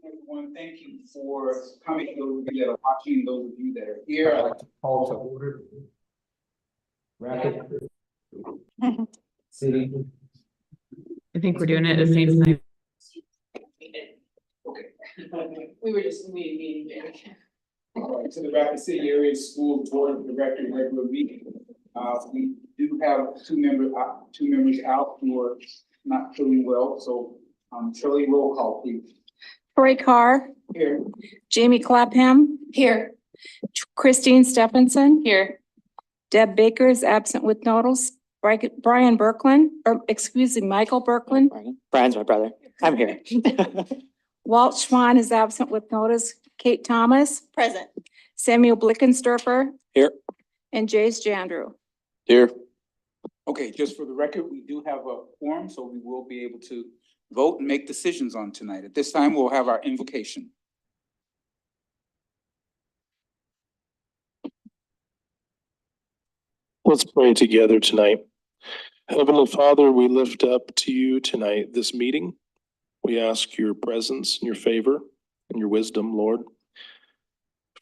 Everyone, thank you for coming. Those of you that are watching, those of you that are here, I'd like to call to order. Rapid City. I think we're doing it at the same time. Okay. We were just meeting. All right, to the Rapid City Area School Board of Directors regular meeting. We do have two members out who are not feeling well, so Shirley, roll call, please. Troy Carr, Here. Jamie Clapham, Here. Christine Stephenson, Here. Deb Baker is absent with notice. Brian Berkland, or excuse me, Michael Berkland. Brian's my brother. I'm here. Walt Schwan is absent with notice. Kate Thomas, Present. Samuel Blickensderfer. Here. And Jace Jandrew. Here. Okay, just for the record, we do have a quorum, so we will be able to vote and make decisions on tonight. At this time, we'll have our invocation. Let's pray together tonight. Heavenly Father, we lift up to you tonight this meeting. We ask your presence and your favor and your wisdom, Lord,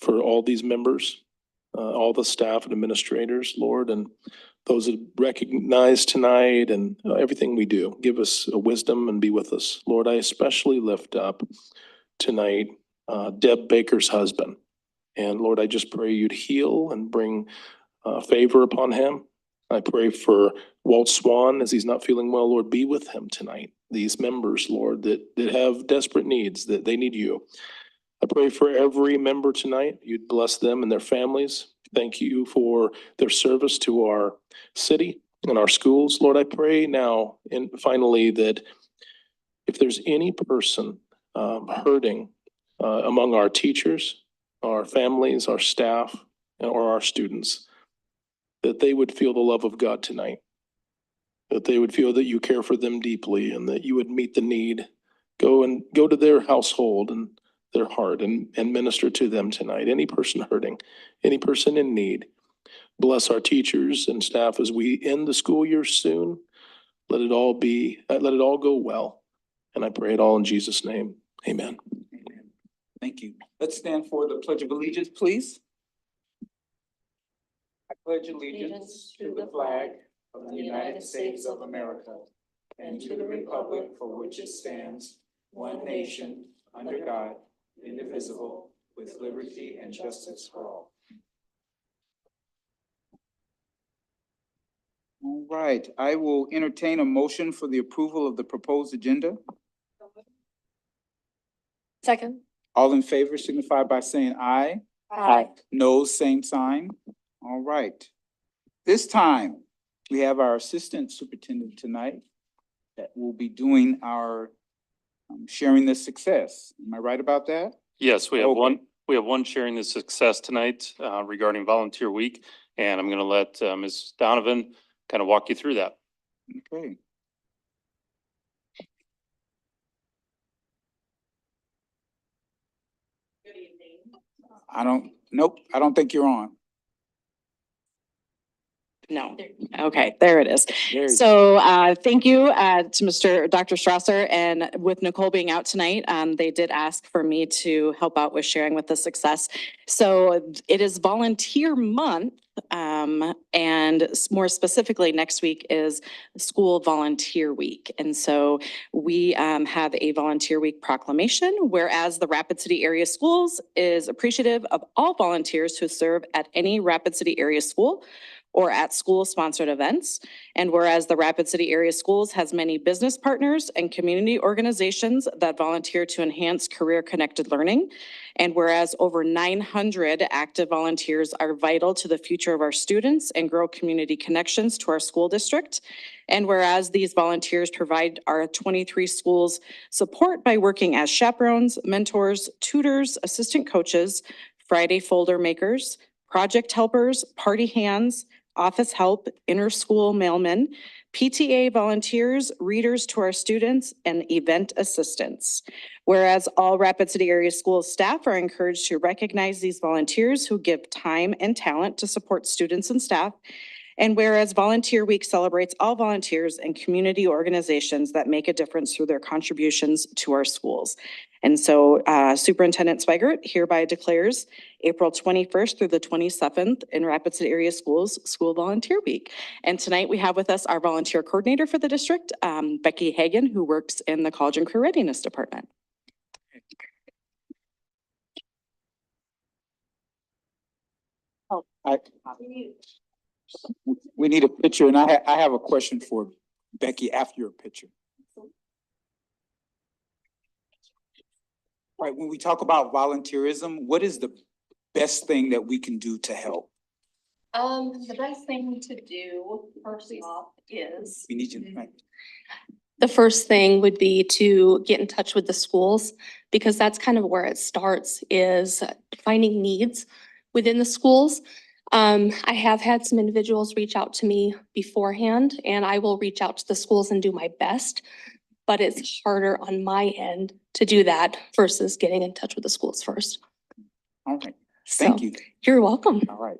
for all these members, all the staff and administrators, Lord, and those that recognize tonight and everything we do. Give us a wisdom and be with us. Lord, I especially lift up tonight Deb Baker's husband. And Lord, I just pray you'd heal and bring favor upon him. I pray for Walt Swan as he's not feeling well. Lord, be with him tonight. These members, Lord, that have desperate needs, that they need you. I pray for every member tonight. You'd bless them and their families. Thank you for their service to our city and our schools. Lord, I pray now and finally that if there's any person hurting among our teachers, our families, our staff, or our students, that they would feel the love of God tonight, that they would feel that you care for them deeply and that you would meet the need. Go to their household and their heart and minister to them tonight. Any person hurting, any person in need. Bless our teachers and staff as we end the school year soon. Let it all go well. And I pray it all in Jesus' name. Amen. Amen. Thank you. Let's stand for the Pledge of Allegiance, please. I pledge allegiance to the flag of the United States of America and to the republic for which it stands, one nation, under God, indivisible, with liberty and justice for all. All right, I will entertain a motion for the approval of the proposed agenda. Second. All in favor signify by saying aye. Aye. No, same sign. All right. This time, we have our assistant superintendent tonight, that will be doing our sharing the success. Am I right about that? Yes, we have Okay. one sharing the success tonight regarding Volunteer Week, and I'm going to let Ms. Donovan kind of walk you through that. Okay. Good evening. Nope, I don't think you're on. No, okay, there it is. There you go. So thank you to Dr. Strasser, and with Nicole being out tonight, they did ask for me to help out with sharing with the success. So it is Volunteer Month, and more specifically, next week is School Volunteer Week. And so we have a Volunteer Week proclamation, whereas the Rapid City Area Schools is appreciative of all volunteers who serve at any Rapid City Area School or at school-sponsored events. And whereas the Rapid City Area Schools has many business partners and community organizations that volunteer to enhance career-connected learning. And whereas over 900 active volunteers are vital to the future of our students and grow community connections to our school district. And whereas these volunteers provide our 23 schools support by working as chaperones, mentors, tutors, assistant coaches, Friday folder makers, project helpers, party hands, office help, inter-school mailmen, PTA volunteers, readers to our students, and event assistants. Whereas all Rapid City Area School staff are encouraged to recognize these volunteers who give time and talent to support students and staff. And whereas Volunteer Week celebrates all volunteers and community organizations that make a difference through their contributions to our schools. And so Superintendent Swigert hereby declares April 21st through the 27th in Rapid City Area Schools School Volunteer Week. And tonight we have with us our volunteer coordinator for the district, Becky Hagan, who works in the College and Career Readiness Department. We need a picture, and I have a question for Becky after your picture. Right, when we talk about volunteerism, what is the best thing that we can do to help? The best thing to do first off is. We need you, right? The first thing would be to get in touch with the schools, because that's kind of where it starts, is finding needs within the schools. I have had some individuals reach out to me beforehand, and I will reach out to the schools and do my best. But it's harder on my end to do that versus getting in touch with the schools first. All right, thank So, you. You're welcome. All right.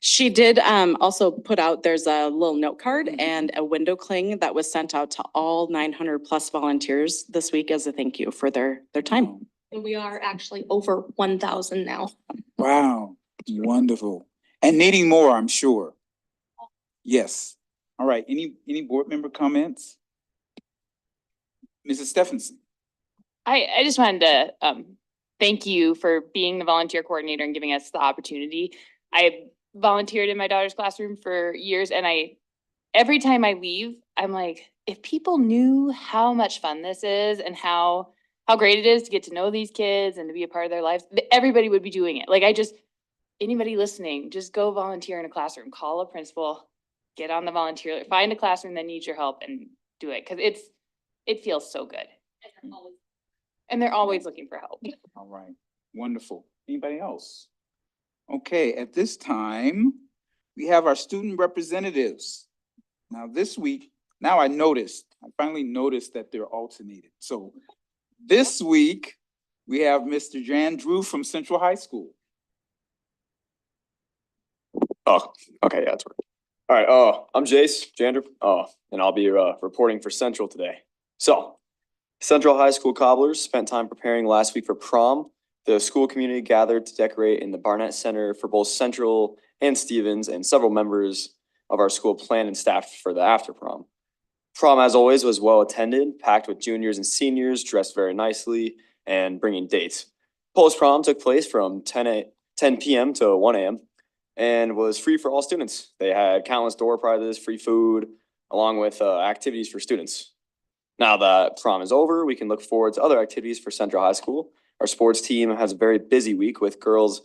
She did also put out, there's a little note card and a window cling that was sent out to all 900 plus volunteers this week as a thank you for their time. And we are actually over 1,000 now. Wow, wonderful. And needing more, I'm sure. Yes. All right, any board member comments? Mrs. Stephenson. I just wanted to thank you for being the volunteer coordinator and giving us the opportunity. I volunteered in my daughter's classroom for years, and every time I leave, I'm like, if people knew how much fun this is and how great it is to get to know these kids and to be a part of their lives, everybody would be doing it. Like, anybody listening, just go volunteer in a classroom, call a principal, get on the volunteer, find a classroom that needs your help and do it. Cause it feels so good. And they're always looking for help. All right, wonderful. Anybody else? Okay, at this time, we have our student representatives. Now this week, I finally noticed that they're alternated. So this week, we have Mr. Jan Drew from Central High School. Oh, okay, yeah, that's right. All right, I'm Jace Jander, and I'll be reporting for Central today. So, Central High School Cobblers spent time preparing last week for prom. The school community gathered to decorate in the Barnett Center for both Central and Stevens, and several members of our school planned and staffed for the after prom. Prom, as always, was well attended, packed with juniors and seniors dressed very nicely and bringing dates. Post prom took place from 10 p.m. to 1 a.m. and was free for all students. They had countless door prizes, free food, along with activities for students. Now that prom is over, we can look forward to other activities for Central High School. Our sports team has a very busy week with girls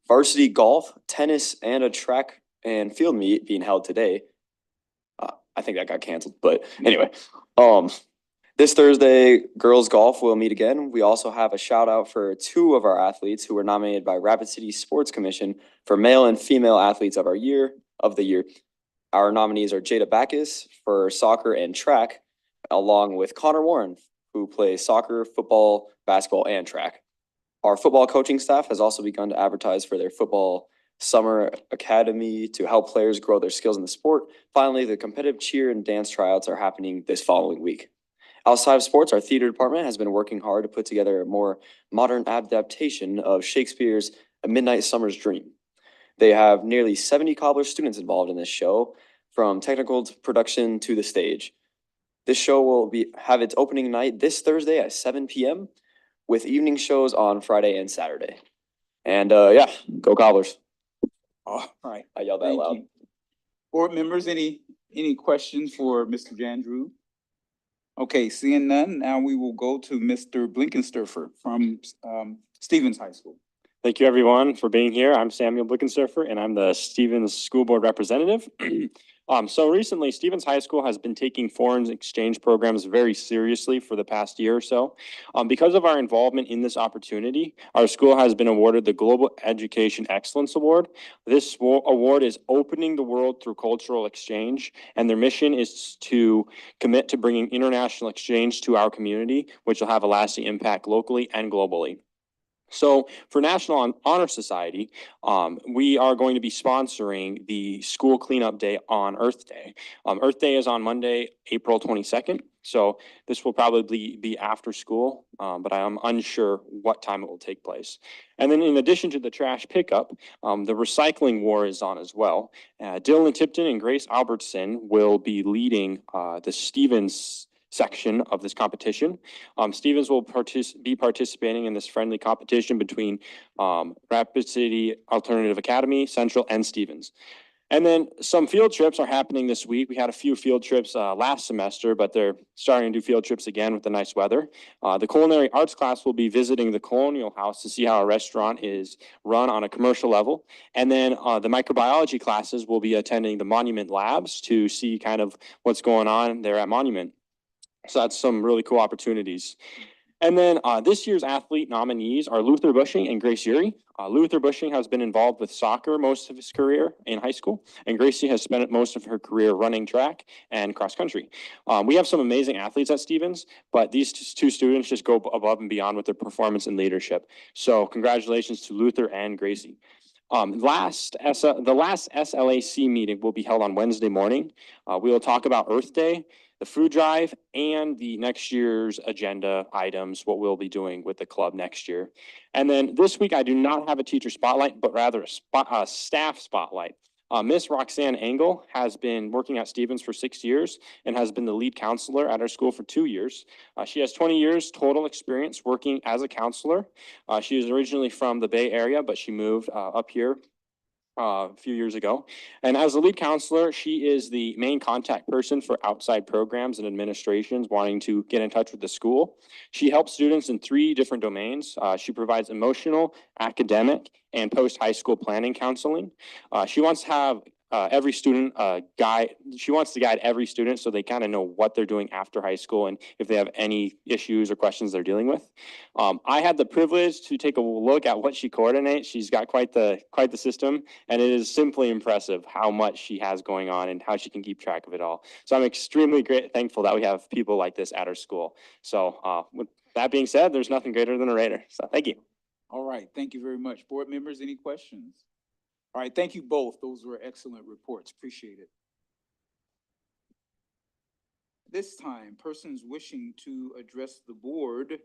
varsity golf, tennis, and a track and field meet being held today. I think that got canceled, but anyway, this Thursday, girls golf will meet again. We also have a shout out for two of our athletes who were nominated by Rapid City Sports Commission for male and female athletes of the year. Our nominees are Jada Backus for soccer and track, along with Connor Warren, who plays soccer, football, basketball, and track. Our football coaching staff has also begun to advertise for their football summer academy to help players grow their skills in the sport. Finally, the competitive cheer and dance tryouts are happening this following week. Outside of sports, our theater department has been working hard to put together a more modern adaptation of Shakespeare's A Midnight Summer's Dream. They have nearly 70 cobbler students involved in this show, from technical production to the stage. This show will have its opening night this Thursday at 7 p.m. with evening shows on Friday and Saturday. And yeah, go Cobblers. All right. I yelled that Thank loud. you. Board members, any questions for Mr. Jandrew? Okay, seeing none, now we will go to Mr. Blinkensterfer from Stevens High School. Thank you, everyone, for being here. I'm Samuel Blickensurfer, and I'm the Stevens School Board Representative. So recently, Stevens High School has been taking foreign exchange programs very seriously for the past year or so. Because of our involvement in this opportunity, our school has been awarded the Global Education Excellence Award. This award is opening the world through cultural exchange, and their mission is to commit to bringing international exchange to our community, which will have a lasting impact locally and globally. So for National Honor Society, we are going to be sponsoring the school cleanup day on Earth Day. Earth Day is on Monday, April 22nd. So this will probably be after school, but I am unsure what time it will take place. And then in addition to the trash pickup, the recycling war is on as well. Dylan Tipton and Grace Albertson will be leading the Stevens section of this competition. Stevens will be participating in this friendly competition between Rapid City Alternative Academy, Central, and Stevens. And then some field trips are happening this week. We had a few field trips last semester, but they're starting to do field trips again with the nice weather. The culinary arts class will be visiting the Colonial House to see how a restaurant is run on a commercial level. And then the microbiology classes will be attending the Monument Labs to see kind of what's going on there at Monument. So that's some really cool opportunities. And then this year's athlete nominees are Luther Bushing and Grace Urey. Luther Bushing has been involved with soccer most of his career in high school, and Gracie has spent most of her career running track and cross country. We have some amazing athletes at Stevens, but these two students just go above and beyond with their performance and leadership. So congratulations to Luther and Gracie. The last SLAC meeting will be held on Wednesday morning. We will talk about Earth Day, the food drive, and the next year's agenda items, what we'll be doing with the club next year. And then this week, I do not have a teacher spotlight, but rather a staff spotlight. Miss Roxanne Engel has been working at Stevens for 6 years and has been the lead counselor at our school for 2 years. She has 20 years total experience working as a counselor. She is originally from the Bay Area, but she moved up here a few years ago. And as a lead counselor, she is the main contact person for outside programs and administrations wanting to get in touch with the school. She helps students in 3 different domains. She provides emotional, academic, and post-high school planning counseling. She wants to have every student guide. She wants to guide every student so they kind of know what they're doing after high school and if they have any issues or questions they're dealing with. I had the privilege to take a look at what she coordinates. She's got quite the system, and it is simply impressive how much she has going on and how she can keep track of it all. So I'm extremely thankful that we have people like this at our school. So with that being said, there's nothing greater than a Raider. So thank you. All right, thank you very much. Board members, any questions? All right, thank you both. Those were excellent reports. Appreciate it. This time, persons wishing to address the board,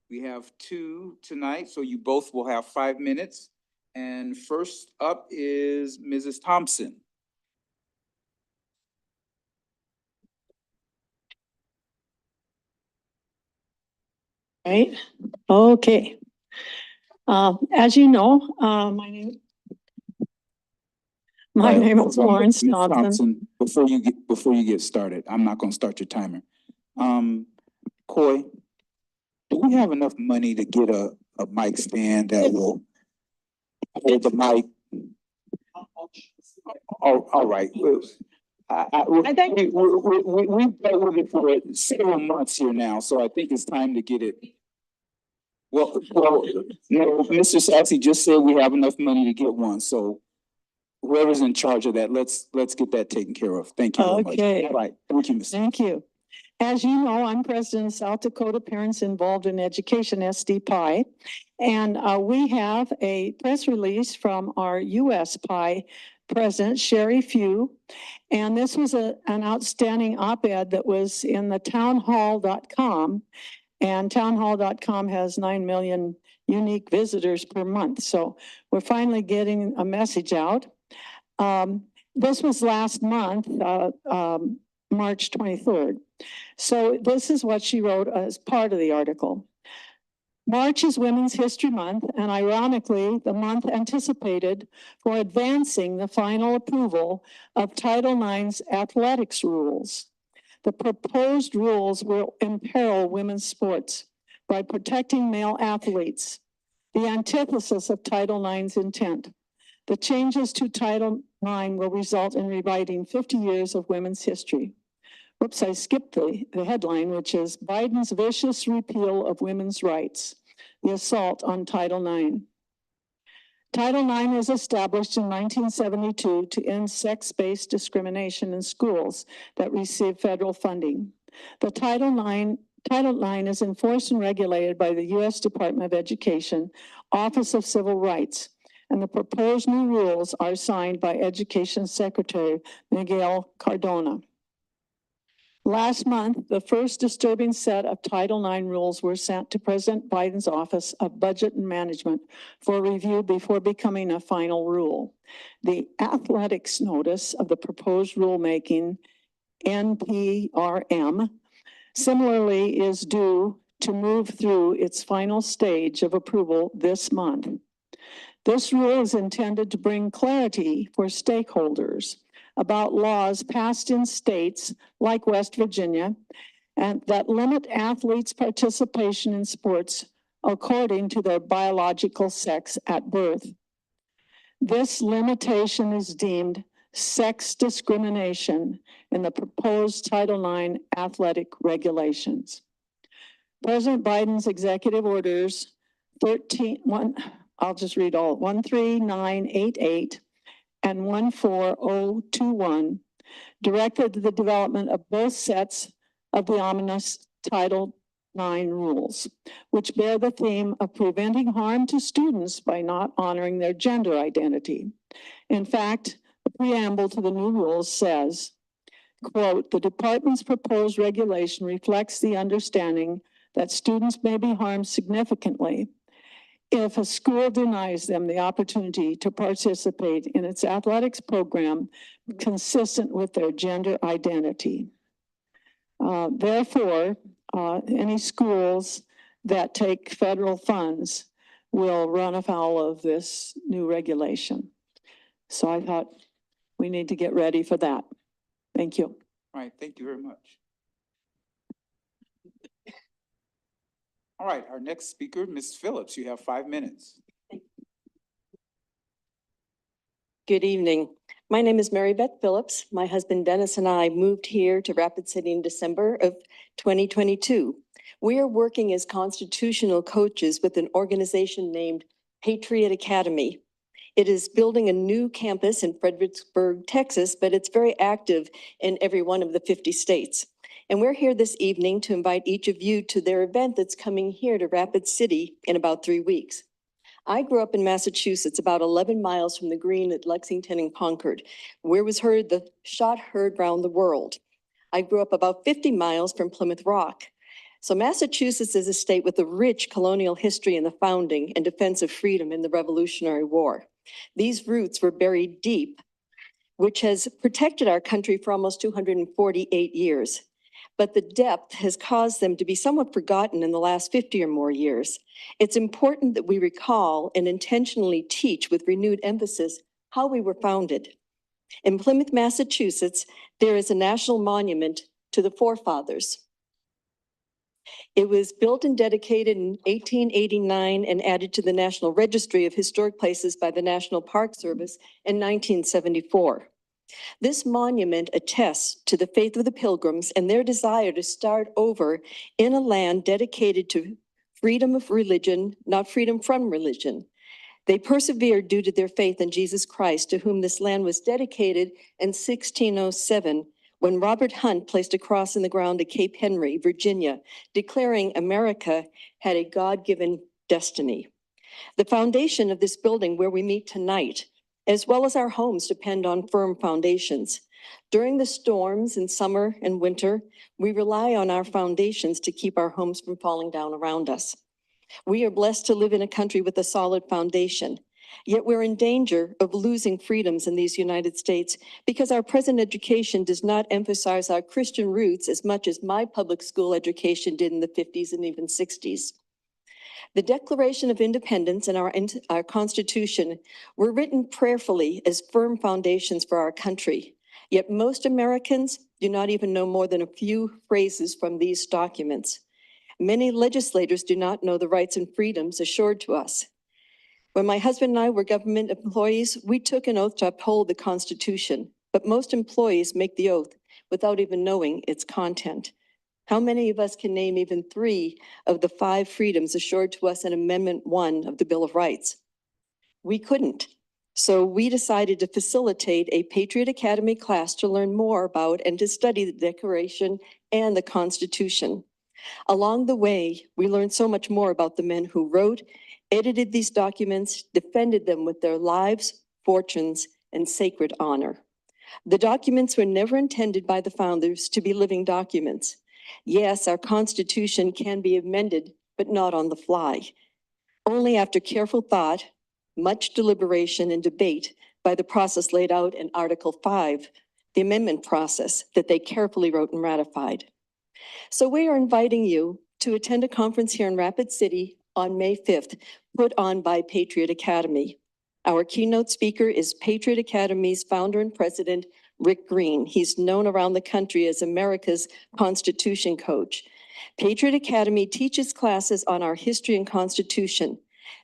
we have 2 tonight, so you both will have 5 minutes. And first up is Mrs. Thompson. Right, okay. As you know, my name is Lawrence Ms. Thompson. Before you get started, I'm not gonna start your timer. Coy, do we have enough money to get a mic stand that will hold the mic? Oh, all right. I think we've dealt with it for several months here now, so I think it's time to get it. Well, no, Mr. Sassy just said we have enough money to get one, so whoever's in charge of that, let's get that taken care of. Thank you very much. Okay. All right, thank you, Mr. Thank you. As you know, I'm president of South Dakota Parents Involved in Education, SDPI. And we have a press release from our US PI president, Sherry Few. And this was an outstanding op-ed that was in the townhall.com. And townhall.com has 9 million unique visitors per month. So we're finally getting a message out. This was last month, March 23rd. So this is what she wrote as part of the article. March is Women's History Month, and ironically, the month anticipated for advancing the final approval of Title IX's athletics rules. The proposed rules will imperil women's sports by protecting male athletes, the antithesis of Title IX's intent. The changes to Title IX will result in rewriting 50 years of women's history. Whoops, I skipped the headline, which is Biden's vicious repeal of women's rights, the assault on Title IX. Title IX was established in 1972 to end sex-based discrimination in schools that receive federal funding. The Title IX is enforced and regulated by the U.S. Department of Education, Office of Civil Rights, and the proposed new rules are signed by Education Secretary Miguel Cardona. Last month, the first disturbing set of Title IX rules were sent to President Biden's Office of Budget and Management for review before becoming a final rule. The athletics notice of the proposed rulemaking, NPRM, similarly is due to move through its final stage of approval this month. This rule is intended to bring clarity for stakeholders about laws passed in states like West Virginia and that limit athletes' participation in sports according to their biological sex at birth. This limitation is deemed sex discrimination in the proposed Title IX athletic regulations. President Biden's executive orders 13988 and 14021 directed the development of both sets of the ominous Title IX rules, which bear the theme of preventing harm to students by not honoring their gender identity. In fact, the preamble to the new rules says, quote, "The department's proposed regulation reflects the understanding that students may be harmed significantly if a school denies them the opportunity to participate in its athletics program consistent with their gender identity. Therefore, any schools that take federal funds will run afoul of this new regulation. So I thought we need to get ready for that. Thank you. All right, thank you very much. All right, our next speaker, Ms. Phillips, you have 5 minutes. Good evening. My name is Mary Beth Phillips. My husband Dennis and I moved here to Rapid City in December of 2022. We are working as constitutional coaches with an organization named Patriot Academy. It is building a new campus in Fredericksburg, Texas, but it's very active in every one of the 50 states. And we're here this evening to invite each of you to their event that's coming here to Rapid City in about 3 weeks. I grew up in Massachusetts, about 11 miles from the Green at Lexington and Concord, where was heard the shot heard round the world. I grew up about 50 miles from Plymouth Rock. So Massachusetts is a state with a rich colonial history in the founding and defense of freedom in the Revolutionary War. These roots were buried deep, which has protected our country for almost 248 years. But the depth has caused them to be somewhat forgotten in the last 50 or more years. It's important that we recall and intentionally teach with renewed emphasis how we were founded. In Plymouth, Massachusetts, there is a national monument to the forefathers. It was built and dedicated in 1889 and added to the National Registry of Historic Places by the National Park Service in 1974. This monument attests to the faith of the Pilgrims and their desire to start over in a land dedicated to freedom of religion, not freedom from religion. They persevered due to their faith in Jesus Christ, to whom this land was dedicated in 1607, when Robert Hunt placed a cross in the ground at Cape Henry, Virginia, declaring America had a God-given destiny. The foundation of this building where we meet tonight, as well as our homes, depend on firm foundations. During the storms in summer and winter, we rely on our foundations to keep our homes from falling down around us. We are blessed to live in a country with a solid foundation, yet we're in danger of losing freedoms in these United States because our present education does not emphasize our Christian roots as much as my public school education did in the 50s and even 60s. The Declaration of Independence and our Constitution were written prayerfully as firm foundations for our country. Yet most Americans do not even know more than a few phrases from these documents. Many legislators do not know the rights and freedoms assured to us. When my husband and I were government employees, we took an oath to uphold the Constitution, but most employees make the oath without even knowing its content. How many of us can name even 3 of the 5 freedoms assured to us in Amendment 1 of the Bill of Rights? We couldn't. So we decided to facilitate a Patriot Academy class to learn more about and to study the Declaration and the Constitution. Along the way, we learned so much more about the men who wrote, edited these documents, defended them with their lives, fortunes, and sacred honor. The documents were never intended by the founders to be living documents. Yes, our Constitution can be amended, but not on the fly. Only after careful thought, much deliberation and debate by the process laid out in Article 5, the amendment process that they carefully wrote and ratified. So we are inviting you to attend a conference here in Rapid City on May 5th, put on by Patriot Academy. Our keynote speaker is Patriot Academy's founder and president, Rick Green. He's known around the country as America's Constitution coach. Patriot Academy teaches classes on our history and Constitution.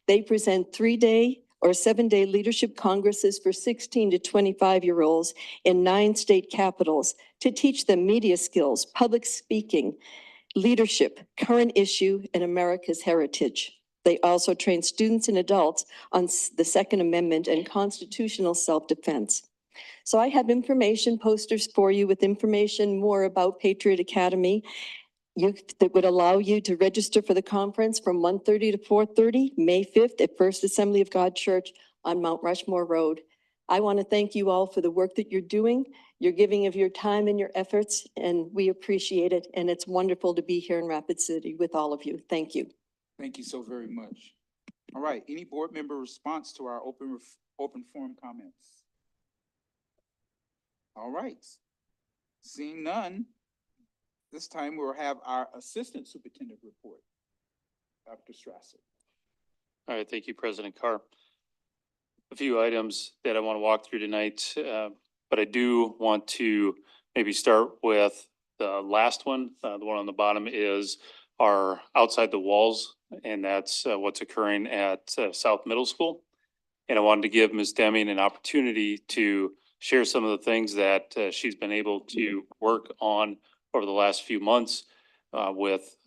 They present 3-day or 7-day leadership congresses for 16 to 25-year-olds in 9 state capitals to teach them media skills, public speaking, leadership, current issue, and America's heritage. They also train students and adults on the Second Amendment and constitutional self-defense. So I have information posters for you with information more about Patriot Academy that would allow you to register for the conference from 1:30 to 4:30, May 5th at First Assembly of God Church on Mount Rushmore Road. I want to thank you all for the work that you're doing. You're giving of your time and your efforts, and we appreciate it. And it's wonderful to be here in Rapid City with all of you. Thank you. Thank you so very much. All right, any board member response to our open forum comments? All right, seeing none, this time we'll have our assistant superintendent report. Dr. Strasser. All right, thank you, President Carr. A few items that I want to walk through tonight, but I do want to maybe start with the last one. The one on the bottom is our outside the walls, and that's what's occurring at South Middle School. And I wanted to give Ms. Deming an opportunity to share some of the things that she's been able to work on over the last few months with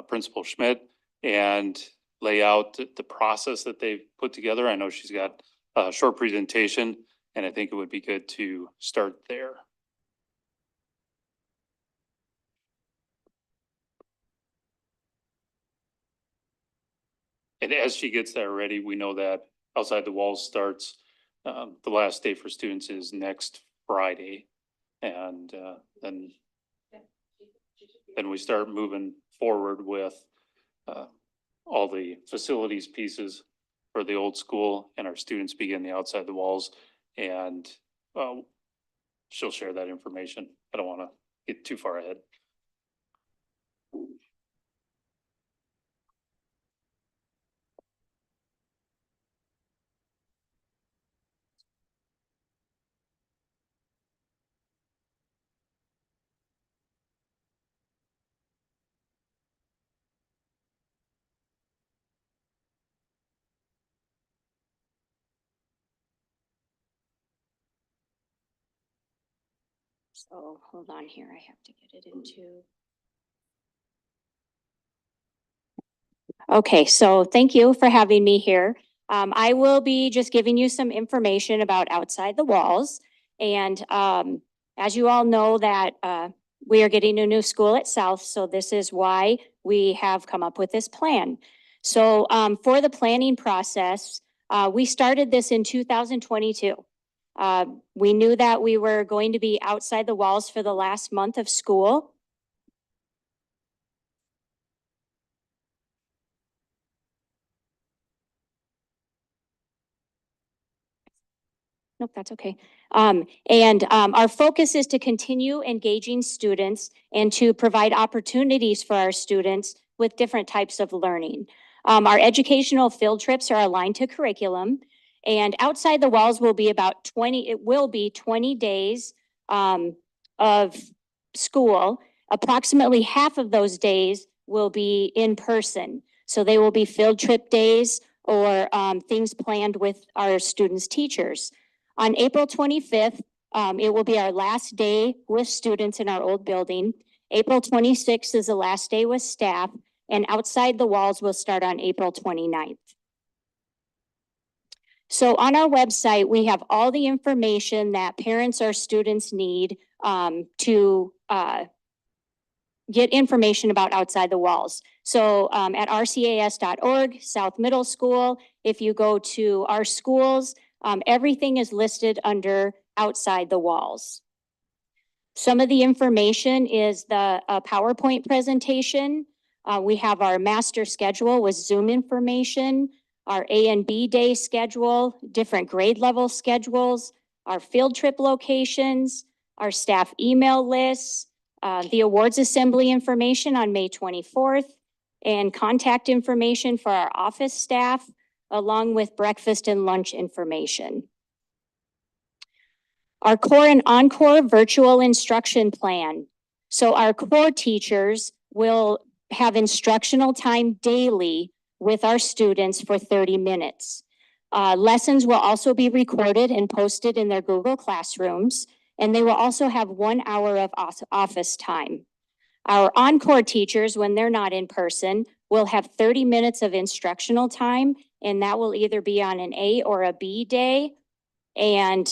Principal Schmidt and lay out the process that they've put together. I know she's got a short presentation, and I think it would be good to start there. And as she gets that ready, we know that outside the walls starts, the last day for students is next Friday. And then we start moving forward with all the facilities pieces for the old school, and our students begin the outside the walls. And she'll share that information. I don't want to get too far ahead. So hold on here, I have to get it into. Okay, so thank you for having me here. I will be just giving you some information about Outside the Walls. And as you all know that we are getting a new school at South, so this is why we have come up with this plan. So for the planning process, we started this in 2022. We knew that we were going to be outside the walls for the last month of school. Nope, that's okay. Our focus is to continue engaging students and to provide opportunities for our students with different types of learning. Our educational field trips are aligned to curriculum, and Outside the Walls will be about 20 days of school. Approximately half of those days will be in person. So they will be field trip days or things planned with our students' teachers. On April 25th, it will be our last day with students in our old building. April 26th is the last day with staff, and Outside the Walls will start on April 29th. So on our website, we have all the information that parents or students need to get information about Outside the Walls. So at rcas.org, South Middle School, if you go to our schools, everything is listed under Outside the Walls. Some of the information is the PowerPoint presentation. We have our master schedule with Zoom information, our A and B day schedule, different grade level schedules, our field trip locations, our staff email lists, the awards assembly information on May 24th, and contact information for our office staff, along with breakfast and lunch information. Our core and encore virtual instruction plan. So our core teachers will have instructional time daily with our students for 30 minutes. Lessons will also be recorded and posted in their Google Classrooms, and they will also have 1 hour of office time. Our encore teachers, when they're not in person, will have 30 minutes of instructional time, and that will either be on an A or a B day. And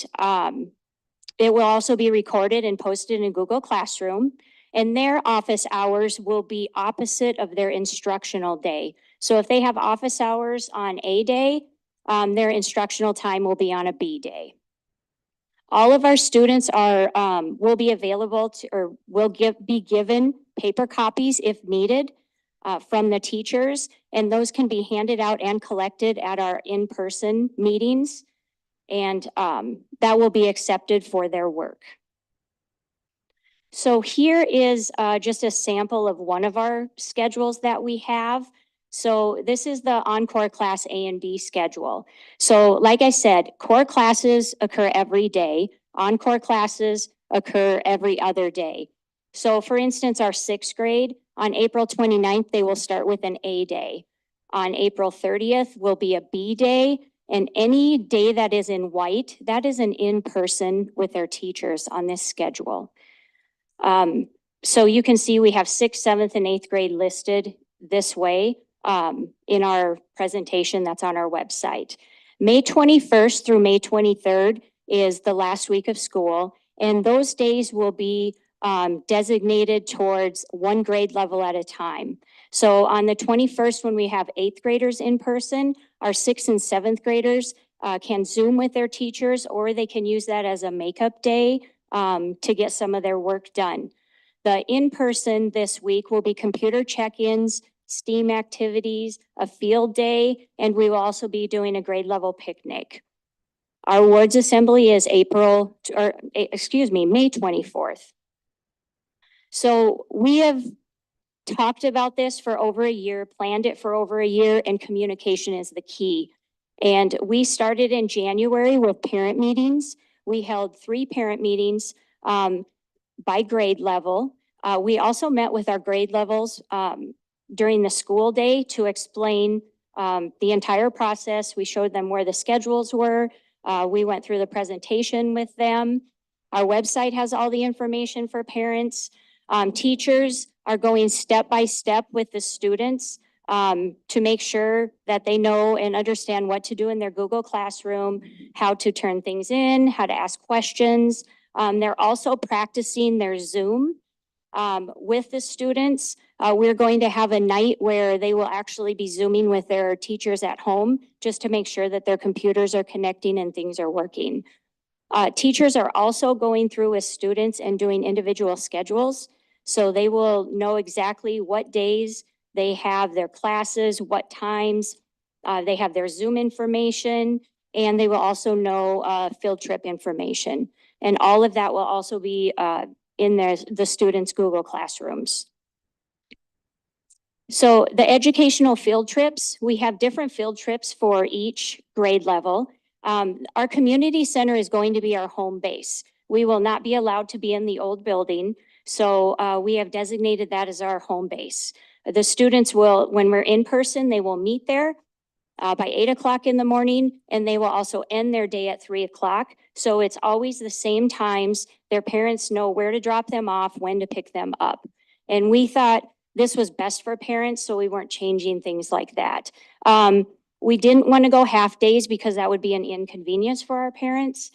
it will also be recorded and posted in Google Classroom. And their office hours will be opposite of their instructional day. So if they have office hours on A day, their instructional time will be on a B day. All of our students will be available to, or will be given paper copies if needed from the teachers, and those can be handed out and collected at our in-person meetings, and that will be accepted for their work. So here is just a sample of one of our schedules that we have. So this is the Encore Class A and B schedule. So like I said, core classes occur every day. Encore classes occur every other day. So for instance, our 6th grade, on April 29th, they will start with an A day. On April 30th will be a B day. And any day that is in white, that is an in-person with their teachers on this schedule. So you can see we have 6th, 7th, and 8th grade listed this way in our presentation that's on our website. May 21st through May 23rd is the last week of school, and those days will be designated towards one grade level at a time. So on the 21st, when we have 8th graders in person, our 6th and 7th graders can Zoom with their teachers, or they can use that as a makeup day to get some of their work done. The in-person this week will be computer check-ins, STEAM activities, a field day, and we will also be doing a grade level picnic. Our awards assembly is May 24th. So we have talked about this for over a year, planned it for over a year, and communication is the key. And we started in January with parent meetings. We held 3 parent meetings by grade level. We also met with our grade levels during the school day to explain the entire process. We showed them where the schedules were. We went through the presentation with them. Our website has all the information for parents. Teachers are going step by step with the students to make sure that they know and understand what to do in their Google Classroom, how to turn things in, how to ask questions. They're also practicing their Zoom with the students. We're going to have a night where they will actually be Zooming with their teachers at home just to make sure that their computers are connecting and things are working. Teachers are also going through with students and doing individual schedules. So they will know exactly what days they have their classes, what times, they have their Zoom information, and they will also know field trip information. And all of that will also be in the students' Google Classrooms. So the educational field trips, we have different field trips for each grade level. Our community center is going to be our home base. We will not be allowed to be in the old building. So we have designated that as our home base. The students will, when we're in person, they will meet there by 8 o'clock in the morning, and they will also end their day at 3 o'clock. So it's always the same times. Their parents know where to drop them off, when to pick them up. And we thought this was best for parents, so we weren't changing things like that. We didn't want to go half days because that would be an inconvenience for our parents.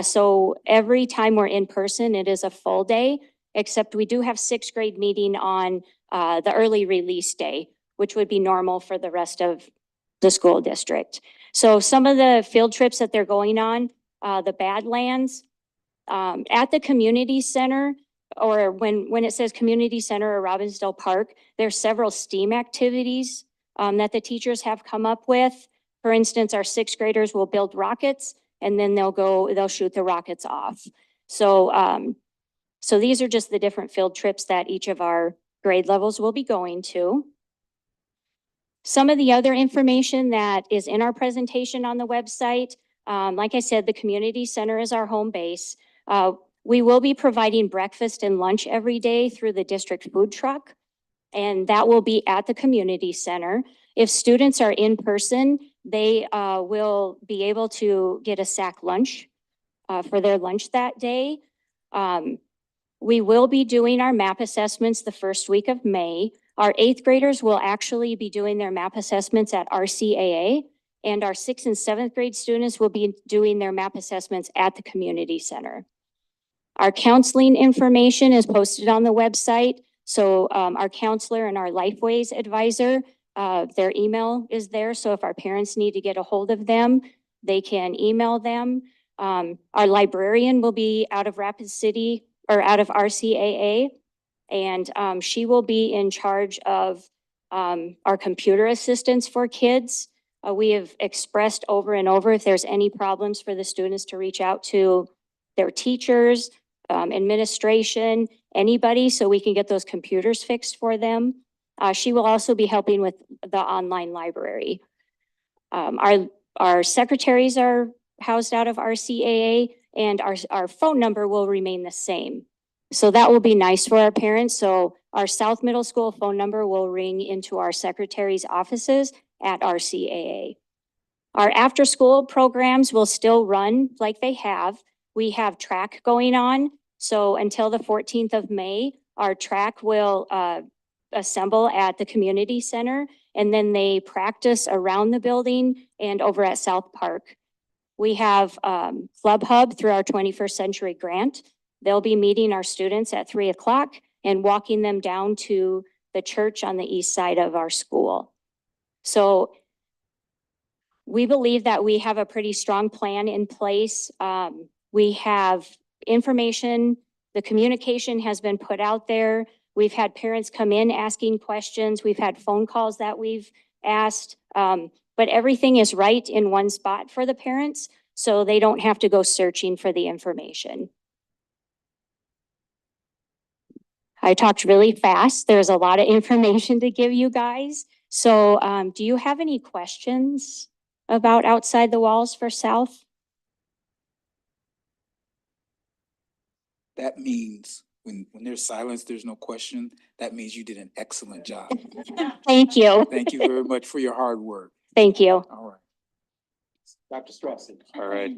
So every time we're in person, it is a full day, except we do have sixth grade meeting on the early release day, which would be normal for the rest of the school district. So some of the field trips that they're going on, the Badlands, at the community center, or when it says community center or Robbinsdale Park, there's several STEAM activities that the teachers have come up with. For instance, our sixth graders will build rockets and then they'll shoot the rockets off. So, so these are just the different field trips that each of our grade levels will be going to. Some of the other information that is in our presentation on the website, like I said, the community center is our home base. We will be providing breakfast and lunch every day through the district food truck, and that will be at the community center. If students are in person, they will be able to get a sack lunch for their lunch that day. We will be doing our MAP assessments the first week of May. Our eighth graders will actually be doing their MAP assessments at RCAA, and our sixth and seventh grade students will be doing their MAP assessments at the community center. Our counseling information is posted on the website. So our counselor and our Lifeways advisor, their email is there. So if our parents need to get a hold of them, they can email them. Our librarian will be out of Rapid City or out of RCAA, and she will be in charge of our computer assistance for kids. We have expressed over and over if there's any problems for the students to reach out to their teachers, administration, anybody, so we can get those computers fixed for them. She will also be helping with the online library. Our secretaries are housed out of RCAA, and our phone number will remain the same. So that will be nice for our parents. So our South Middle School phone number will ring into our secretary's offices at RCAA. Our after-school programs will still run like they have. We have track going on. So until the 14th of May, our track will assemble at the community center, and then they practice around the building and over at South Park. We have Club Hub through our 21st Century Grant. They'll be meeting our students at 3 o'clock and walking them down to the church on the east side of our school. So we believe that we have a pretty strong plan in place. We have information, the communication has been put out there. We've had parents come in asking questions. We've had phone calls that we've asked, but everything is right in one spot for the parents, so they don't have to go searching for the information. I talked really fast. There's a lot of information to give you guys. So do you have any questions about Outside the Walls for South? That means when there's silence, there's no question. That means you did an excellent job. Thank you. Thank you very much for your hard work. Thank you. All right. Dr. Strasser. All right.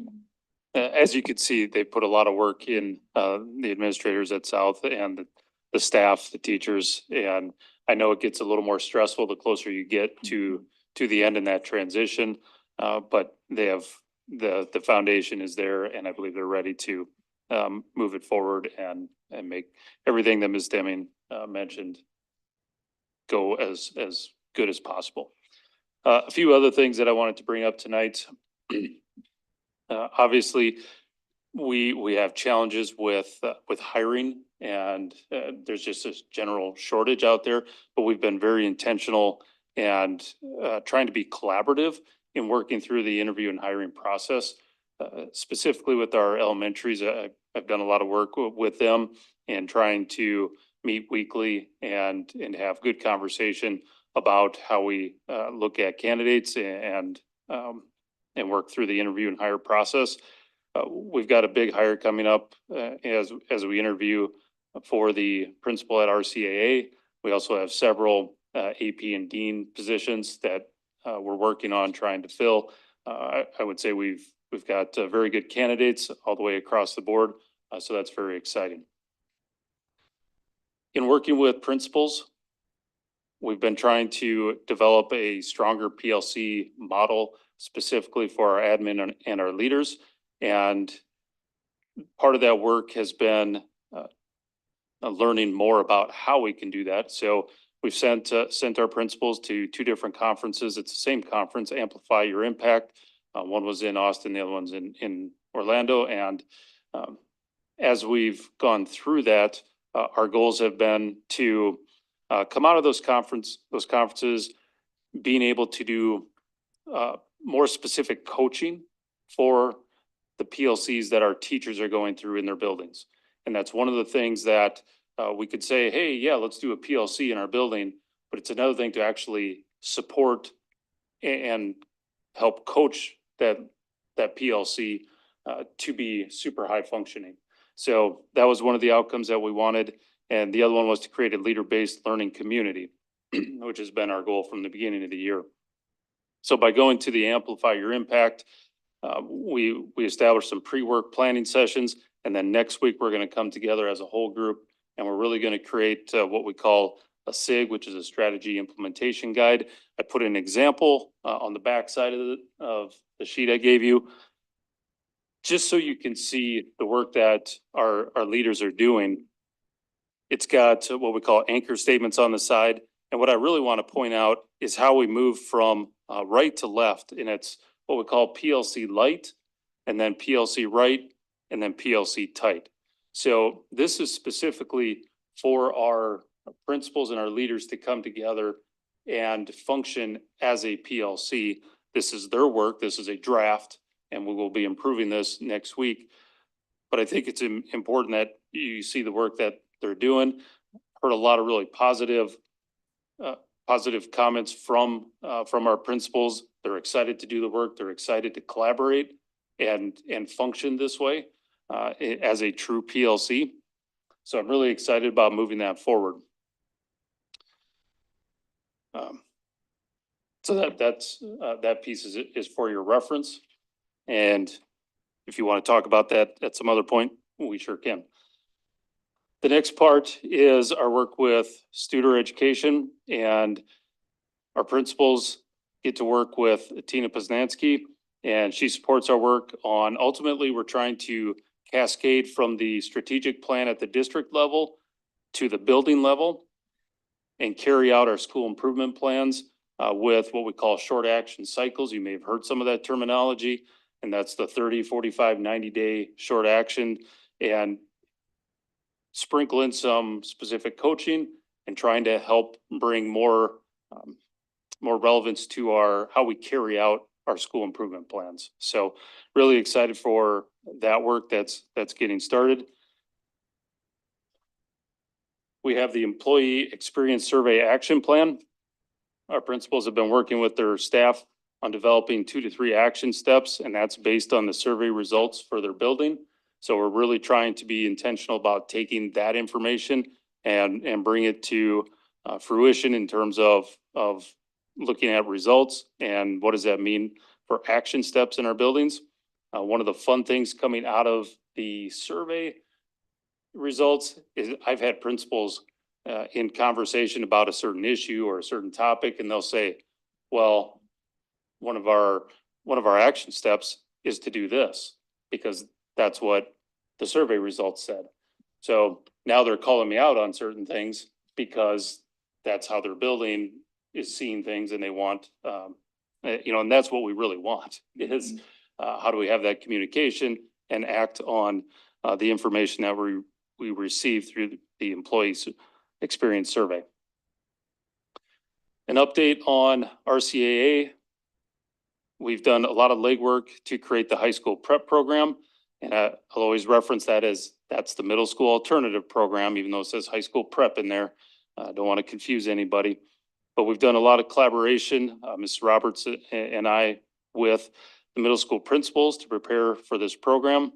as you can see, they put a lot of work in, the administrators at South and the staff, the teachers, and I know it gets a little more stressful the closer you get to the end in that transition. But they have, the foundation is there, and I believe they're ready to, move it forward and make everything that Ms. Deming, mentioned go as good as possible. A few other things that I wanted to bring up tonight. Obviously, we have challenges with hiring, and there's just this general shortage out there, but we've been very intentional and trying to be collaborative in working through the interview and hiring process. Specifically with our elementaries, I've done a lot of work with them and trying to meet weekly and have good conversation about how we look at candidates and work through the interview and hire process. We've got a big hire coming up as we interview for the principal at RCAA. We also have several AP and dean positions that we're working on trying to fill. I would say we've got very good candidates all the way across the board, so that's very exciting. In working with principals, we've been trying to develop a stronger PLC model specifically for our admin and our leaders. And part of that work has been learning more about how we can do that. So we've sent our principals to 2 different conferences. It's the same conference, Amplify Your Impact. One was in Austin, the other one's in Orlando. And as we've gone through that, our goals have been to come out of those conferences, being able to do more specific coaching for the PLCs that our teachers are going through in their buildings. And that's one of the things that we could say, hey, yeah, let's do a PLC in our building, but it's another thing to actually support and help coach that PLC to be super high functioning. So that was one of the outcomes that we wanted. And the other one was to create a leader-based learning community, which has been our goal from the beginning of the year. So by going to the Amplify Your Impact, we established some pre-work planning sessions. And then next week, we're going to come together as a whole group, and we're really going to create what we call a SIG, which is a strategy implementation guide. I put an example on the back side of the sheet I gave you, just so you can see the work that our leaders are doing. It's got what we call anchor statements on the side. And what I really want to point out is how we move from right to left. And it's what we call PLC light, and then PLC right, and then PLC tight. So this is specifically for our principals and our leaders to come together and function as a PLC. This is their work. This is a draft, and we will be improving this next week. But I think it's important that you see the work that they're doing. Heard a lot of really positive comments from our principals. They're excited to do the work. They're excited to collaborate and function this way as a true PLC. So I'm really excited about moving that forward. So that piece is for your reference. And if you want to talk about that at some other point, we sure can. The next part is our work with student education, and our principals get to work with Tina Poznansky, and she supports our work on, ultimately, we're trying to cascade from the strategic plan at the district level to the building level and carry out our school improvement plans with what we call short action cycles. You may have heard some of that terminology, and that's the 30, 45, 90-day short action, and sprinkle in some specific coaching and trying to help bring more relevance to how we carry out our school improvement plans. So really excited for that work that's getting started. We have the Employee Experience Survey Action Plan. Our principals have been working with their staff on developing 2 to 3 action steps, and that's based on the survey results for their building. So we're really trying to be intentional about taking that information and bring it to fruition in terms of looking at results and what does that mean for action steps in our buildings. One of the fun things coming out of the survey results is I've had principals in conversation about a certain issue or a certain topic, and they'll say, well, one of our action steps is to do this, because that's what the survey results said. So now they're calling me out on certain things because that's how their building is seeing things, and they want, and that's what we really want is how do we have that communication and act on the information that we receive through the employees experience survey. An update on RCAA. We've done a lot of legwork to create the high school prep program. And I'll always reference that as that's the middle school alternative program, even though it says high school prep in there. I don't want to confuse anybody. But we've done a lot of collaboration, Ms. Roberts and I, with the middle school principals to prepare for this program.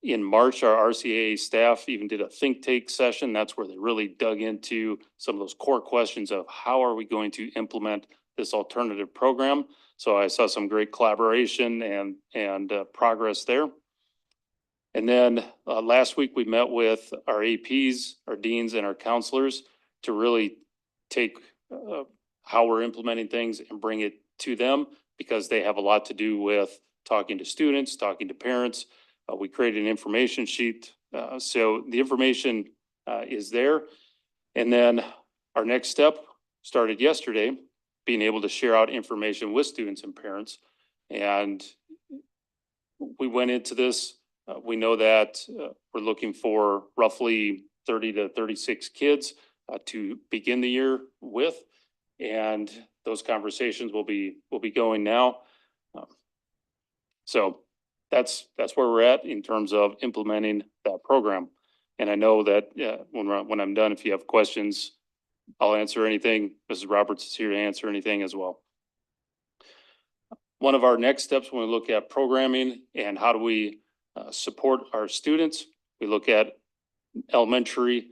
In March, our RCAA staff even did a think tank session. That's where they really dug into some of those core questions of how are we going to implement this alternative program. So I saw some great collaboration and progress there. And then last week we met with our APs, our deans, and our counselors to really take how we're implementing things and bring it to them, because they have a lot to do with talking to students, talking to parents. We created an information sheet. So the information is there. And then our next step started yesterday, being able to share out information with students and parents. And we went into this. We know that we're looking for roughly 30 to 36 kids to begin the year with. And those conversations will be going now. So that's where we're at in terms of implementing that program. And I know that when I'm done, if you have questions, I'll answer anything. Mrs. Roberts is here to answer anything as well. One of our next steps when we look at programming and how do we support our students, we look at elementary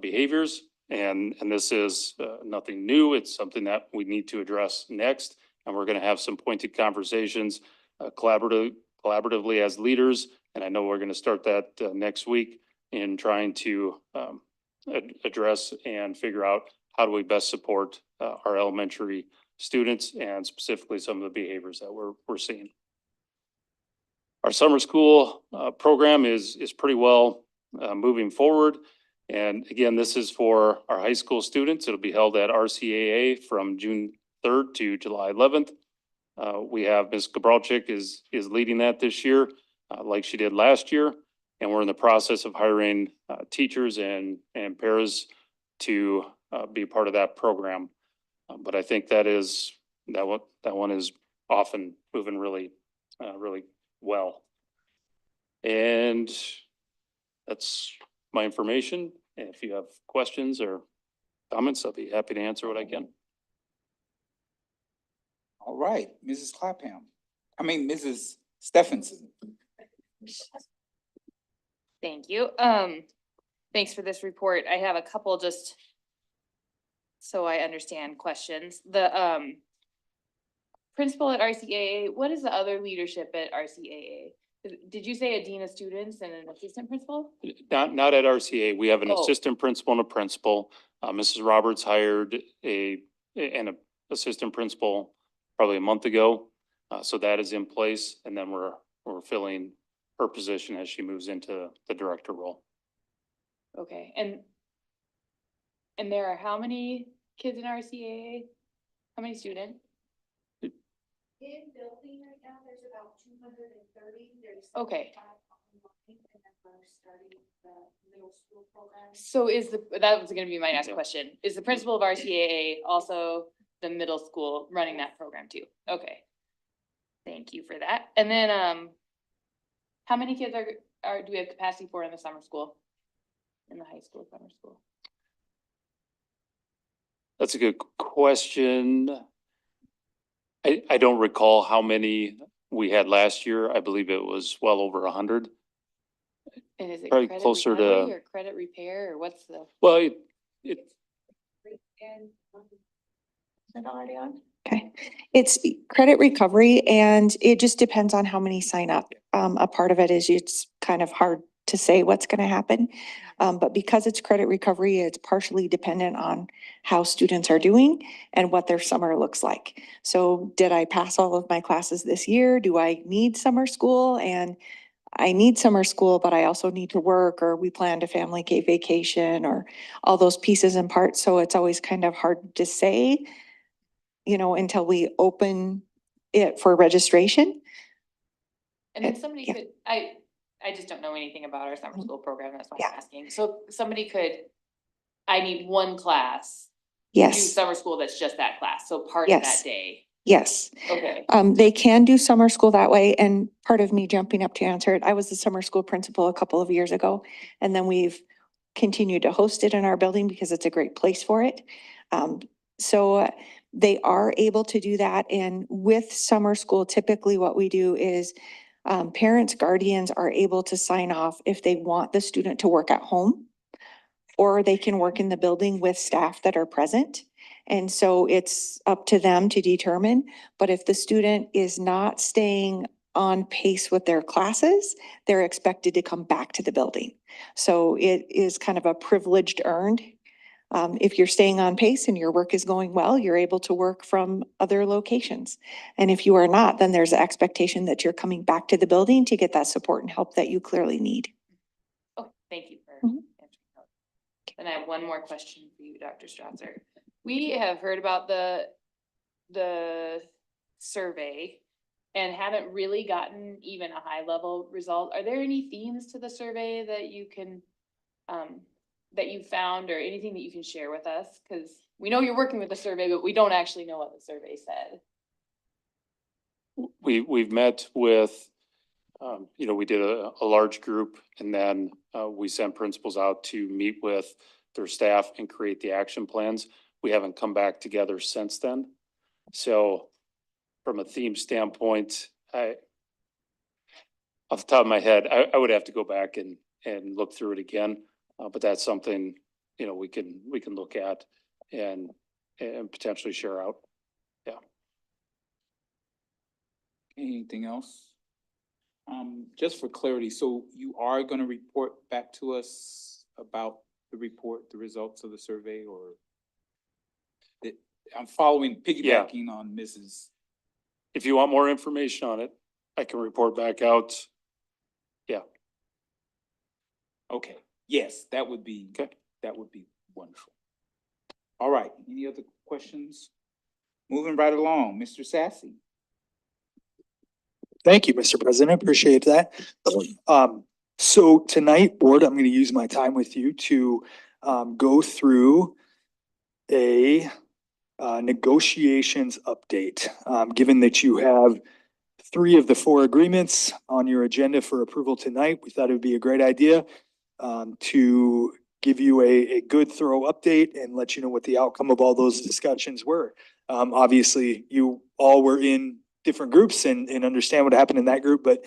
behaviors. And this is nothing new. It's something that we need to address next. And we're going to have some pointed conversations collaboratively as leaders. And I know we're going to start that next week in trying to address and figure out how do we best support our elementary students and specifically some of the behaviors that we're seeing. Our summer school program is pretty well moving forward. And again, this is for our high school students. It'll be held at RCAA from June 3rd to July 11th. We have Ms. Gabralchik is leading that this year, like she did last year. And we're in the process of hiring teachers and paras to be a part of that program. But I think that one is often moving really well. And that's my information. And if you have questions or comments, I'll be happy to answer what I can. All right, Mrs. Mrs. Stephenson. Thank you. Thanks for this report. I have a couple just so I understand questions. The principal at RCAA, what is the other leadership at RCAA? Did you say a dean of students and an assistant principal? Not at RCA. We have an Oh. assistant principal and a principal. Mrs. Roberts hired an assistant principal probably a month ago. So that is in place. And then we're filling her position as she moves into the director role. Okay, and there are how many kids in RCAA? How many students? In building right now, there's about 230. There's Okay. 75 online, and then we're starting the middle school program. So that was gonna be my next question. Is the principal of RCAA also the middle school running that program too? Okay. Thank you for that. And then, how many kids do we have capacity for in the summer school? In the high school, summer school? That's a good question. I don't recall how many we had last year. I believe it was well over 100. And is it Probably credit closer recovery to- or credit repair or what's the? Well, it And, is it already on? Okay, it's credit recovery and it just depends on how many sign up. A part of it is it's kind of hard to say what's gonna happen. But because it's credit recovery, it's partially dependent on how students are doing and what their summer looks like. So did I pass all of my classes this year? Do I need summer school? And I need summer school, but I also need to work, or we planned a family vacation, or all those pieces and parts. So it's always kind of hard to say, you know, until we open it for registration. And then somebody could, I just don't know anything about our summer school program, that's why I'm asking. So somebody could, I need one class. Do Yes, summer school that's just that class, so part of Yes. that day. yes. Okay. They can do summer school that way, and part of me jumping up to answer it, I was the summer school principal a couple of years ago. And then we've continued to host it in our building because it's a great place for it. So they are able to do that. And with summer school, typically what we do is parents, guardians are able to sign off if they want the student to work at home, or they can work in the building with staff that are present. And so it's up to them to determine. But if the student is not staying on pace with their classes, they're expected to come back to the building. So it is kind of a privileged earned. If you're staying on pace and your work is going well, you're able to work from other locations. And if you are not, then there's an expectation that you're coming back to the building to get that support and help that you clearly need. Oh, thank you for Mhm. answering that. And I have one more question for you, Dr. Strasser. We have heard about the survey and haven't really gotten even a high level result. Are there any themes to the survey that you can, that you found, or anything that you can share with us? Cause we know you're working with the survey, but we don't actually know what the survey said. We've met with, we did a large group, and then we sent principals out to meet with their staff and create the action plans. We haven't come back together since then. So from a theme standpoint, off the top of my head, I would have to go back and look through it again. But that's something, we can look at and potentially share out. Yeah. Anything else? Just for clarity, so you are gonna report back to us about the report, the results of the survey, or? I'm piggybacking on Mrs. If you want more information on it, I can report back out. Yeah. Okay, yes, that would be wonderful. All right, any other questions? Moving right along, Mr. Sassy. Thank you, Mr. President. Appreciate that. So tonight, board, I'm going to use my time with you to go through a negotiations update. Given that you have 3 of the 4 agreements on your agenda for approval tonight, we thought it would be a great idea to give you a good thorough update and let you know what the outcome of all those discussions were. Obviously, you all were in different groups and understand what happened in that group, but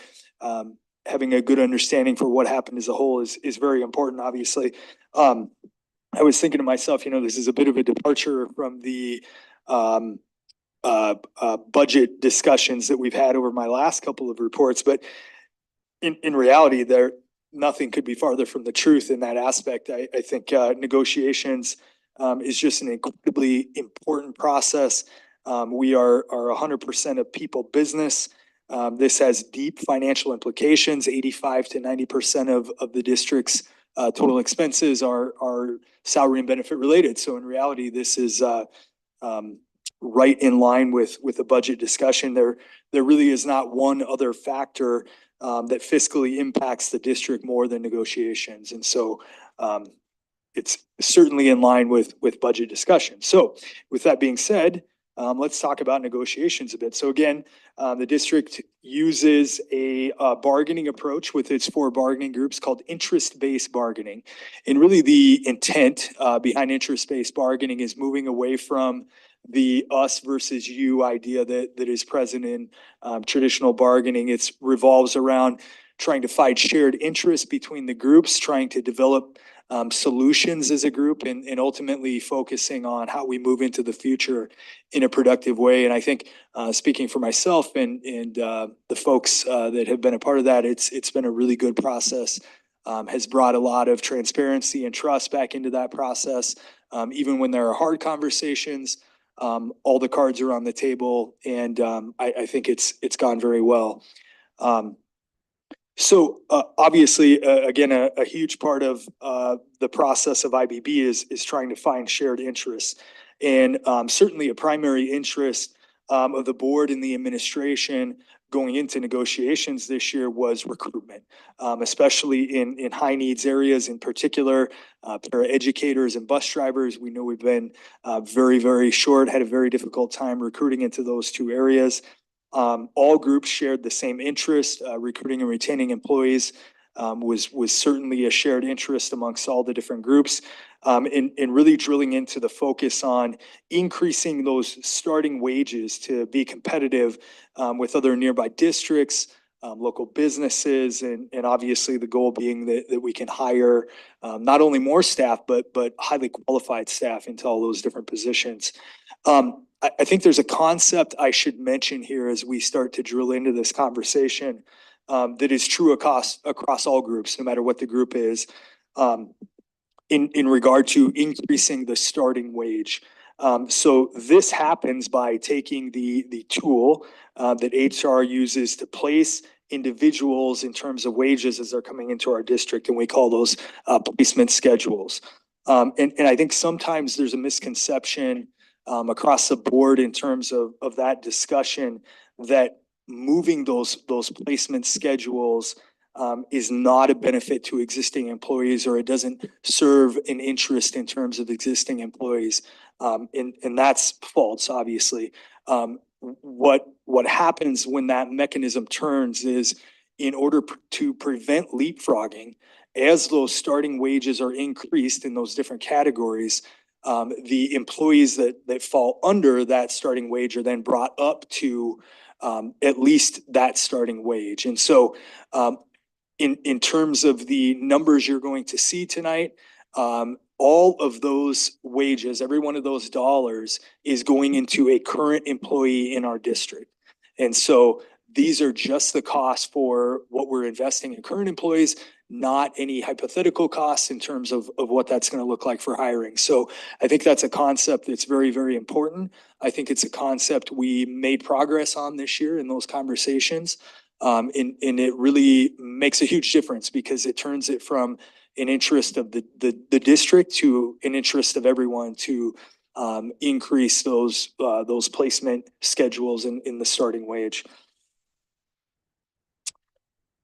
having a good understanding for what happened as a whole is very important, obviously. I was thinking to myself, this is a bit of a departure from the budget discussions that we've had over my last couple of reports, but in reality, nothing could be farther from the truth in that aspect. I think negotiations is just an incredibly important process. We are 100% a people business. This has deep financial implications. 85 to 90% of the district's total expenses are salary and benefit related. So in reality, this is right in line with the budget discussion. There really is not one other factor that fiscally impacts the district more than negotiations. And so it's certainly in line with budget discussion. So with that being said, let's talk about negotiations a bit. So again, the district uses a bargaining approach with its 4 bargaining groups called interest-based bargaining. And really the intent behind interest-based bargaining is moving away from the us versus you idea that is present in traditional bargaining. It revolves around trying to find shared interests between the groups, trying to develop solutions as a group and ultimately focusing on how we move into the future in a productive way. And I think, speaking for myself and the folks that have been a part of that, it's been a really good process. Has brought a lot of transparency and trust back into that process. Even when there are hard conversations, all the cards are on the table, and I think it's gone very well. So obviously, again, a huge part of the process of IBB is trying to find shared interests. And certainly a primary interest of the board and the administration going into negotiations this year was recruitment, especially in high needs areas, in particular, paraeducators and bus drivers. We know we've been very, very short, had a very difficult time recruiting into those two areas. All groups shared the same interest. Recruiting and retaining employees was certainly a shared interest amongst all the different groups. And really drilling into the focus on increasing those starting wages to be competitive with other nearby districts, local businesses, and obviously the goal being that we can hire not only more staff, but highly qualified staff into all those different positions. I think there's a concept I should mention here as we start to drill into this conversation that is true across all groups, no matter what the group is, in regard to increasing the starting wage. So this happens by taking the tool that HR uses to place individuals in terms of wages as they're coming into our district, and we call those placement schedules. And I think sometimes there's a misconception across the board in terms of that discussion that moving those placement schedules is not a benefit to existing employees, or it doesn't serve an interest in terms of existing employees. And that's false, obviously. What happens when that mechanism turns is, in order to prevent leapfrogging, as those starting wages are increased in those different categories, the employees that fall under that starting wage are then brought up to at least that starting wage. And so in terms of the numbers you're going to see tonight, all of those wages, every one of those dollars is going into a current employee in our district. And so these are just the costs for what we're investing in current employees, not any hypothetical costs in terms of what that's going to look like for hiring. So I think that's a concept that's very, very important. I think it's a concept we made progress on this year in those conversations. And it really makes a huge difference because it turns it from an interest of the district to an interest of everyone to increase those placement schedules in the starting wage.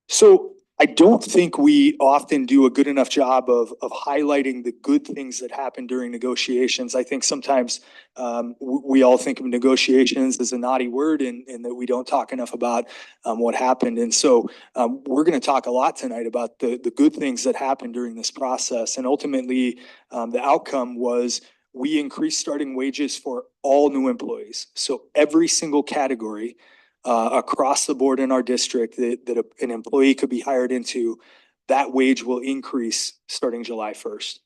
So I don't think we often do a good enough job of highlighting the good things that happen during negotiations. I think sometimes we all think of negotiations as a naughty word and that we don't talk enough about what happened. And so we're going to talk a lot tonight about the good things that happened during this process. And ultimately, the outcome was we increased starting wages for all new employees. So every single category across the board in our district that an employee could be hired into, that wage will increase starting July 1st.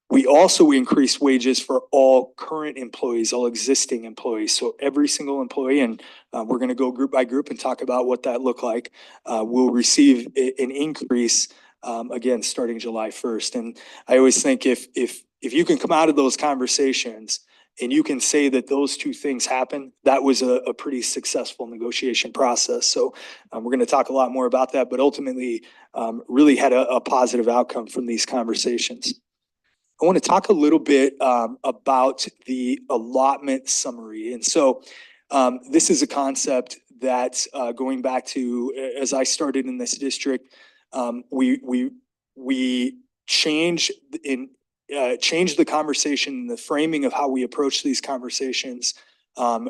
We also increased wages for all current employees, all existing employees. So every single employee, and we're going to go group by group and talk about what that looked like, will receive an increase again starting July 1st. And I always think if you can come out of those conversations and you can say that those two things happen, that was a pretty successful negotiation process. So we're going to talk a lot more about that, but ultimately really had a positive outcome from these conversations. I want to talk a little bit about the allotment summary. And so this is a concept that going back to as I started in this district, we changed the conversation, the framing of how we approach these conversations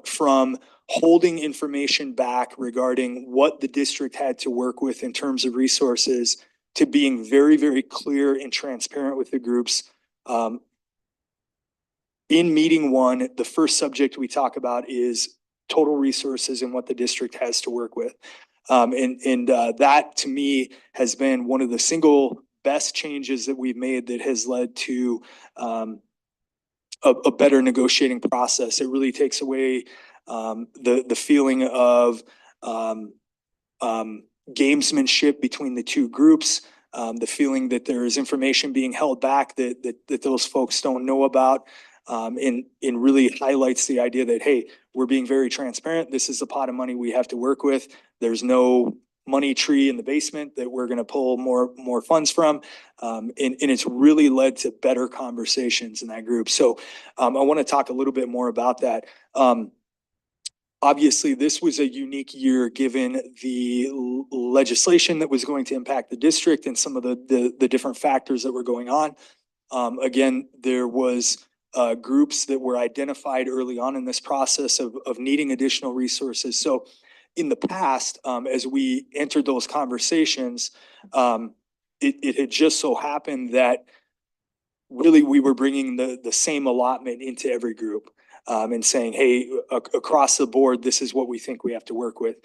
from holding information back regarding what the district had to work with in terms of resources to being very, very clear and transparent with the groups. In meeting one, the first subject we talk about is total resources and what the district has to work with. And that to me has been one of the single best changes that we've made that has led to a better negotiating process. It really takes away the feeling of gamesmanship between the two groups, the feeling that there is information being held back that those folks don't know about. And really highlights the idea that, hey, we're being very transparent. This is the pot of money we have to work with. There's no money tree in the basement that we're going to pull more funds from. And it's really led to better conversations in that group. So I want to talk a little bit more about that. Obviously, this was a unique year given the legislation that was going to impact the district and some of the different factors that were going on. Again, there was groups that were identified early on in this process of needing additional resources. So in the past, as we entered those conversations, it had just so happened that really we were bringing the same allotment into every group. And saying, hey, across the board, this is what we think we have to work with.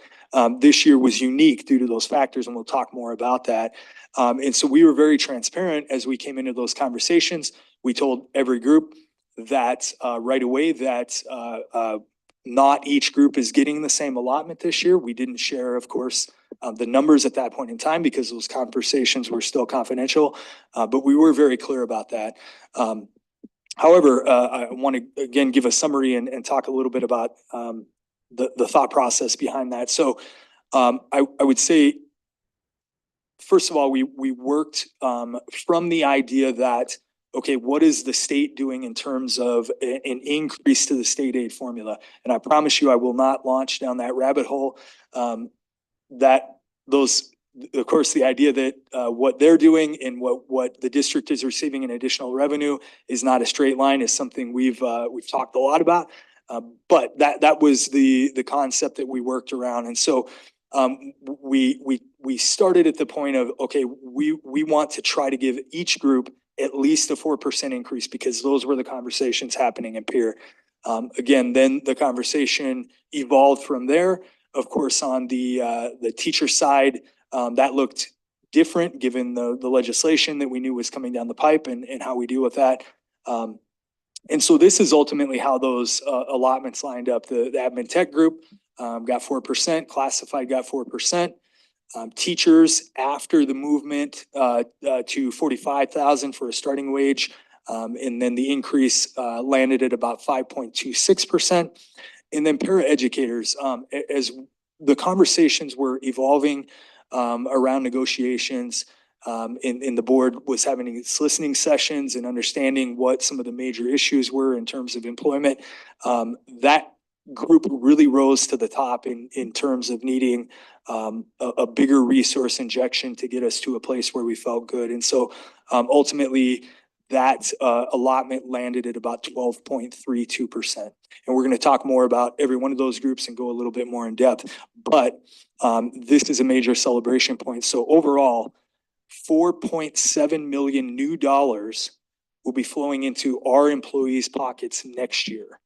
This year was unique due to those factors, and we'll talk more about that. And so we were very transparent as we came into those conversations. We told every group that right away that not each group is getting the same allotment this year. We didn't share, of course, the numbers at that point in time because those conversations were still confidential, but we were very clear about that. However, I want to again give a summary and talk a little bit about the thought process behind that. So I would say, first of all, we worked from the idea that, okay, what is the state doing in terms of an increase to the state aid formula? And I promise you, I will not launch down that rabbit hole. Of course, the idea that what they're doing and what the district is receiving in additional revenue is not a straight line is something we've talked a lot about. But that was the concept that we worked around. And so we started at the point of, okay, we want to try to give each group at least a 4% increase because those were the conversations happening in peer. Again, then the conversation evolved from there. Of course, on the teacher side, that looked different given the legislation that we knew was coming down the pipe and how we deal with that. And so this is ultimately how those allotments lined up. The admin tech group got 4%, classified got 4%. Teachers after the movement to 45,000 for a starting wage. And then the increase landed at about 5.26%. And then paraeducators, as the conversations were evolving around negotiations, and the board was having its listening sessions and understanding what some of the major issues were in terms of employment. That group really rose to the top in terms of needing a bigger resource injection to get us to a place where we felt good. And so ultimately that allotment landed at about 12.32%. And we're going to talk more about every one of those groups and go a little bit more in depth. But this is a major celebration point. So overall, 4.7 million new dollars will be flowing into our employees' pockets next year.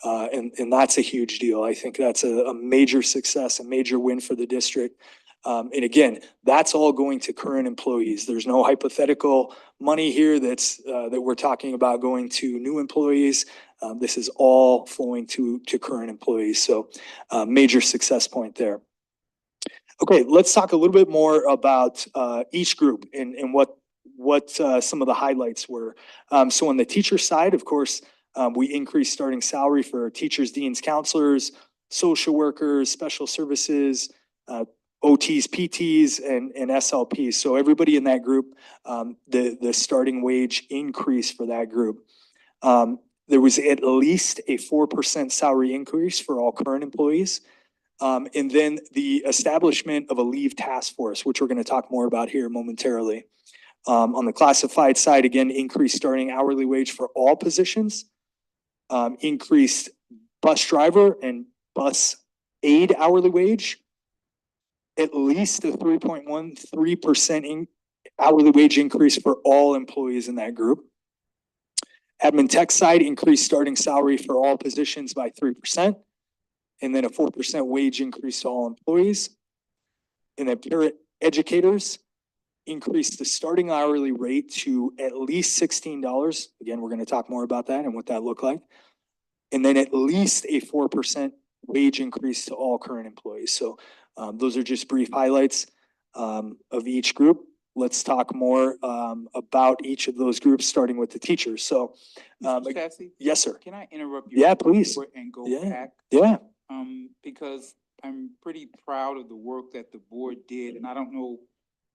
And that's a huge deal. I think that's a major success, a major win for the district. And again, that's all going to current employees. There's no hypothetical money here that we're talking about going to new employees. This is all flowing to current employees. So major success point there. Okay, let's talk a little bit more about each group and what some of the highlights were. So on the teacher side, of course, we increased starting salary for teachers, deans, counselors, social workers, special services, OTs, PTs, and SLPs. So everybody in that group, the starting wage increase for that group. There was at least a 4% salary increase for all current employees. And then the establishment of a leave task force, which we're going to talk more about here momentarily. On the classified side, again, increased starting hourly wage for all positions, increased bus driver and bus aide hourly wage, at least a 3.13% hourly wage increase for all employees in that group. Admin tech side increased starting salary for all positions by 3%, and then a 4% wage increase to all employees. And then parent educators, increase the starting hourly rate to at least $16. Again, we're going to talk more about that and what that looked like. And then at least a 4% wage increase to all current employees. So those are just brief highlights of each group. Let's talk more about each of those groups, starting with the teachers. So, Mr. Chassie, yes, sir. can I interrupt you? Yeah, please. And go Yeah. back? Yeah. Because I'm pretty proud of the work that the board did, and I don't know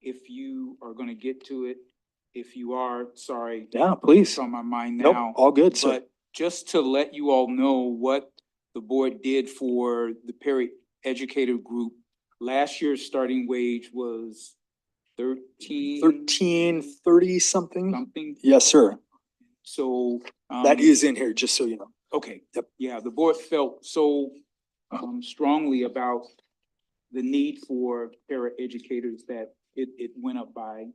if you are gonna get to it. If you are, sorry. Yeah, please. It's on my mind Nope, now. all good, sir. But just to let you all know what the board did for the paraeducator group, last year's starting wage was 1330 something. something. Yes, sir. So. That is in here, just so you know. Okay. Yep. Yeah, the board felt so strongly about the need for paraeducators that it went up by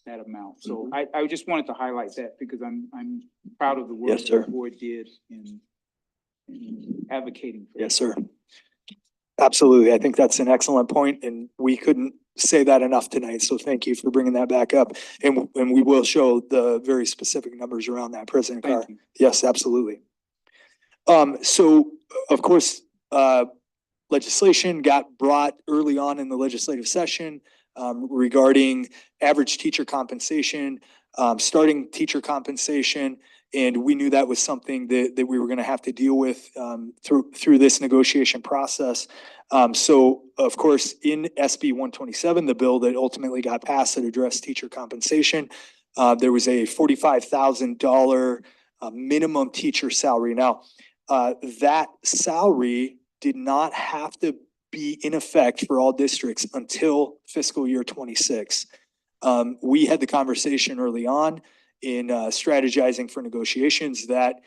that amount. So I just wanted to highlight that because I'm proud of the work Yes, sir. the board did in advocating for. Yes, sir. Absolutely. I think that's an excellent point, and we couldn't say that enough tonight. So thank you for bringing that back up. And we will show the very specific numbers around that, President Carr. Thank you. Yes, absolutely. So of course, legislation got brought early on in the legislative session regarding average teacher compensation, starting teacher compensation. And we knew that was something that we were going to have to deal with through this negotiation process. So of course, in SB 127, the bill that ultimately got passed that addressed teacher compensation, there was a $45,000 minimum teacher salary. Now, that salary did not have to be in effect for all districts until fiscal year 26. We had the conversation early on in strategizing for negotiations that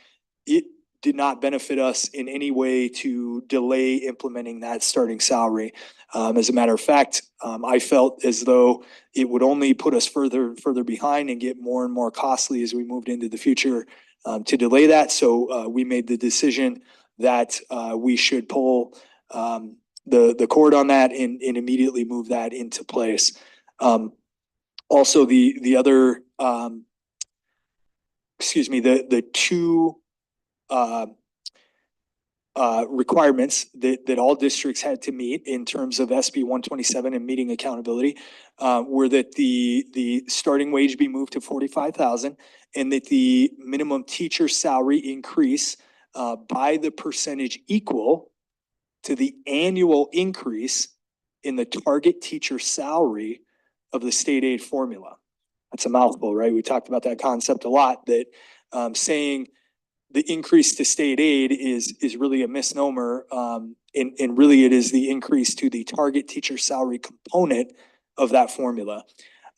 it did not benefit us in any way to delay implementing that starting salary. As a matter of fact, I felt as though it would only put us further behind and get more and more costly as we moved into the future to delay that. So we made the decision that we should pull the cord on that and immediately move that into place. Also, the other the two requirements that all districts had to meet in terms of SB 127 and meeting accountability were that the starting wage be moved to 45,000 and that the minimum teacher salary increase by the percentage equal to the annual increase in the target teacher salary of the state aid formula. That's a mouthful, right? We talked about that concept a lot, that saying the increase to state aid is really a misnomer. And really it is the increase to the target teacher salary component of that formula.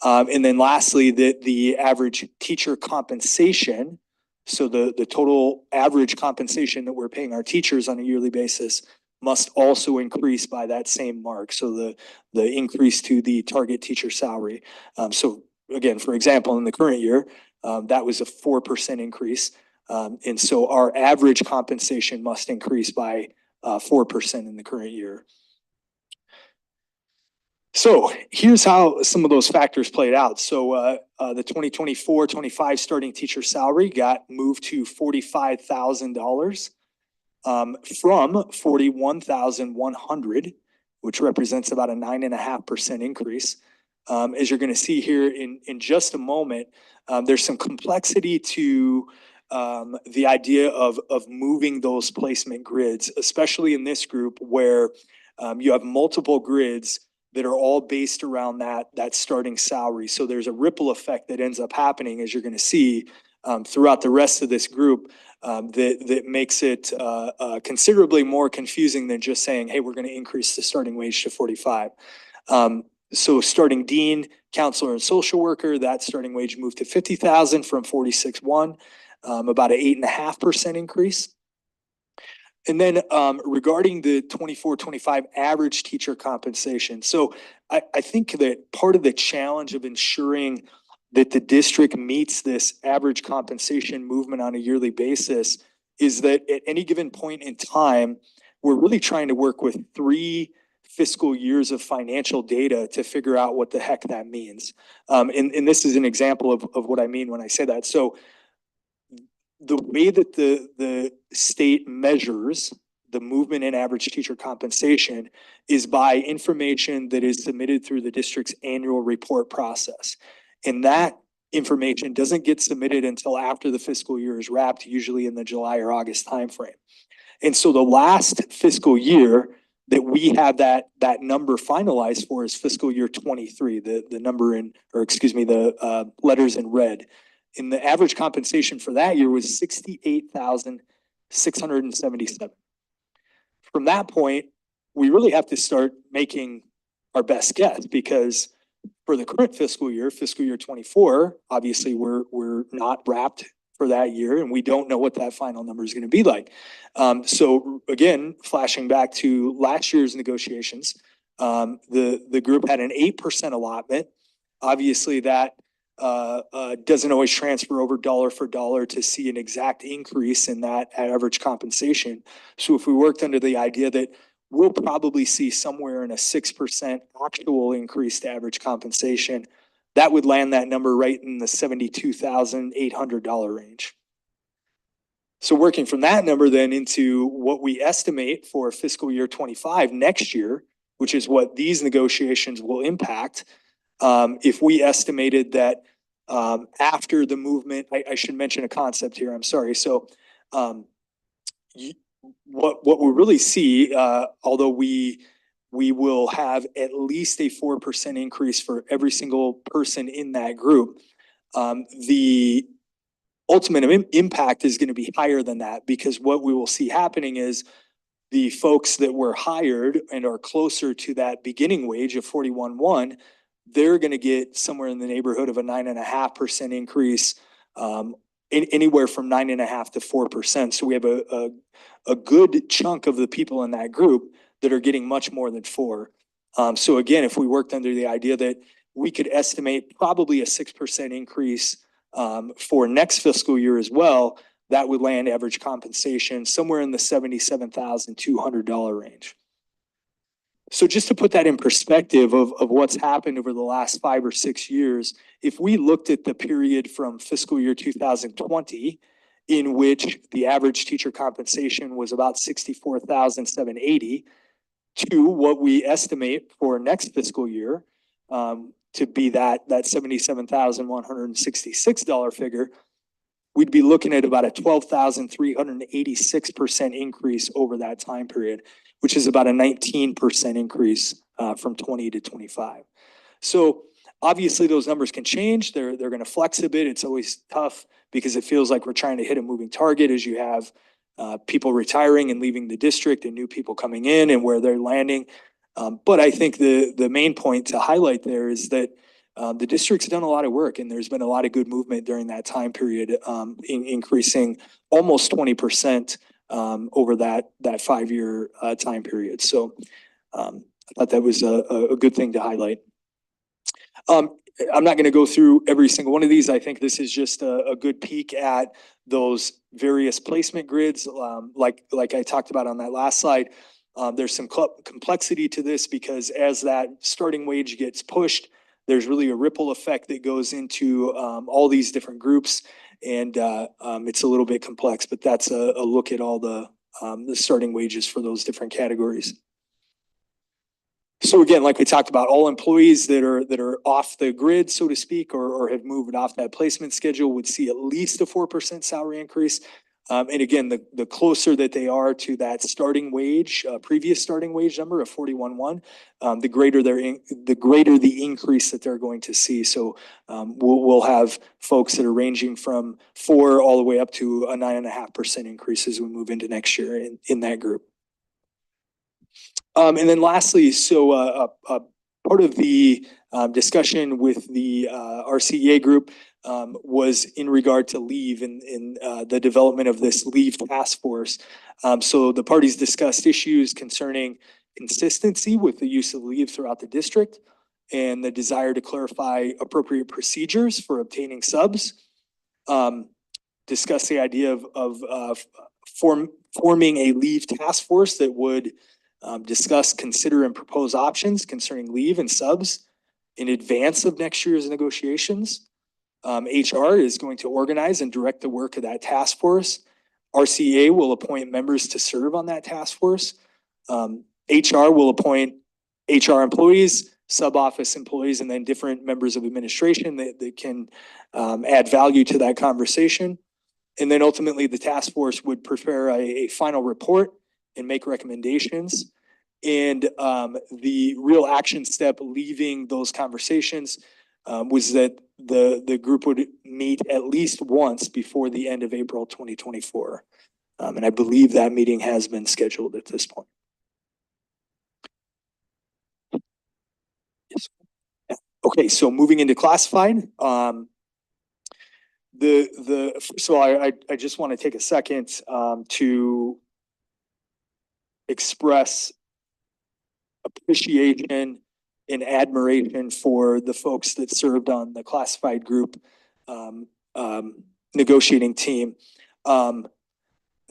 And then lastly, the average teacher compensation. So the total average compensation that we're paying our teachers on a yearly basis must also increase by that same mark. So the increase to the target teacher salary. So again, for example, in the current year, that was a 4% increase. And so our average compensation must increase by 4% in the current year. So here's how some of those factors played out. So the 2024-25 starting teacher salary got moved to $45,000 from $41,100, which represents about a 9.5% increase. As you're going to see here in just a moment, there's some complexity to the idea of moving those placement grids, especially in this group where you have multiple grids that are all based around that starting salary. So there's a ripple effect that ends up happening, as you're going to see throughout the rest of this group, that makes it considerably more confusing than just saying, hey, we're going to increase the starting wage to 45. So starting dean, counselor, and social worker, that starting wage moved to 50,000 from 46.1, about an 8.5% increase. And then regarding the 24-25 average teacher compensation. So I think that part of the challenge of ensuring that the district meets this average compensation movement on a yearly basis is that at any given point in time, we're really trying to work with three fiscal years of financial data to figure out what the heck that means. And this is an example of what I mean when I say that. So the way that the state measures the movement in average teacher compensation is by information that is submitted through the district's annual report process. And that information doesn't get submitted until after the fiscal year is wrapped, usually in the July or August timeframe. And so the last fiscal year that we have that number finalized for is fiscal year 23, the number in, or excuse me, the letters in red. And the average compensation for that year was $68,677. From that point, we really have to start making our best guess, because for the current fiscal year 24, obviously we're not wrapped for that year, and we don't know what that final number is going to be like. So again, flashing back to last year's negotiations, the group had an 8% allotment. Obviously that doesn't always transfer over dollar for dollar to see an exact increase in that average compensation. So if we worked under the idea that we'll probably see somewhere in a 6% actual increase to average compensation, that would land that number right in the $72,800 range. So working from that number then into what we estimate for fiscal year 25 next year, which is what these negotiations will impact. If we estimated that after the movement, I should mention a concept here, I'm sorry. So what we really see, although we will have at least a 4% increase for every single person in that group, the ultimate impact is going to be higher than that, because what we will see happening is the folks that were hired and are closer to that beginning wage of 41.1, they're going to get somewhere in the neighborhood of a 9.5% increase, anywhere from 9.5% to 4%. So we have a good chunk of the people in that group that are getting much more than 4. So again, if we worked under the idea that we could estimate probably a 6% increase for next fiscal year as well, that would land average compensation somewhere in the $77,200 range. So just to put that in perspective of what's happened over the last 5 or 6 years, if we looked at the period from fiscal year 2020, in which the average teacher compensation was about $64,780, to what we estimate for next fiscal year to be that $77,166 figure, we'd be looking at about a 12,386% increase over that time period, which is about a 19% increase from 20 to 25. So obviously those numbers can change. They're going to flex a bit. It's always tough because it feels like we're trying to hit a moving target as you have people retiring and leaving the district and new people coming in and where they're landing. But I think the main point to highlight there is that the district's done a lot of work, and there's been a lot of good movement during that time period, increasing almost 20% over that 5-year time period. So I thought that was a good thing to highlight. I'm not going to go through every single one of these. I think this is just a good peek at those various placement grids. Like I talked about on that last slide, there's some complexity to this because as that starting wage gets pushed, there's really a ripple effect that goes into all these different groups. And it's a little bit complex, but that's a look at all the starting wages for those different categories. So again, like we talked about, all employees that are off the grid, so to speak, or have moved off that placement schedule would see at least a 4% salary increase. And again, the closer that they are to that starting wage, previous starting wage number of 41.1, the greater the increase that they're going to see. So we'll have folks that are ranging from 4 all the way up to a 9.5% increase as we move into next year in that group. And then lastly, so part of the discussion with the RCEA group was in regard to leave and the development of this leave task force. So the parties discussed issues concerning consistency with the use of leave throughout the district and the desire to clarify appropriate procedures for obtaining subs. Discuss the idea of forming a leave task force that would discuss, consider, and propose options concerning leave and subs in advance of next year's negotiations. HR is going to organize and direct the work of that task force. RCA will appoint members to serve on that task force. HR will appoint HR employees, sub-office employees, and then different members of administration that can add value to that conversation. And then ultimately, the task force would prepare a final report and make recommendations. And the real action step leaving those conversations was that the group would meet at least once before the end of April 2024. And I believe that meeting has been scheduled at this point. Yes. Okay, so moving into classified. First of all, I just want to take a second to express appreciation and admiration for the folks that served on the classified group negotiating team.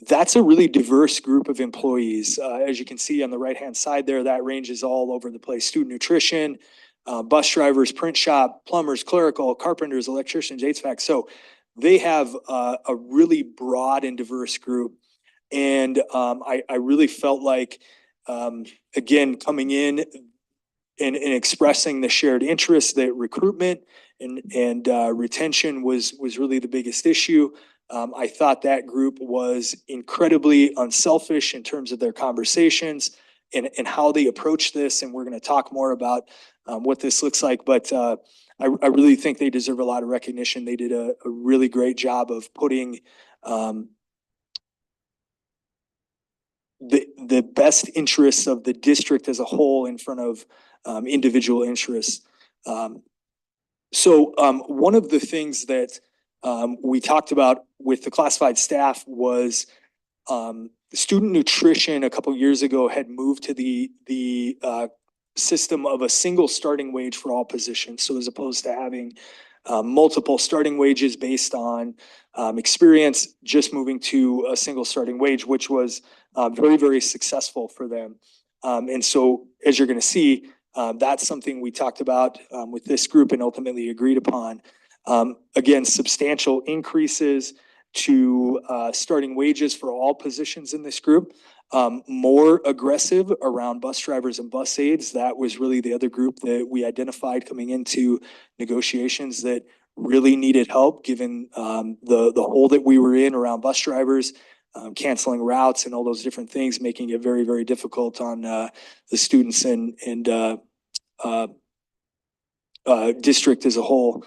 That's a really diverse group of employees. As you can see on the right-hand side there, that ranges all over the place. Student nutrition, bus drivers, print shop, plumbers, clerical, carpenters, electricians, HVAC. So they have a really broad and diverse group. And I really felt like, again, coming in and expressing the shared interest that recruitment and retention was really the biggest issue. I thought that group was incredibly unselfish in terms of their conversations and how they approach this. And we're going to talk more about what this looks like. But I really think they deserve a lot of recognition. They did a really great job of putting the best interests of the district as a whole in front of individual interests. So one of the things that we talked about with the classified staff was student nutrition a couple years ago had moved to the system of a single starting wage for all positions. So as opposed to having multiple starting wages based on experience, just moving to a single starting wage, which was very, very successful for them. And so as you're going to see, that's something we talked about with this group and ultimately agreed upon. Again, substantial increases to starting wages for all positions in this group. More aggressive around bus drivers and bus aides. That was really the other group that we identified coming into negotiations that really needed help given the hole that we were in around bus drivers, canceling routes and all those different things, making it very, very difficult on the students and district as a whole.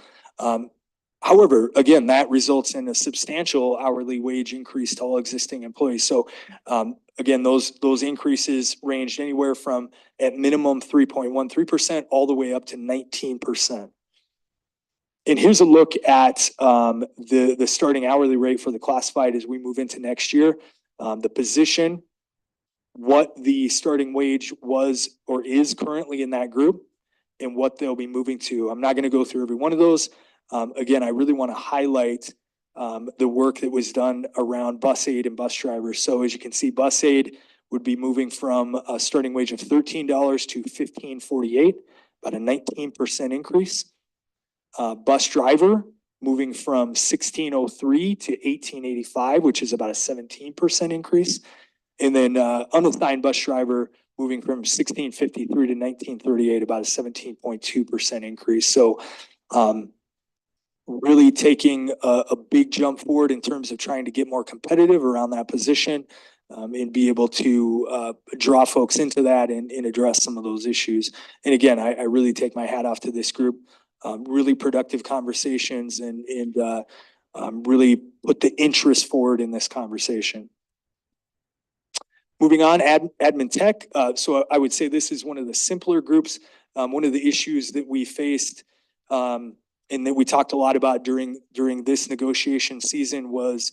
However, again, that results in a substantial hourly wage increase to all existing employees. So again, those increases ranged anywhere from at minimum 3.13% all the way up to 19%. And here's a look at the starting hourly rate for the classified as we move into next year. The position, what the starting wage was or is currently in that group, and what they'll be moving to. I'm not going to go through every one of those. Again, I really want to highlight the work that was done around bus aid and bus drivers. So as you can see, bus aid would be moving from a starting wage of $13 to $15.48, about a 19% increase. Bus driver moving from $16.03 to $18.85, which is about a 17% increase. And then unassigned bus driver moving from $16.53 to $19.38, about a 17.2% increase. So really taking a big jump forward in terms of trying to get more competitive around that position and be able to draw folks into that and address some of those issues. And again, I really take my hat off to this group. Really productive conversations and really put the interest forward in this conversation. Moving on, admin tech. So I would say this is one of the simpler groups. One of the issues that we faced and that we talked a lot about during this negotiation season was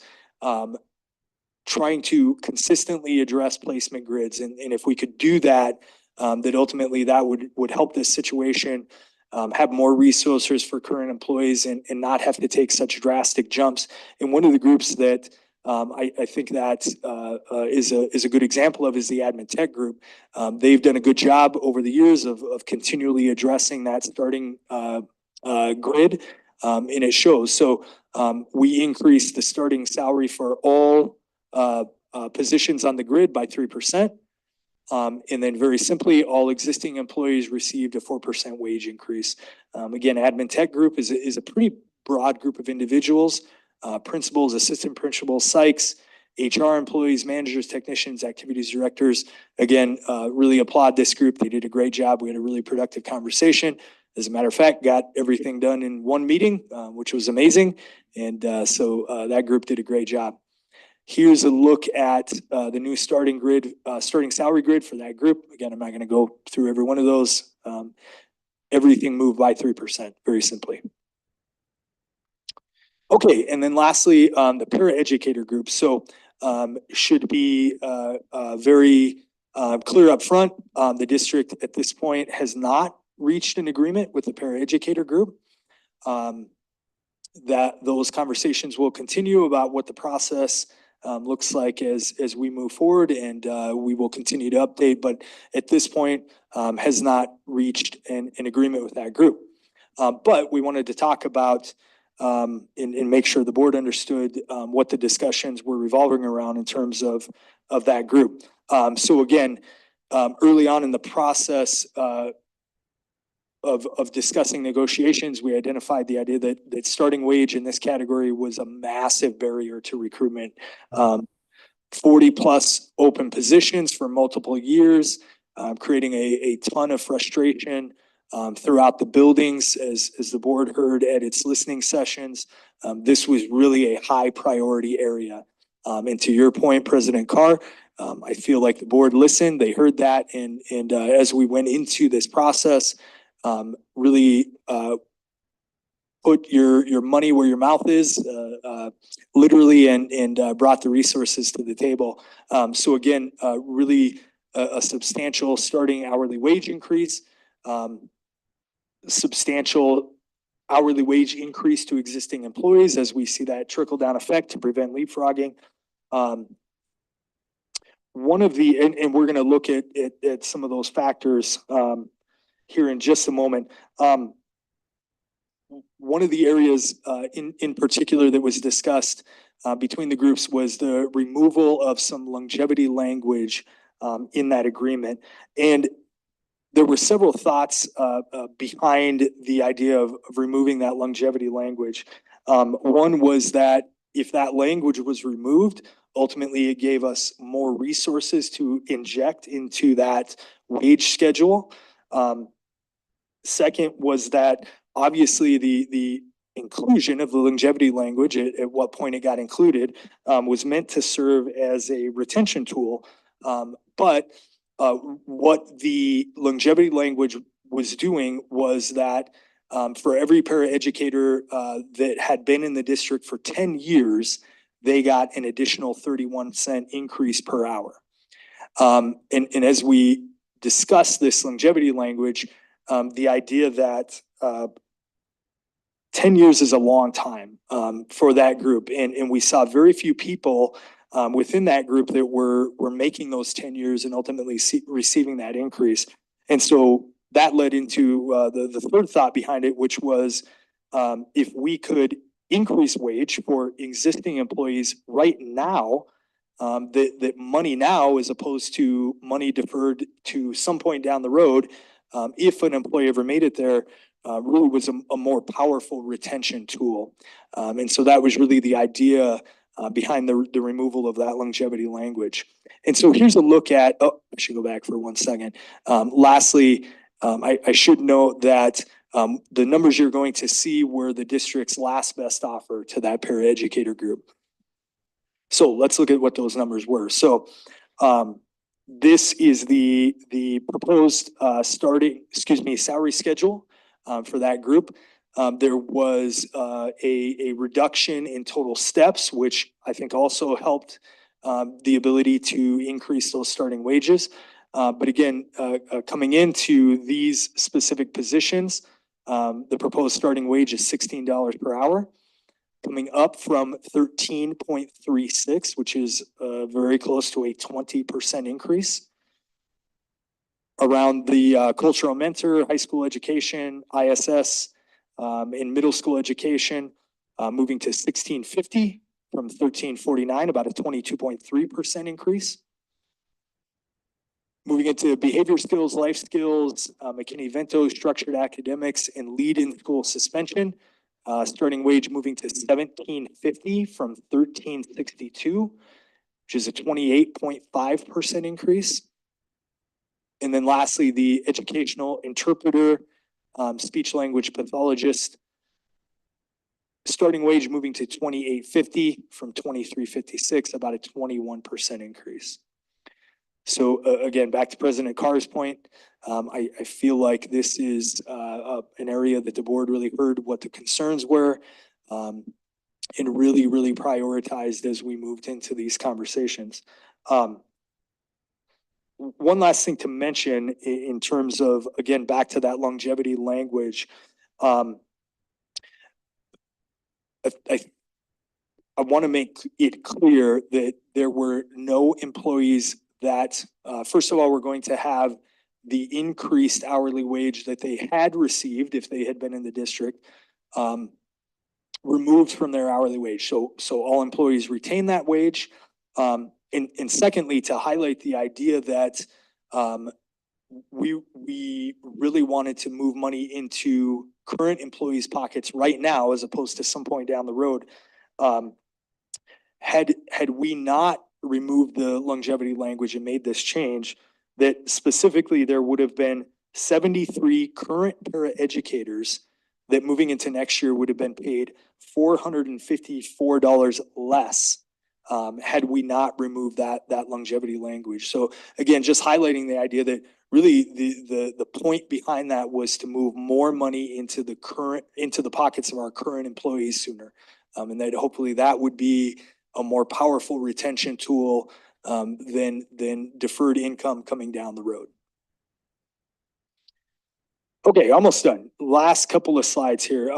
trying to consistently address placement grids. And if we could do that, that ultimately that would help this situation, have more resources for current employees and not have to take such drastic jumps. And one of the groups that I think that is a good example of is the admin tech group. They've done a good job over the years of continually addressing that starting grid, and it shows. So we increased the starting salary for all positions on the grid by 3%. And then very simply, all existing employees received a 4% wage increase. Again, admin tech group is a pretty broad group of individuals, principals, assistant principals, psychs, HR employees, managers, technicians, activities directors. Again, really applaud this group. They did a great job. We had a really productive conversation. As a matter of fact, got everything done in one meeting, which was amazing. And so that group did a great job. Here's a look at the new starting grid, starting salary grid for that group. Again, I'm not going to go through every one of those. Everything moved by 3%, very simply. Okay, and then lastly, the paraeducator group. So should be very clear up front. The district at this point has not reached an agreement with the paraeducator group. That those conversations will continue about what the process looks like as we move forward, and we will continue to update, but at this point has not reached an agreement with that group. But we wanted to talk about and make sure the board understood what the discussions were revolving around in terms of that group. So again, early on in the process of discussing negotiations, we identified the idea that starting wage in this category was a massive barrier to recruitment. 40 plus open positions for multiple years, creating a ton of frustration throughout the buildings. As the board heard at its listening sessions, this was really a high priority area. And to your point, President Carr, I feel like the board listened, they heard that, and as we went into this process, really put your money where your mouth is, literally, and brought the resources to the table. So again, really a substantial starting hourly wage increase, substantial hourly wage increase to existing employees as we see that trickle down effect to prevent leapfrogging. One of the, and we're going to look at some of those factors here in just a moment. One of the areas in particular that was discussed between the groups was the removal of some longevity language in that agreement. And there were several thoughts behind the idea of removing that longevity language. One was that if that language was removed, ultimately it gave us more resources to inject into that wage schedule. Second was that obviously the inclusion of the longevity language, at what point it got included, was meant to serve as a retention tool. But what the longevity language was doing was that for every paraeducator that had been in the district for 10 years, they got an additional 31-cent increase per hour. And as we discuss this longevity language, the idea that 10 years is a long time for that group. And we saw very few people within that group that were making those 10 years and ultimately receiving that increase. And so that led into the third thought behind it, which was if we could increase wage for existing employees right now, that money now as opposed to money deferred to some point down the road, if an employee ever made it there, really was a more powerful retention tool. And so that was really the idea behind the removal of that longevity language. And so here's a look at, I should go back for 1 second. Lastly, I should note that the numbers you're going to see were the district's last best offer to that paraeducator group. So let's look at what those numbers were. So this is the proposed salary schedule for that group. There was a reduction in total steps, which I think also helped the ability to increase those starting wages. But again, coming into these specific positions, the proposed starting wage is $16 per hour. coming up from 13.36, which is very close to a 20% increase. Around the cultural mentor, high school education, ISS, in middle school education, moving to 1650 from 1349, about a 22.3% increase. Moving into behavior skills, life skills, McKinney-Vento, structured academics, and lead in school suspension. Starting wage moving to 1750 from 1362, which is a 28.5% increase. And then lastly, the educational interpreter, speech language pathologist, starting wage moving to 2850 from 2356, about a 21% increase. So again, back to President Carr's point, I feel like this is an area that the board really heard what the concerns were, and really prioritized as we moved into these conversations. One last thing to mention in terms of, again, back to that longevity language. I want to make it clear that there were no employees that, first of all, we're going to have the increased hourly wage that they had received if they had been in the district, removed from their hourly wage. So all employees retain that wage. And secondly, to highlight the idea that we really wanted to move money into current employees' pockets right now, as opposed to some point down the road. Had we not removed the longevity language and made this change, that specifically there would have been 73 current paraeducators that moving into next year would have been paid $454 less had we not removed that longevity language. So again, just highlighting the idea that really the point behind that was to move more money into the pockets of our current employees sooner. And that hopefully that would be a more powerful retention tool than deferred income coming down the road. Okay, almost done. Last couple of slides here.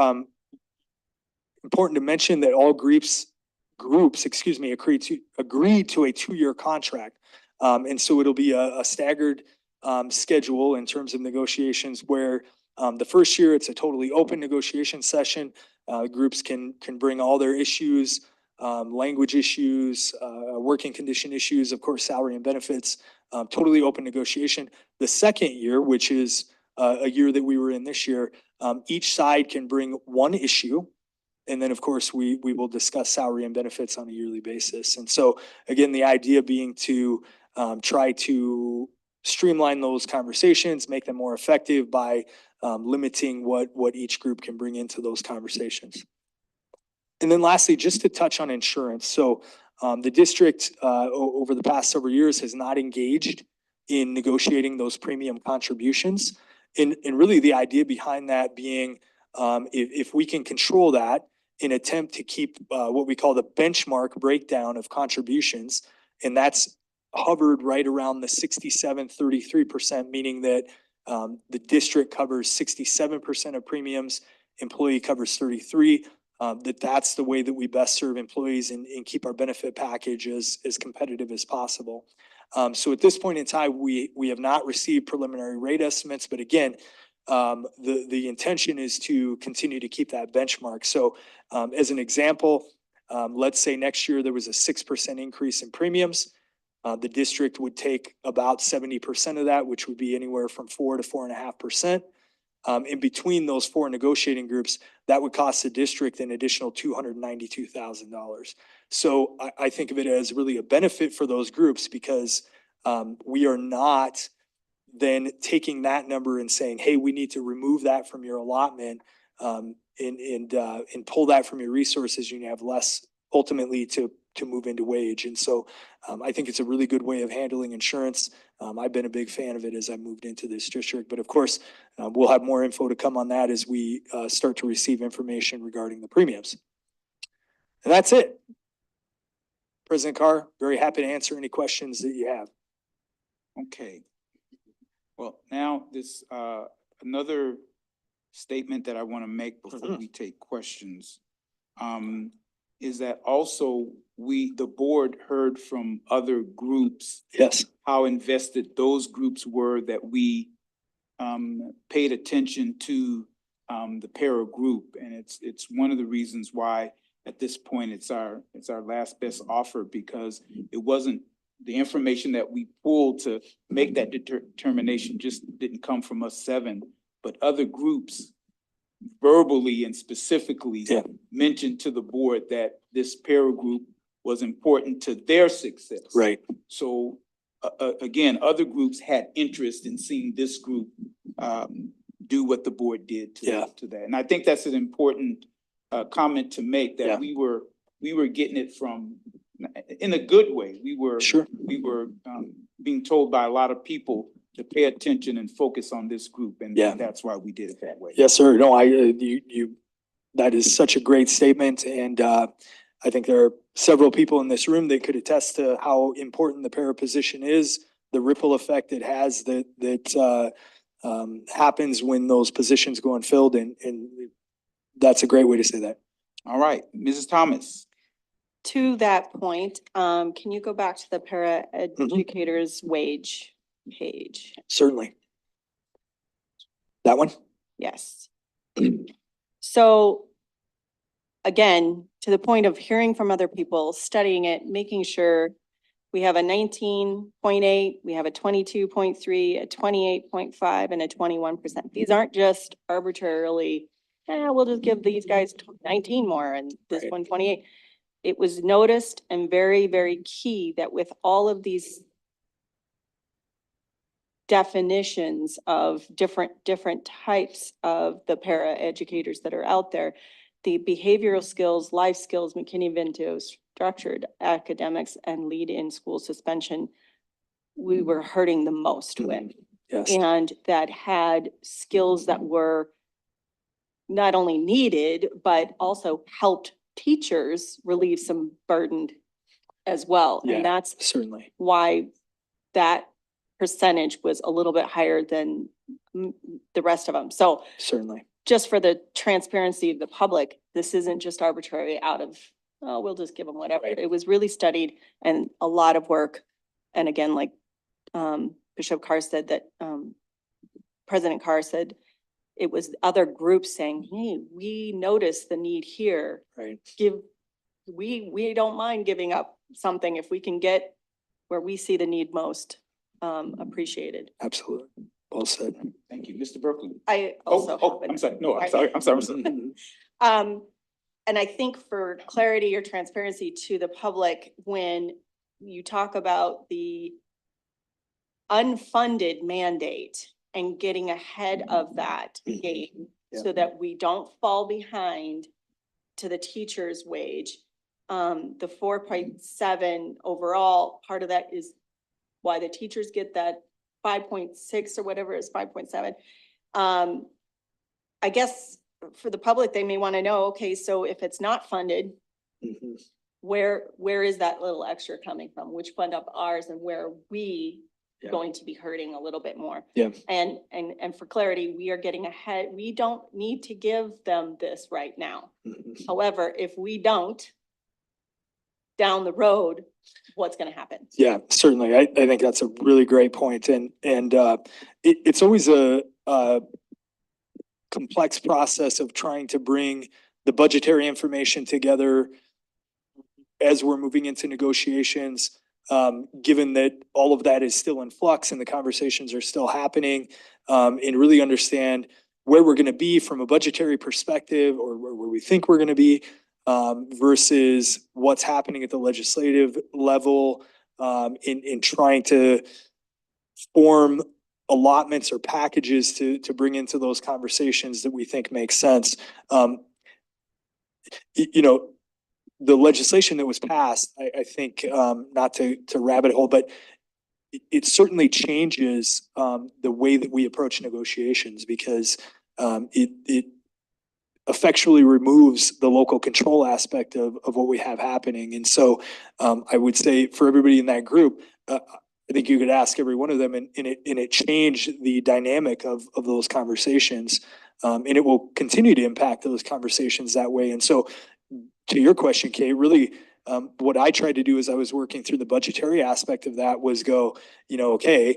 Important to mention that all groups, agreed to a 2-year contract. And so it'll be a staggered schedule in terms of negotiations where the first year it's a totally open negotiation session. Groups can bring all their issues, language issues, working condition issues, of course, salary and benefits, totally open negotiation. The second year, which is a year that we were in this year, each side can bring one issue. And then, of course, we will discuss salary and benefits on a yearly basis. And so, again, the idea being to try to streamline those conversations, make them more effective by limiting what each group can bring into those conversations. And then lastly, just to touch on insurance. So the district over the past several years has not engaged in negotiating those premium contributions. And really the idea behind that being if we can control that in attempt to keep what we call the benchmark breakdown of contributions, and that's hovered right around the 67-33%, meaning that the district covers 67% of premiums, employee covers 33%. That's the way that we best serve employees and keep our benefit package as competitive as possible. So at this point in time, we have not received preliminary rate estimates, but again, the intention is to continue to keep that benchmark. So as an example, let's say next year there was a 6% increase in premiums. The district would take about 70% of that, which would be anywhere from 4 to 4.5%. In between those 4 negotiating groups, that would cost the district an additional $292,000. So I think of it as really a benefit for those groups because we are not then taking that number and saying, hey, we need to remove that from your allotment and pull that from your resources. You have less ultimately to move into wage. And so I think it's a really good way of handling insurance. I've been a big fan of it as I moved into this district, but of course, we'll have more info to come on that as we start to receive information regarding the premiums. And that's it. President Carr, very happy to answer any questions that you have. Okay. Well, now this, another statement that I want to make before we take questions. is that also the board heard from other groups Yes. how invested those groups were, that we paid attention to the para group. And it's one of the reasons why at this point it's our last best offer, because it wasn't the information that we pulled to make that determination just didn't come from us seven, but other groups verbally and specifically mentioned to the board that this para group was important to their success. Right. So again, other groups had interest in seeing this group do what the board did to that. And I think that's an important comment to make, that we were getting it from, in a good way. We were being told by a lot of people to pay attention and focus on this group, and that's why we did it that way. Yes, sir. No, that is such a great statement, and I think there are several people in this room that could attest to how important the para position is, the ripple effect it has that happens when those positions go unfilled, and that's a great way to say that. All right, Mrs. Thomas. To that point, can you go back to the para educators wage page? Certainly. That one? Yes. So again, to the point of hearing from other people, studying it, making sure we have a 19.8, we have a 22.3, a 28.5, and a 21%. These aren't just arbitrarily, we'll just give these guys 19 more and this one 28. It was noticed and very, very key that with all of these definitions of different types of the para educators that are out there, the behavioral skills, life skills, McKinney-Vento, structured academics, and lead in school suspension, we were hurting the most with. Yes. And that had skills that were not only needed, but also helped teachers relieve some burden as well. Yeah, and that's certainly why that percentage was a little bit higher than the rest of them. So certainly, just for the transparency of the public, this isn't just arbitrary out of, oh, we'll just give them whatever. It was really studied and a lot of work. And again, like Bishop Carr said, that President Carr said, it was other groups saying, hey, we noticed the need here. Right. We don't mind giving up something if we can get where we see the need most appreciated. Absolutely. Well said. Thank you. Mr. Berkeley. I also. I'm sorry. No, I'm sorry. I'm sorry. And I think for clarity or transparency to the public, when you talk about the unfunded mandate and getting ahead of that game so that we don't fall behind to the teacher's wage. The 4.7 overall, part of that is why the teachers get that 5.6 or whatever is 5.7. I guess for the public, they may want to know, okay, so if it's not funded, where is that little extra coming from? Which fund up ours, and where are we going to be hurting a little bit more? Yeah. And for clarity, we are getting ahead. We don't need to give them this right now. However, if we don't, down the road, what's going to happen? Yeah, certainly. I think that's a really great point. And it's always a complex process of trying to bring the budgetary information together as we're moving into negotiations, given that all of that is still in flux and the conversations are still happening, and really understand where we're going to be from a budgetary perspective, or where we think we're going to be, versus what's happening at the legislative level, in trying to form allotments or packages to bring into those conversations that we think make sense. The legislation that was passed, I think, not to rabbit hole, but it certainly changes the way that we approach negotiations, because it effectually removes the local control aspect of what we have happening. And so I would say for everybody in that group, I think you could ask every one of them, and it changed the dynamic of those conversations. And it will continue to impact those conversations that way. And so to your question, Kate, really, what I tried to do as I was working through the budgetary aspect of that was go, okay,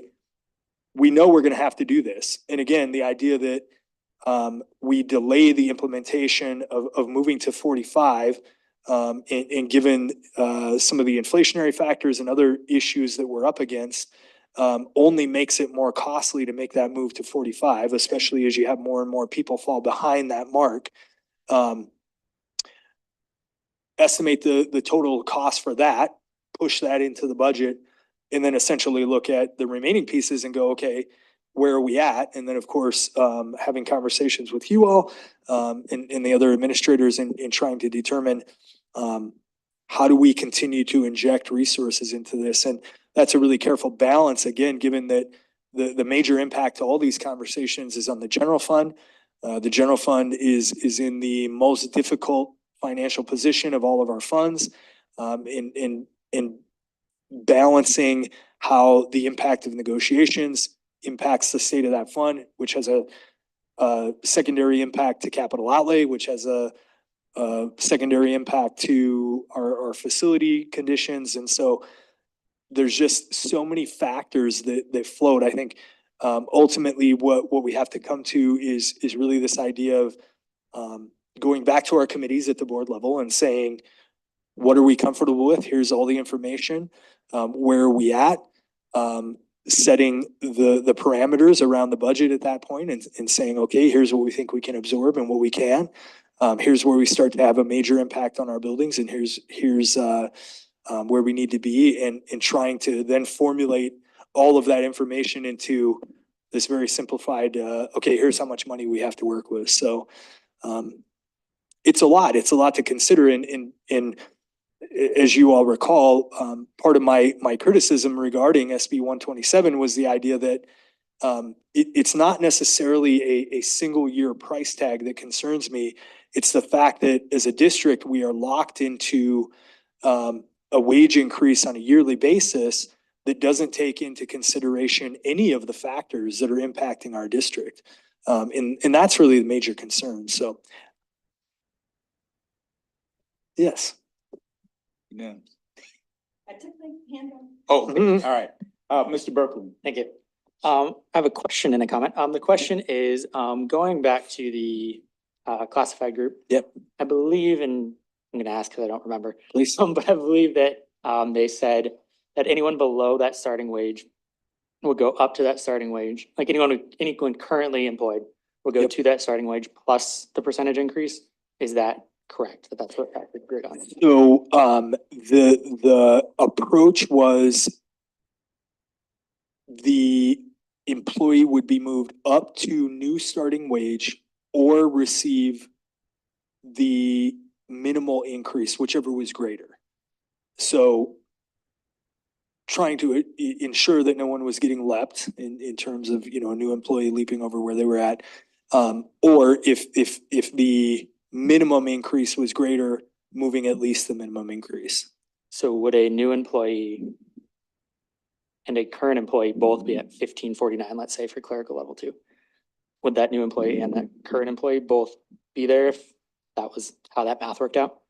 we know we're gonna have to do this. And again, the idea that we delay the implementation of moving to 45, and given some of the inflationary factors and other issues that we're up against, only makes it more costly to make that move to 45, especially as you have more and more people fall behind that mark. Estimate the total cost for that, push that into the budget, and then essentially look at the remaining pieces and go, okay, where are we at? And then, of course, having conversations with you all, and the other administrators in trying to determine, how do we continue to inject resources into this? And that's a really careful balance, again, given that the major impact to all these conversations is on the general fund. The general fund is in the most difficult financial position of all of our funds, in balancing how the impact of negotiations impacts the state of that fund, which has a secondary impact to capital outlay, which has a secondary impact to our facility conditions. And so there's just so many factors that float. I think ultimately what we have to come to is really this idea of going back to our committees at the board level and saying, what are we comfortable with? Here's all the information. Where are we at? Setting the parameters around the budget at that point and saying, okay, here's what we think we can absorb and what we can. Here's where we start to have a major impact on our buildings, and here's where we need to be, and trying to then formulate all of that information into this very simplified, okay, here's how much money we have to work with. So it's a lot to consider. And as you all recall, part of my criticism regarding SB 127 was the idea that it's not necessarily a single year price tag that concerns me. It's the fact that as a district, we are locked into a wage increase on a yearly basis that doesn't take into consideration any of the factors that are impacting our district. And that's really the major concern. So, yes. Yeah. I took my hand off. Oh, all right. Mr. Berkeley. Thank you. I have a question and a comment. The question is, going back to the classified group. Yep. I believe, and I'm gonna ask because I don't remember. Please. But I believe that they said that anyone below that starting wage would go up to that starting wage. Like anyone currently employed will go to that starting wage plus the percentage increase. Is that correct? That's what I agreed on. So the approach was the employee would be moved up to new starting wage or receive the minimal increase, whichever was greater. So trying to ensure that no one was getting leapt in terms of, a new employee leaping over where they were at. Or if the minimum increase was greater, moving at least the minimum increase. So would a new employee and a current employee both be at 1549, let's say for clerical level 2? Would that new employee and that current employee both be there if that was how that math worked out?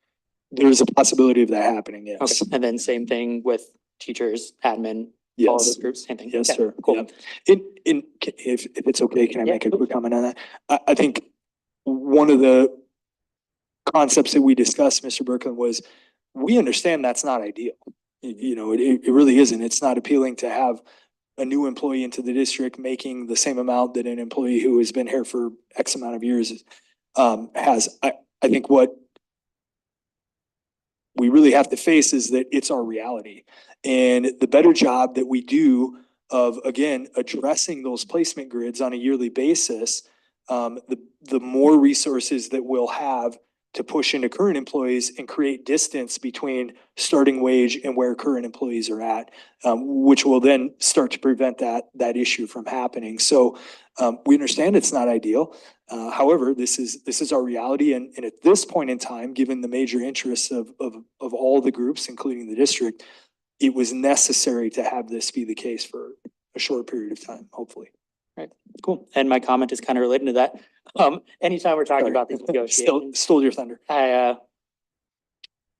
There's a possibility of that happening, yes. Okay. And then same thing with teachers, admin, all of Yes. those groups, same thing? Yes, Okay, sir. Cool. Yeah. If it's okay, can I Yeah. make a quick comment on that? I think one of the concepts that we discussed, Mr. Berkland, was we understand that's not ideal. It really isn't. It's not appealing to have a new employee into the district making the same amount that an employee who has been here for X amount of years has. I think what we really have to face is that it's our reality. And the better job that we do of, again, addressing those placement grids on a yearly basis, the more resources that we'll have to push into current employees and create distance between starting wage and where current employees are at, which will then start to prevent that issue from happening. So we understand it's not ideal. However, this is our reality. And at this point in time, given the major interests of all the groups, including the district, it was necessary to have this be the case for a short period of time, hopefully. Right, cool. And my comment is kind of related to that. Anytime we're talking about these negotiations. Stole your thunder.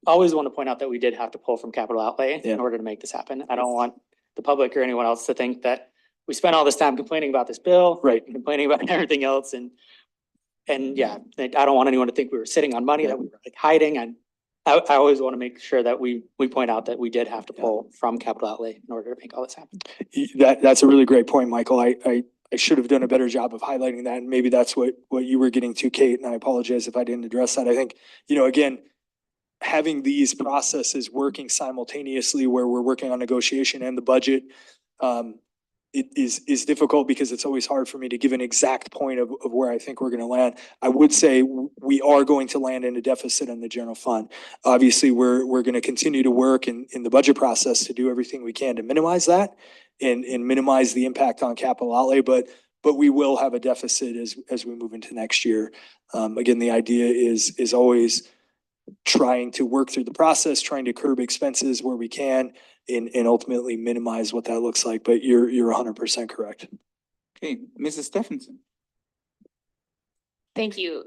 always want to point out that we did have to pull from capital outlay Yeah. in order to make this happen. I don't want the public or anyone else to think that we spent all this time complaining about this bill. Right. And complaining about everything else and yeah, I don't want anyone to think we were sitting on money that we were like hiding. I always want to make sure that we point out that we did have to pull from capital outlay in order to make all this happen. That's a really great point, Michael. I should have done a better job of highlighting that, and maybe that's what you were getting to, Kate, and I apologize if I didn't address that. I think, again, having these processes working simultaneously where we're working on negotiation and the budget, it is difficult because it's always hard for me to give an exact point of where I think we're gonna land. I would say we are going to land in a deficit in the general fund. Obviously, we're gonna continue to work in the budget process to do everything we can to minimize that and minimize the impact on capital outlay, but we will have a deficit as we move into next year. Again, the idea is always trying to work through the process, trying to curb expenses where we can and ultimately minimize what that looks like. But you're 100% correct. Okay, Mrs. Stephenson. Thank you.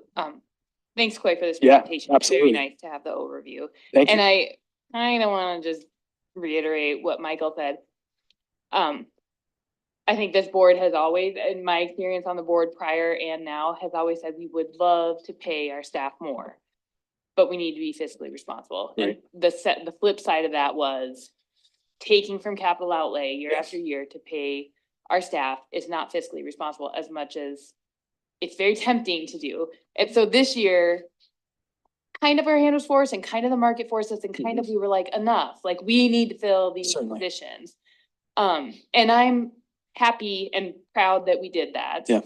Thanks, Coy, for this Yeah, presentation. It's absolutely. very nice to have the overview. Thank you. And I kind of want to just reiterate what Michael said. I think this board has always, in my experience on the board prior and now, has always said we would love to pay our staff more, but we need to be fiscally responsible. And the flip side of that was taking from capital outlay year after year to pay our staff is not fiscally responsible as much as it's very tempting to do. And so this year, kind of our hand was forced and kind of the market forced us and kind of we were like, enough, like we need to fill these Certainly. positions. And I'm happy and proud that we did that. Yeah.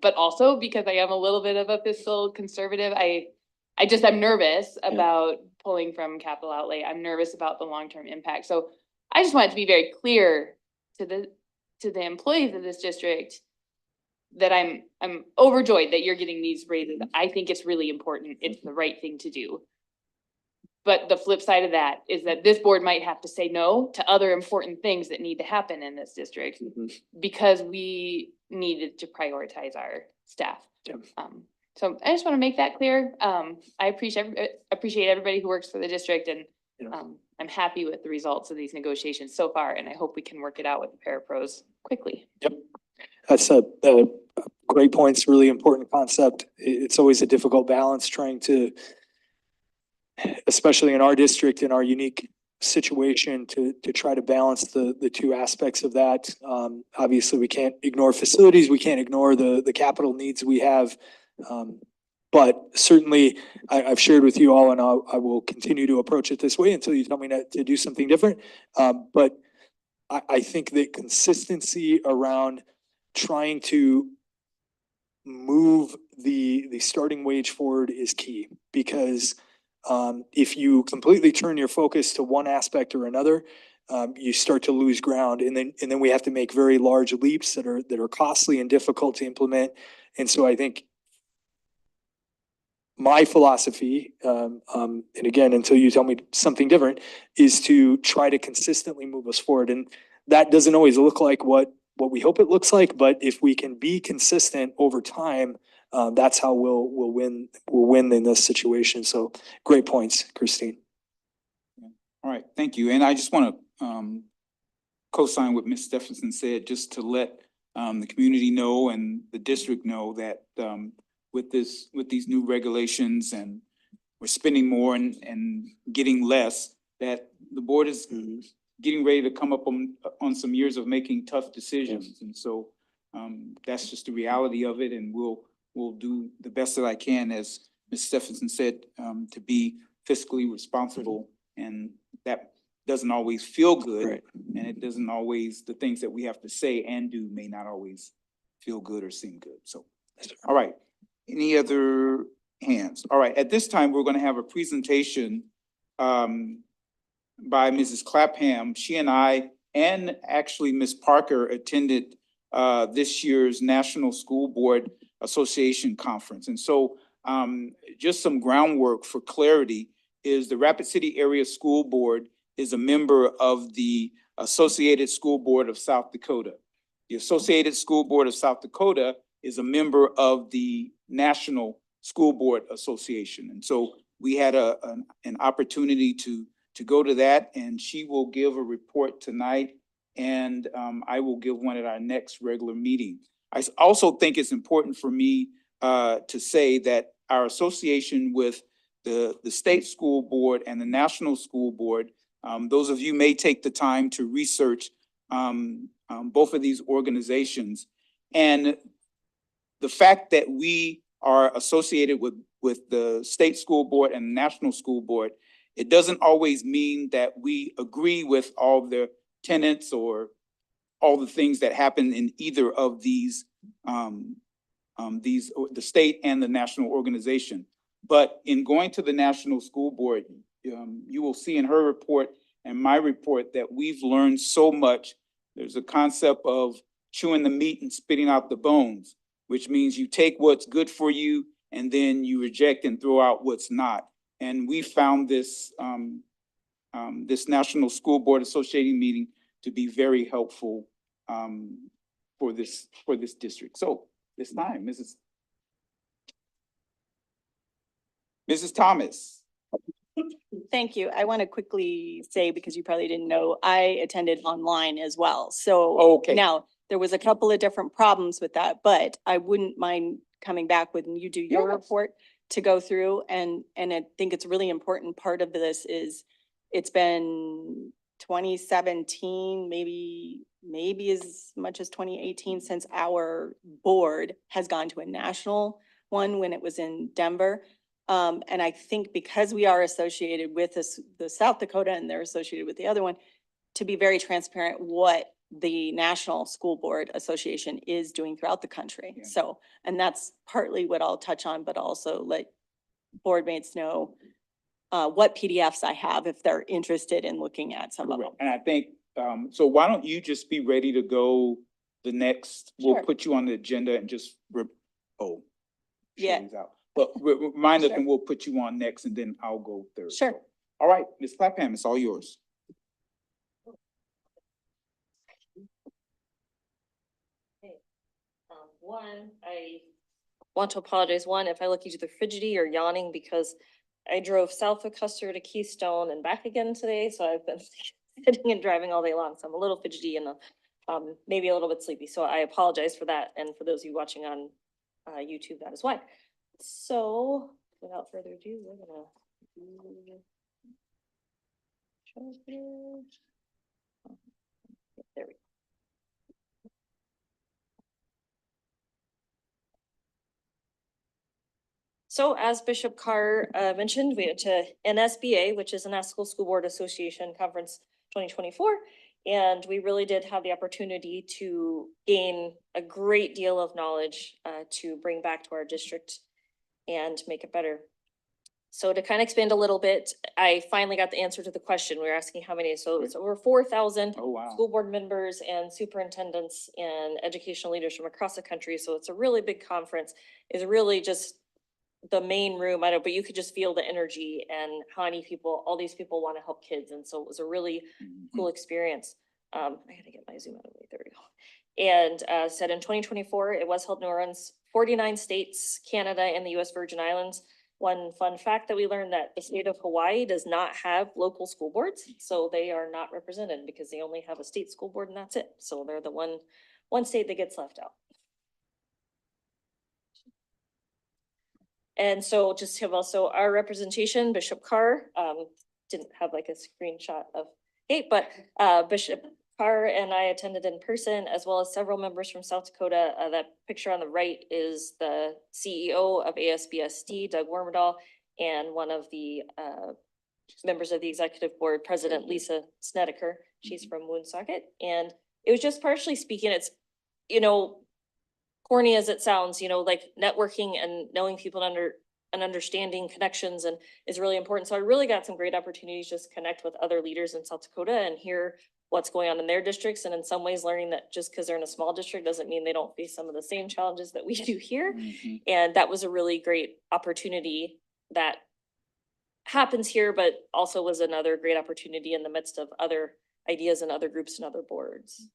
But also because I am a little bit of a fiscal conservative, I'm nervous about pulling from capital outlay. I'm nervous about the long-term impact. So I just want it to be very clear to the employees of this district that I'm overjoyed that you're getting these raises. I think it's really important. It's the right thing to do. But the flip side of that is that this board might have to say no to other important things that need to happen in this district because we needed to prioritize our staff. So I just want to make that clear. I appreciate everybody who works for the district and I'm happy with the results of these negotiations so far, and I hope we can work it out with the parapros quickly. Yep. That's a great point. It's a really important concept. It's always a difficult balance trying to, especially in our district, in our unique situation, to try to balance the two aspects of that. Obviously, we can't ignore facilities. We can't ignore the capital needs we have. But certainly, I've shared with you all, and I will continue to approach it this way until you tell me to do something different. But I think that consistency around trying to move the starting wage forward is key, because if you completely turn your focus to one aspect or another, you start to lose ground, and then we have to make very large leaps that are costly and difficult to implement. And so I think my philosophy, and again, until you tell me something different, is to try to consistently move us forward. And that doesn't always look like what we hope it looks like, but if we can be consistent over time, that's how we'll win in this situation. So great points, Christine. All right, thank you. And I just want to co-sign what Ms. Stephenson said, just to let the community know and the district know that with these new regulations and we're spending more and getting less, that the board is getting ready to come up on some years of making tough decisions. And so that's just the reality of it, and we'll do the best that I can, as Ms. Stephenson said, to be fiscally responsible. And that doesn't always feel good, and it doesn't always, the things that we have to say and do may not always feel good or seem good. So, all right. Any other hands? All right, at this time, we're going to have a presentation by Mrs. Clapham. She and I, and actually Ms. Parker, attended this year's National School Board Association Conference. And so just some groundwork for clarity is the Rapid City Area School Board is a member of the Associated School Board of South Dakota. The Associated School Board of South Dakota is a member of the National School Board Association. And so we had an opportunity to go to that, and she will give a report tonight. And I will give one at our next regular meeting. I also think it's important for me to say that our association with the state school board and the national school board, those of you may take the time to research both of these organizations. And the fact that we are associated with the state school board and the national school board, it doesn't always mean that we agree with all the tenets or all the things that happen in either of these, the state and the national organization. But in going to the national school board, you will see in her report and my report that we've learned so much. There's a concept of chewing the meat and spitting out the bones, which means you take what's good for you and then you reject and throw out what's not. And we found this, this National School Board Associating meeting to be very helpful for this district. So this time, Mrs. Thomas. Thank you. I want to quickly say, because you probably didn't know, I attended online as well. So Okay. now there was a couple of different problems with that, but I wouldn't mind coming back when you do your report to go through. And I think it's really important. Part of this is it's been 2017, maybe as much as 2018 since our board has gone to a national one when it was in Denver. And I think because we are associated with the South Dakota and they're associated with the other one, to be very transparent what the National School Board Association is doing throughout the country. Yeah. So, and that's partly what I'll touch on, but also let board mates know what PDFs I have if they're interested in looking at some of them. And I think, so why don't you just be ready to go the next, we'll Sure. put you on the agenda and just, Yeah. Shelley's out. But remind us Sure. and we'll put you on next and then I'll go third. Sure. So, all right, Ms. Clapham, it's all yours. One, I want to apologize. One, if I look either fidgety or yawning because I drove south of Custer to Keystone and back again today. So I've been sitting and driving all day long. So I'm a little fidgety and maybe a little bit sleepy. So I apologize for that. And for those of you watching on YouTube, that is why. So without further ado, we're gonna do show here. There we go. So as Bishop Carr mentioned, we went to NSBA, which is the National School Board Association Conference 2024. And we really did have the opportunity to gain a great deal of knowledge to bring back to our district and make it better. So to kind of expand a little bit, I finally got the answer to the question. We were asking how many, so it's over 4,000 school board members and superintendents and educational leaders from across the country. So it's a really big conference. It's really just the main room, I don't, but you could just feel the energy and how many people, all these people want to help kids. And so it was a really cool experience. I gotta get my Zoom out of the way, there we go. And said in 2024, it was held in New Orleans, 49 states, Canada, and the US Virgin Islands. One fun fact that we learned that the state of Hawaii does not have local school boards. So they are not represented because they only have a state school board and that's it. So they're the one state that gets left out. And so just to have also our representation, Bishop Carr, didn't have like a screenshot of Kate, but Bishop Carr and I attended in person, as well as several members from South Dakota. That picture on the right is the CEO of ASBSD, Doug Wormdahl, and one of the members of the executive board, President Lisa Snedeker. She's from Woonsocket. And it was just partially speaking, it's, you know, corny as it sounds, you know, like networking and knowing people and understanding connections and is really important. So I really got some great opportunities just to connect with other leaders in South Dakota and hear what's going on in their districts. And in some ways learning that just because they're in a small district doesn't mean they don't face some of the same challenges that we do here. And that was a really great opportunity that happens here, but also was another great opportunity in the midst of other ideas and other groups and other boards.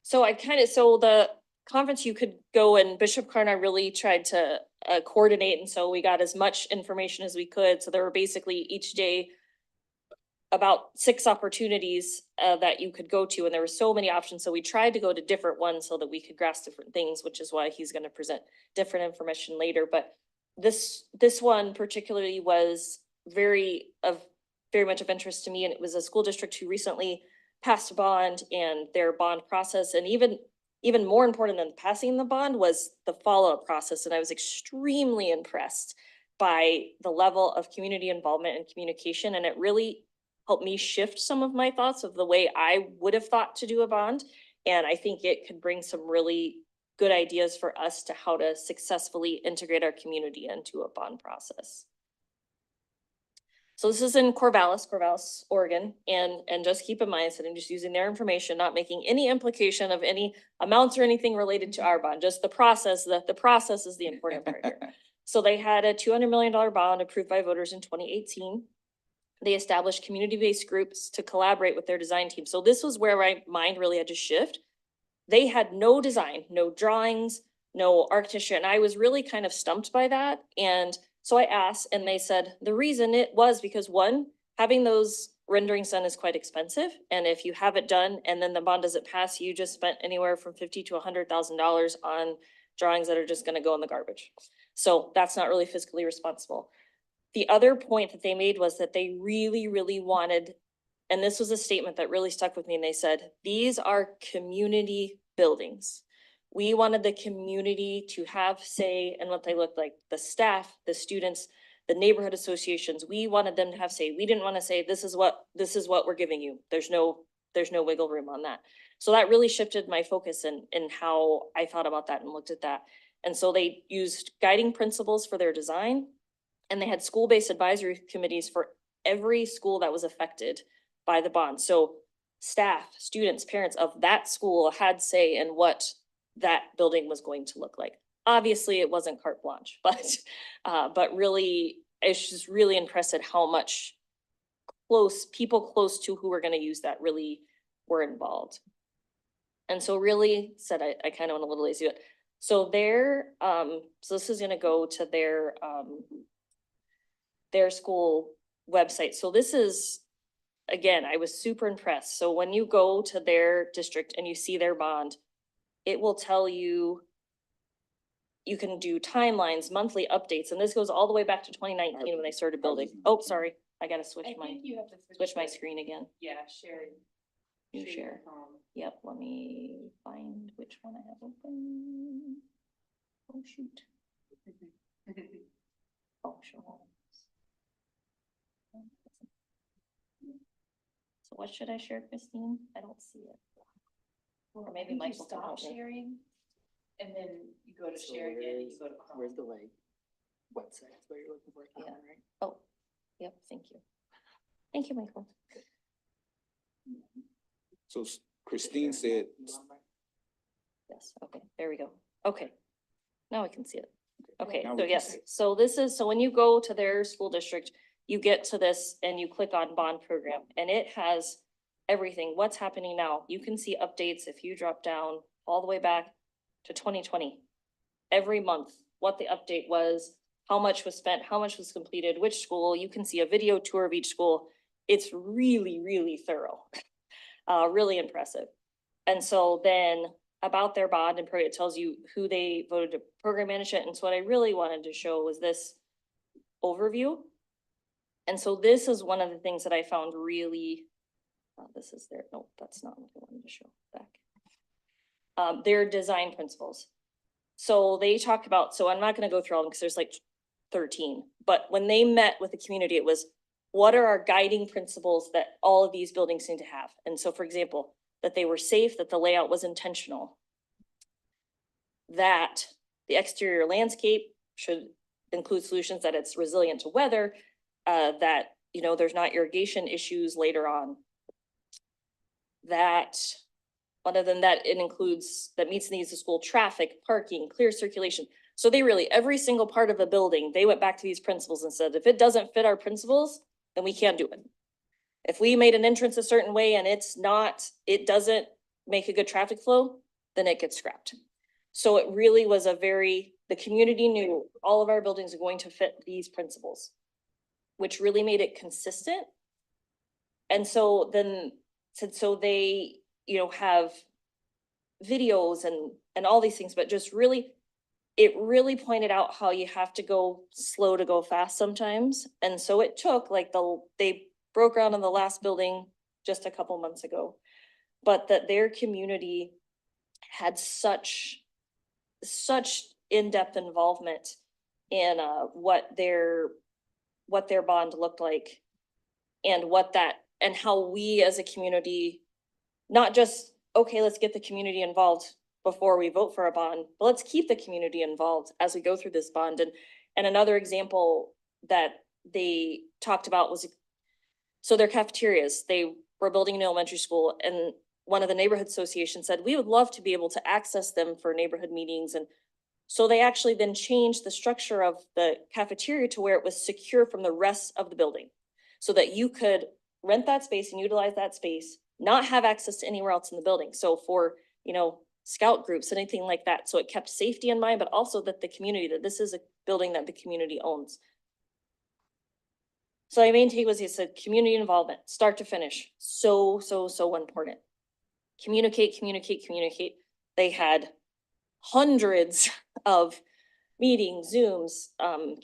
So so the conference you could go and Bishop Carr and I really tried to coordinate. And so we got as much information as we could. So there were basically each day about 6 opportunities that you could go to, and there were so many options. So we tried to go to different ones so that we could grasp different things, which is why he's gonna present different information later. But this one particularly was very much of interest to me, and it was a school district who recently passed a bond and their bond process, and even more important than passing the bond was the follow-up process. And I was extremely impressed by the level of community involvement and communication, and it really helped me shift some of my thoughts of the way I would have thought to do a bond. And I think it could bring some really good ideas for us to how to successfully integrate our community into a bond process. So this is in Corvallis, Oregon, and just keep in mind that I'm just using their information, not making any implication of any amounts or anything related to our bond, just the process. The process is the important part here. So they had a $200 million bond approved by voters in 2018. They established community-based groups to collaborate with their design team. So this was where my mind really had to shift. They had no design, no drawings, no architecture, and I was really kind of stumped by that. And so I asked, and they said, the reason it was because, one, having those renderings done is quite expensive. And if you have it done and then the bond doesn't pass, you just spent anywhere from $50,000 to $100,000 on drawings that are just gonna go in the garbage. So that's not really fiscally responsible. The other point that they made was that they really, really wanted, and this was a statement that really stuck with me, and they said, these are community buildings. We wanted the community to have say in what they look like, the staff, the students, the neighborhood associations. We wanted them to have say. We didn't want to say, this is what we're giving you. There's no wiggle room on that. So that really shifted my focus in how I thought about that and looked at that. And so they used guiding principles for their design, and they had school-based advisory committees for every school that was affected by the bond. So staff, students, parents of that school had say in what that building was going to look like. Obviously, it wasn't carte blanche, but really, it's just really impressed at how much people close to who were going to use that really were involved. And so really said, I kind of went a little lazy, but so so this is going to go to their school website. So this is, again, I was super impressed. So when you go to their district and you see their bond, it will tell you, you can do timelines, monthly updates, and this goes all the way back to 2019 when they started building. Oh, sorry, I gotta switch my screen again. Yeah, share. New share. Yep, let me find which one I have open. Oh, shoot. Oh, sure. So what should I share, Christine? I don't see it. Or maybe Michael can help me. sharing, and then you go to share again, you go to. Where's the like website? That's what you're looking for, Yeah. right? Oh, yep, thank you. Thank you, Michael. So Christine said, Yes, okay, there we go. Okay. Now I can see it. Okay, Now we so can yes, see it. so when you go to their school district, you get to this and you click on bond program, and it has everything, what's happening now. You can see updates if you drop down all the way back to 2020. Every month, what the update was, how much was spent, how much was completed, which school. You can see a video tour of each school. It's really, really thorough. Really impressive. And so then about their bond and program, it tells you who they voted to program manage it. And so what I really wanted to show was this overview. And so this is one of the things that I found really, this is their, no, that's not what I wanted to show back. Their design principles. So they talk about, so I'm not going to go through all of them because there's like 13, but when they met with the community, it was, what are our guiding principles that all of these buildings need to have? And so, for example, that they were safe, that the layout was intentional, that the exterior landscape should include solutions that it's resilient to weather, that, you know, there's not irrigation issues later on. That, other than that, it includes, that meets the needs of school traffic, parking, clear circulation. So they really, every single part of a building, they went back to these principles and said, if it doesn't fit our principles, then we can't do it. If we made an entrance a certain way and it doesn't make a good traffic flow, then it gets scrapped. So it really was a very the community knew all of our buildings are going to fit these principles, which really made it consistent. And so then, so they, have videos and all these things, but just really, it really pointed out how you have to go slow to go fast sometimes. And so it took they broke ground on the last building just a couple months ago, but that their community had such in-depth involvement in what their bond looked like, and and how we as a community, not just, okay, let's get the community involved before we vote for a bond, but let's keep the community involved as we go through this bond. And another example that they talked about was, so their cafeterias, they were building an elementary school, and one of the neighborhood associations said, we would love to be able to access them for neighborhood meetings. And so they actually then changed the structure of the cafeteria to where it was secure from the rest of the building, so that you could rent that space and utilize that space, not have access to anywhere else in the building. So for, scout groups, anything like that. So it kept safety in mind, but also that the community, that this is a building that the community owns. So my main take was, he said, community involvement, start to finish. So important. Communicate. They had hundreds of meetings, Zooms,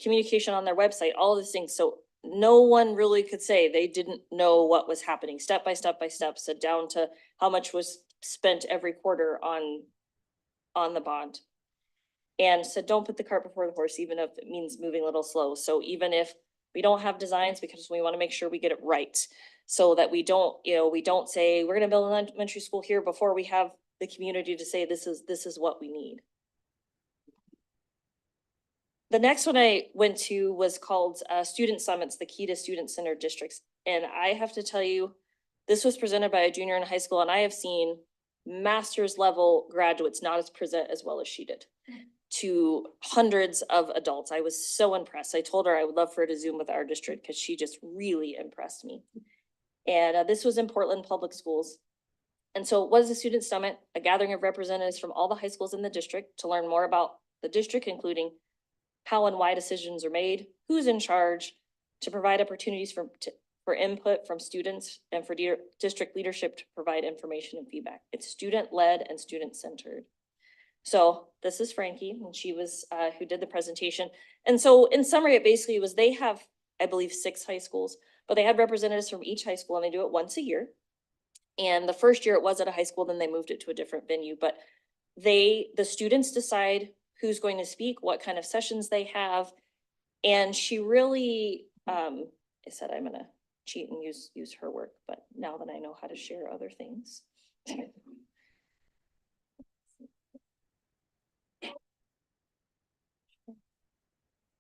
communication on their website, all of these things. So no one really could say they didn't know what was happening, step by step, so down to how much was spent every quarter on the bond. And said, don't put the cart before the horse, even if it means moving a little slow. So even if we don't have designs, because we want to make sure we get it right, so that we don't say we're going to build an elementary school here before we have the community to say this is what we need. The next one I went to was called Student Summits, the Key to Student-Centered Districts. And I have to tell you, this was presented by a junior in high school, and I have seen master's level graduates not as present as well as she did, to hundreds of adults. I was so impressed. I told her I would love for her to Zoom with our district, because she just really impressed me. And this was in Portland Public Schools. And so what is a Student Summit? A gathering of representatives from all the high schools in the district to learn more about the district, including how and why decisions are made, who's in charge, to provide opportunities for input from students, and for district leadership to provide information and feedback. It's student-led and student-centered. So this is Frankie, and she was who did the presentation. And so in summary, it basically was, they have, I believe, 6 high schools, but they had representatives from each high school, and they do it once a year. And the first year it was at a high school, then they moved it to a different venue, but the students decide who's going to speak, what kind of sessions they have. And she really, I said, I'm gonna cheat and use her work, but now that I know how to share other things.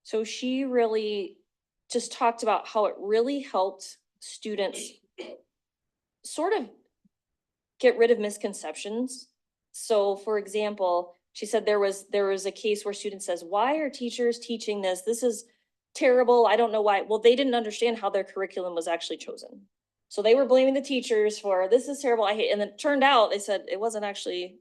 So she really just talked about how it really helped students sort of get rid of misconceptions. So for example, she said there was a case where students says, why are teachers teaching this? This is terrible. I don't know why. Well, they didn't understand how their curriculum was actually chosen. So they were blaming the teachers for, this is terrible, I hate, and then it turned out, they said it wasn't actually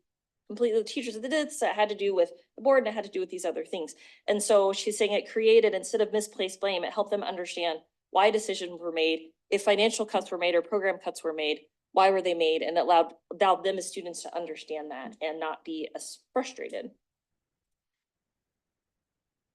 completely the teachers that did it. It had to do with the board, and it had to do with these other things. And so she's saying it created, instead of misplaced blame, it helped them understand why decisions were made, if financial cuts were made or program cuts were made, why were they made, and it allowed them as students to understand that and not be as frustrated.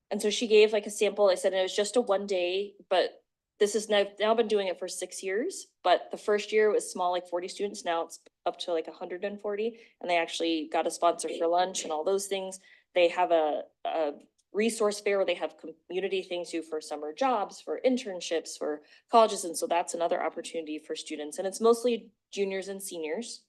And so she gave like a sample. I said it was just a 1 day, but this is now been doing it for 6 years. But the first year it was small, like 40 students. Now it's up to like 140, and they actually got a sponsor for lunch and all those things. They have a resource fair where they have community things too, for summer jobs, for internships, for colleges. And so that's another opportunity for students. And it's mostly juniors and seniors.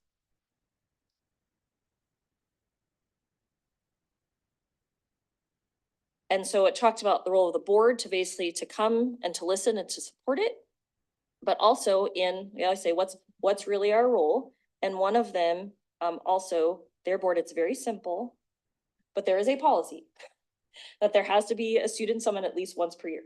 And so it talked about the role of the board to basically to come and to listen and to support it. But also we always say, what's really our role? And one of them, also their board, it's very simple, but there is a policy that there has to be a student summit at least once per year.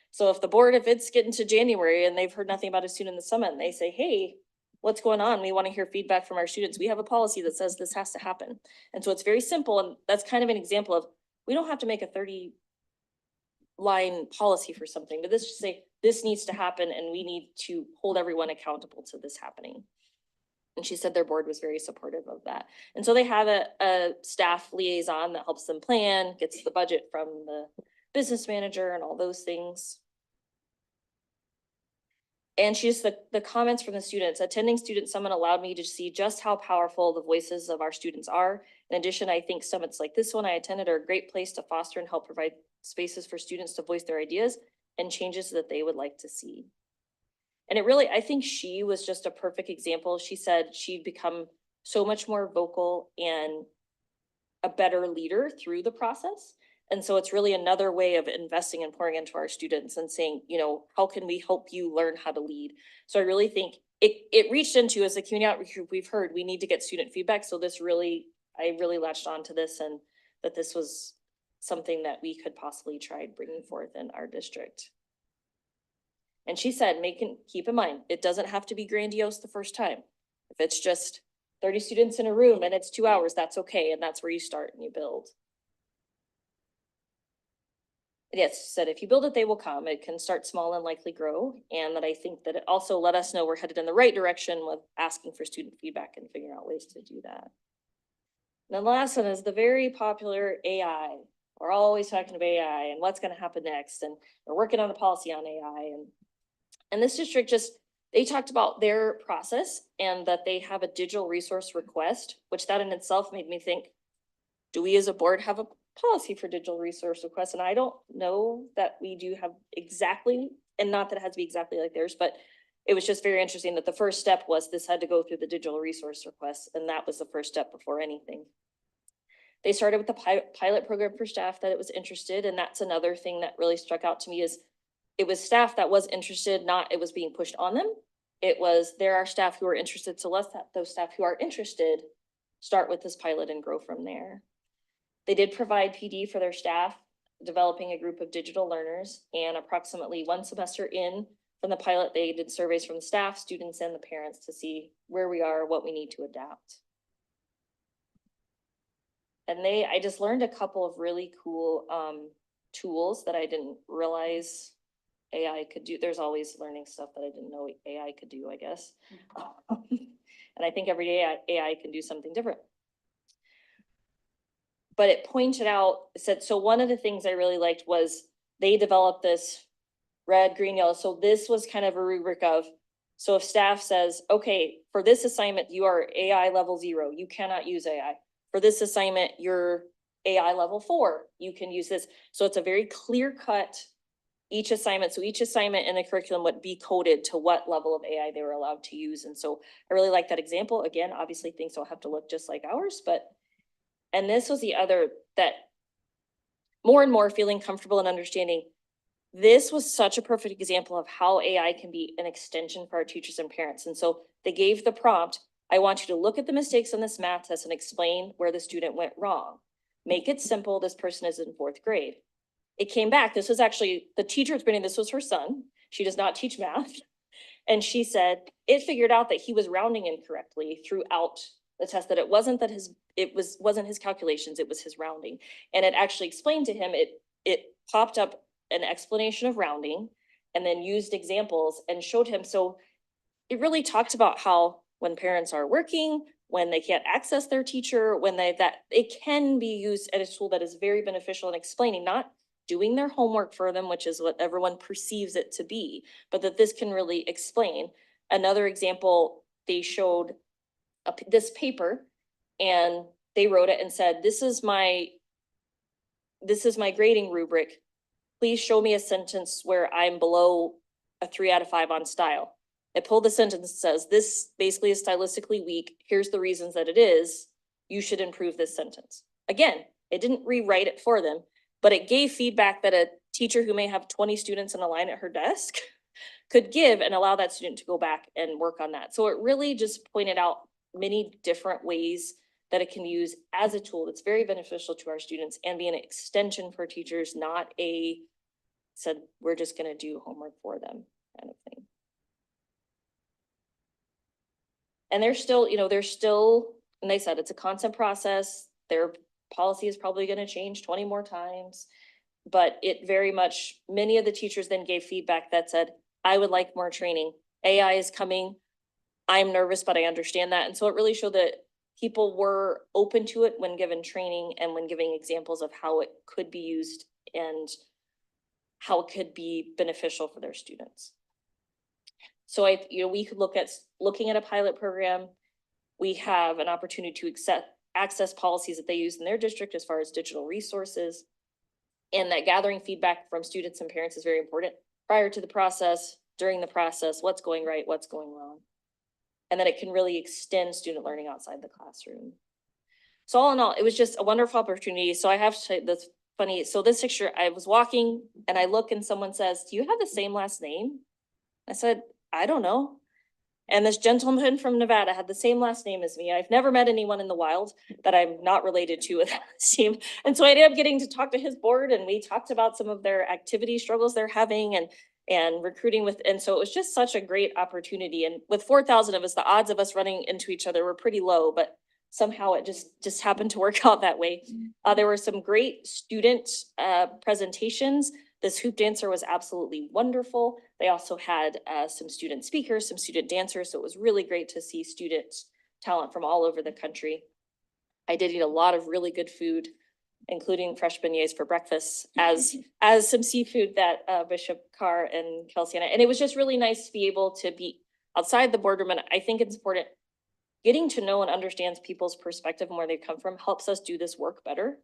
So if the board, if it's getting to January and they've heard nothing about a student in the summit, and they say, hey, what's going on? We want to hear feedback from our students. We have a policy that says this has to happen. And so it's very simple. And that's kind of an example of, we don't have to make a 30-line policy for something, but this just say, this needs to happen and we need to hold everyone accountable to this happening. And she said their board was very supportive of that. And so they have a staff liaison that helps them plan, gets the budget from the business manager and all those things. And she's the comments from the students. Attending Student Summit allowed me to see just how powerful the voices of our students are. In addition, I think summits like this one I attended are a great place to foster and help provide spaces for students to voice their ideas and changes that they would like to see. And it really, I think she was just a perfect example. She said she'd become so much more vocal and a better leader through the process. And so it's really another way of investing and pouring into our students and saying, you know, how can we help you learn how to lead? So I really think it reached into, as a community outreach group, we've heard we need to get student feedback. So this really, I really latched onto this, and that this was something that we could possibly try bringing forth in our district. And she said, keep in mind, it doesn't have to be grandiose the first time. If it's just 30 students in a room and it's 2 hours, that's okay. And that's where you start and you build. Yes, she said, if you build it, they will come. It can start small and likely grow. And that I think that it also let us know we're headed in the right direction with asking for student feedback and figuring out ways to do that. And then the last one is the very popular AI. We're always talking about AI and what's going to happen next. And we're working on a policy on AI. And this district they talked about their process and that they have a digital resource request, which that in itself made me think, do we as a board have a policy for digital resource requests? And I don't know that we do have exactly, and not that it has to be exactly like theirs, but it was just very interesting that the first step was this had to go through the digital resource request. And that was the first step before anything. They started with the pilot program for staff that it was interested. And that's another thing that really struck out to me is it was staff that was interested, not it was being pushed on them. It was, there are staff who are interested. So let's have those staff who are interested start with this pilot and grow from there. They did provide PD for their staff, developing a group of digital learners, and approximately 1 semester in from the pilot, they did surveys from the staff, students, and the parents to see where we are, what we need to adapt. And I just learned a couple of really cool tools that I didn't realize AI could do. There's always learning stuff that I didn't know AI could do, I guess. And I think every day AI can do something different. But it pointed out, it said, so one of the things I really liked was they developed this red, green, yellow. So this was kind of a rubric of, so if staff says, okay, for this assignment, you are AI level 0, you cannot use AI. For this assignment, you're AI level 4, you can use this. So it's a very clear cut, each assignment. So each assignment in the curriculum would be coded to what level of AI they were allowed to use. And so I really like that example. Again, obviously things don't have to look just like ours, but, and this was the other that more and more feeling comfortable and understanding. This was such a perfect example of how AI can be an extension for our teachers and parents. And so they gave the prompt, I want you to look at the mistakes on this math test and explain where the student went wrong. Make it simple. This person is in 4th grade. It came back. This was actually the teacher explaining this was her son. She does not teach math. And she said, it figured out that he was rounding incorrectly throughout the test, that it wasn't that wasn't his calculations, it was his rounding. And it actually explained to him, it popped up an explanation of rounding and then used examples and showed him. So it really talked about how when parents are working, when they can't access their teacher, that it can be used as a tool that is very beneficial in explaining, not doing their homework for them, which is what everyone perceives it to be, but that this can really explain. Another example, they showed this paper and they wrote it and said, this is my grading rubric. Please show me a sentence where I'm below a 3 out of 5 on style. It pulled the sentence that says, this basically is stylistically weak. Here's the reasons that it is. You should improve this sentence. Again, it didn't rewrite it for them, but it gave feedback that a teacher who may have 20 students in a line at her desk could give and allow that student to go back and work on that. So it really just pointed out many different ways that it can use as a tool that's very beneficial to our students and be an extension for teachers, not said, we're just gonna do homework for them kind of thing. And they're still, and they said it's a constant process. They're policy is probably gonna change 20 more times. But it very much, many of the teachers then gave feedback that said, I would like more training. AI is coming. I'm nervous, but I understand that. And so it really showed that people were open to it when given training and when giving examples of how it could be used and how it could be beneficial for their students. So we could look at looking at a pilot program. We have an opportunity to access policies that they use in their district as far as digital resources. And that gathering feedback from students and parents is very important prior to the process, during the process, what's going right, what's going wrong. And then it can really extend student learning outside the classroom. So all in all, it was just a wonderful opportunity. So I have to say that's funny. So this picture, I was walking and I look and someone says, do you have the same last name? I said, I don't know. And this gentleman from Nevada had the same last name as me. I've never met anyone in the wild that I'm not related to with that name. And so I ended up getting to talk to his board and we talked about some of their activity struggles they're having and recruiting with, and so it was just such a great opportunity. And with 4,000 of us, the odds of us running into each other were pretty low, but somehow it just happened to work out that way. There were some great student presentations. This hoop dancer was absolutely wonderful. They also had some student speakers, some student dancers. So it was really great to see student talent from all over the country. I did eat a lot of really good food, including fresh beignets for breakfast, as some seafood that Bishop Carr and Kelsey and it was just really nice to be able to be outside the boardroom. And I think it's important getting to know and understand people's perspective and where they come from helps us do this work better.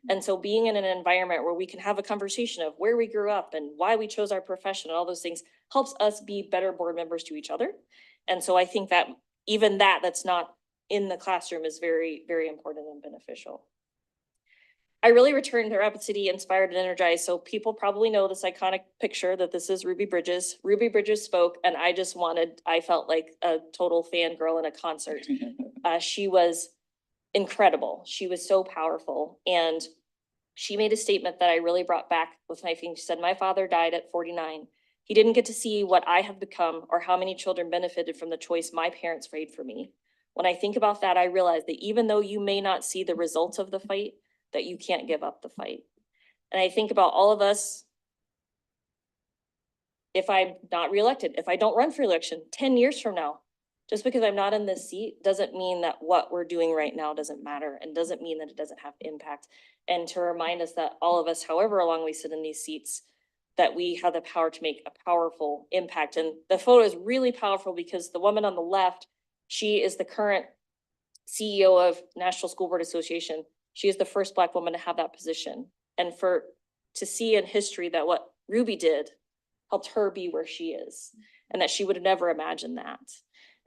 And so being in an environment where we can have a conversation of where we grew up and why we chose our profession and all those things helps us be better board members to each other. And so I think that even that's not in the classroom is very, very important and beneficial. I really returned to Rapid City inspired and energized. So people probably know this iconic picture that this is Ruby Bridges. Ruby Bridges spoke and I felt like a total fangirl in a concert. She was incredible. She was so powerful. And she made a statement that I really brought back with my feelings. She said, my father died at 49. He didn't get to see what I have become or how many children benefited from the choice my parents made for me. When I think about that, I realize that even though you may not see the results of the fight, that you can't give up the fight. And I think about all of us, if I'm not reelected, if I don't run for election 10 years from now, just because I'm not in this seat doesn't mean that what we're doing right now doesn't matter and doesn't mean that it doesn't have impact. And to remind us that all of us, however long we sit in these seats, that we have the power to make a powerful impact. And the photo is really powerful because the woman on the left, she is the current CEO of National School Board Association. She is the first Black woman to have that position. And to see in history that what Ruby did helped her be where she is and that she would have never imagined that.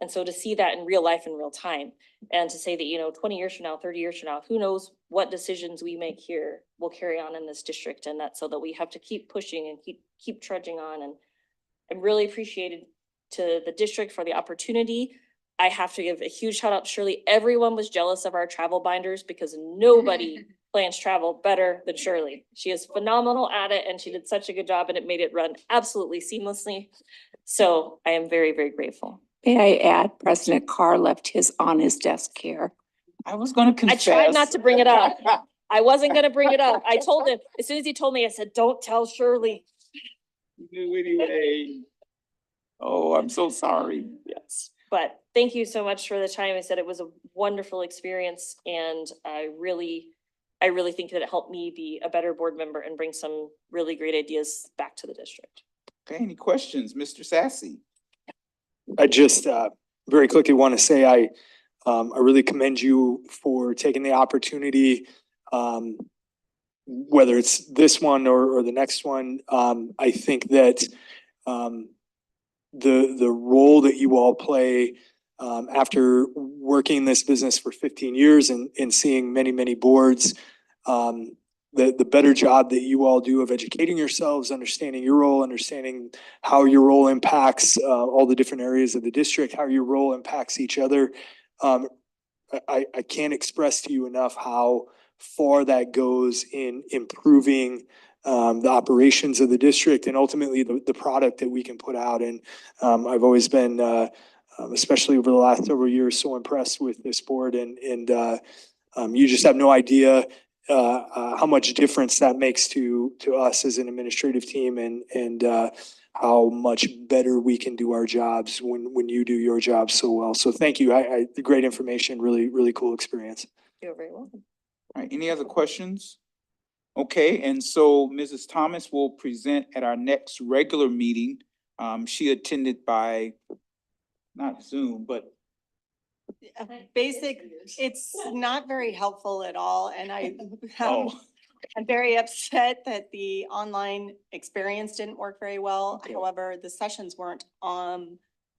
And so to see that in real life in real time and to say that, 20 years from now, 30 years from now, who knows what decisions we make here will carry on in this district, and that so that we have to keep pushing and keep trudging on. And I'm really appreciated to the district for the opportunity. I have to give a huge shout out to Shirley. Everyone was jealous of our travel binders because nobody plans travel better than Shirley. She is phenomenal at it and she did such a good job and it made it run absolutely seamlessly. So I am very, very grateful. May I add, President Carr left his on his desk here. I was gonna confess. I tried not to bring it up. I wasn't gonna bring it up. I told him, as soon as he told me, I said, don't tell Shirley. Anyway. Oh, I'm so sorry. Yes. But thank you so much for the time. I said it was a wonderful experience and I really think that it helped me be a better board member and bring some really great ideas back to the district. Okay, any questions, Mr. Sassy? I just very quickly want to say I really commend you for taking the opportunity, whether it's this one or the next one. I think that the role that you all play after working in this business for 15 years and seeing many boards, the better job that you all do of educating yourselves, understanding your role, understanding how your role impacts all the different areas of the district, how your role impacts each other. I can't express to you enough how far that goes in improving the operations of the district and ultimately the product that we can put out. And I've always been, especially over the last several years, so impressed with this board and you just have no idea how much difference that makes to us as an administrative team and how much better we can do our jobs when you do your job so well. So thank you. Great information, really cool experience. You're very welcome. All right, any other questions? Okay, and so Mrs. Thomas will present at our next regular meeting. She attended by, not Zoom, but Basic, it's not very helpful at all, and Oh. I'm very upset that the online experience didn't work very well. However, the sessions weren't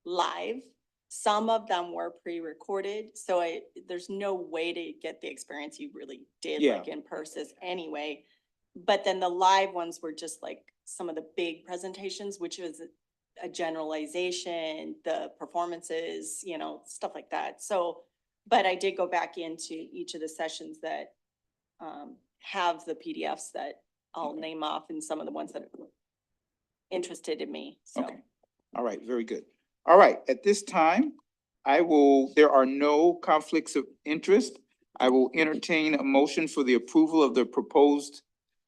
live. Some of them were pre-recorded, so there's no way to get the experience you really did Yeah. like in person anyway. But then the live ones were just like some of the big presentations, which was a generalization, the performances, you know, stuff like that. So, but I did go back into each of the sessions that have the PDFs that I'll name off, and some of the ones that are interested in me, so. Okay, all right, very good. All right, at this time, there are no conflicts of interest. I will entertain a motion for the approval of the proposed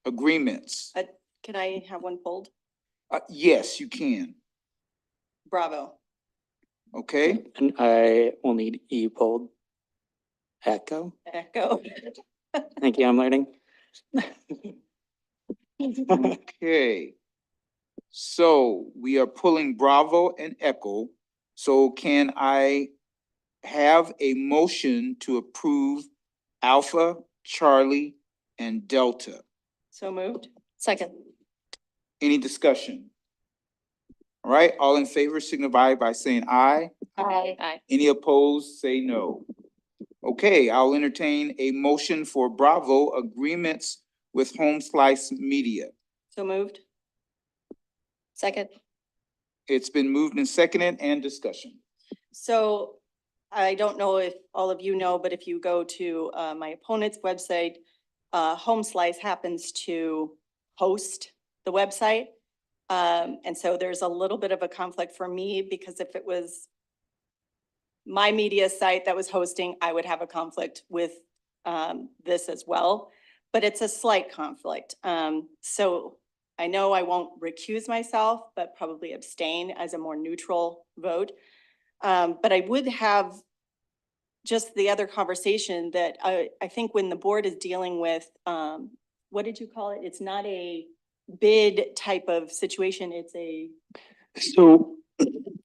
agreements. Can I have one pulled? Yes, you can. Bravo. Okay, And I will need E pulled. Echo. Echo. Thank you, I'm learning. okay. So we are pulling Bravo and Echo. So can I have a motion to approve Alpha, Charlie, and Delta? So moved. Second. Any discussion? All right, all in favor signify by saying aye. Aye. Aye. Any opposed, say no. Okay, I'll entertain a motion for Bravo agreements with Home Slice Media. So moved. Second. It's been moved and seconded, and discussion. So I don't know if all of you know, but if you go to my opponent's website, Home Slice happens to host the website. And so there's a little bit of a conflict for me, because if it was my media site that was hosting, I would have a conflict with this as well, but it's a slight conflict. So I know I won't recuse myself, but probably abstain as a more neutral vote. But I would have just the other conversation that I think when the board is dealing with, what did you call it? It's not a bid type of situation, it's a. So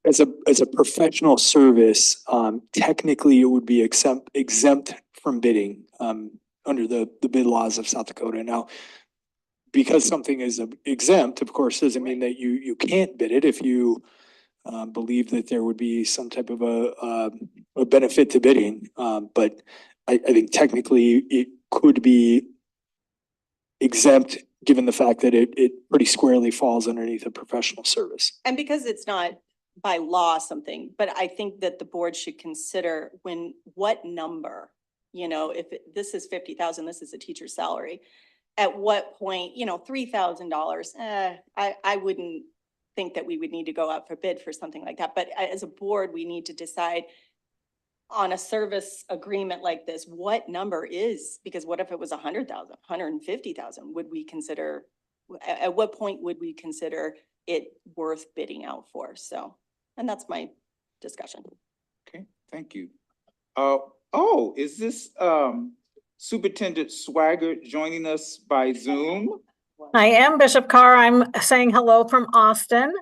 as a professional service, technically it would be exempt from bidding under the bid laws of South Dakota. Now, because something is exempt, of course, doesn't mean that you can't bid it if you believe that there would be some type of a benefit to bidding. But I think technically it could be exempt, given the fact that it pretty squarely falls underneath a professional service. And because it's not by law something, but I think that the board should consider what number, you know, if this is 50,000, this is a teacher's salary. At what point, you know, $3,000, I wouldn't think that we would need to go out for bid for something like that. But as a board, we need to decide on a service agreement like this, what number is, because what if it was 100,000, 150,000? Would we consider, at what point would we consider it worth bidding out for? So, and that's my discussion. Okay, thank you. Is this Superintendent Swaggart joining us by Zoom? I am Bishop Carr. I'm saying hello from Austin.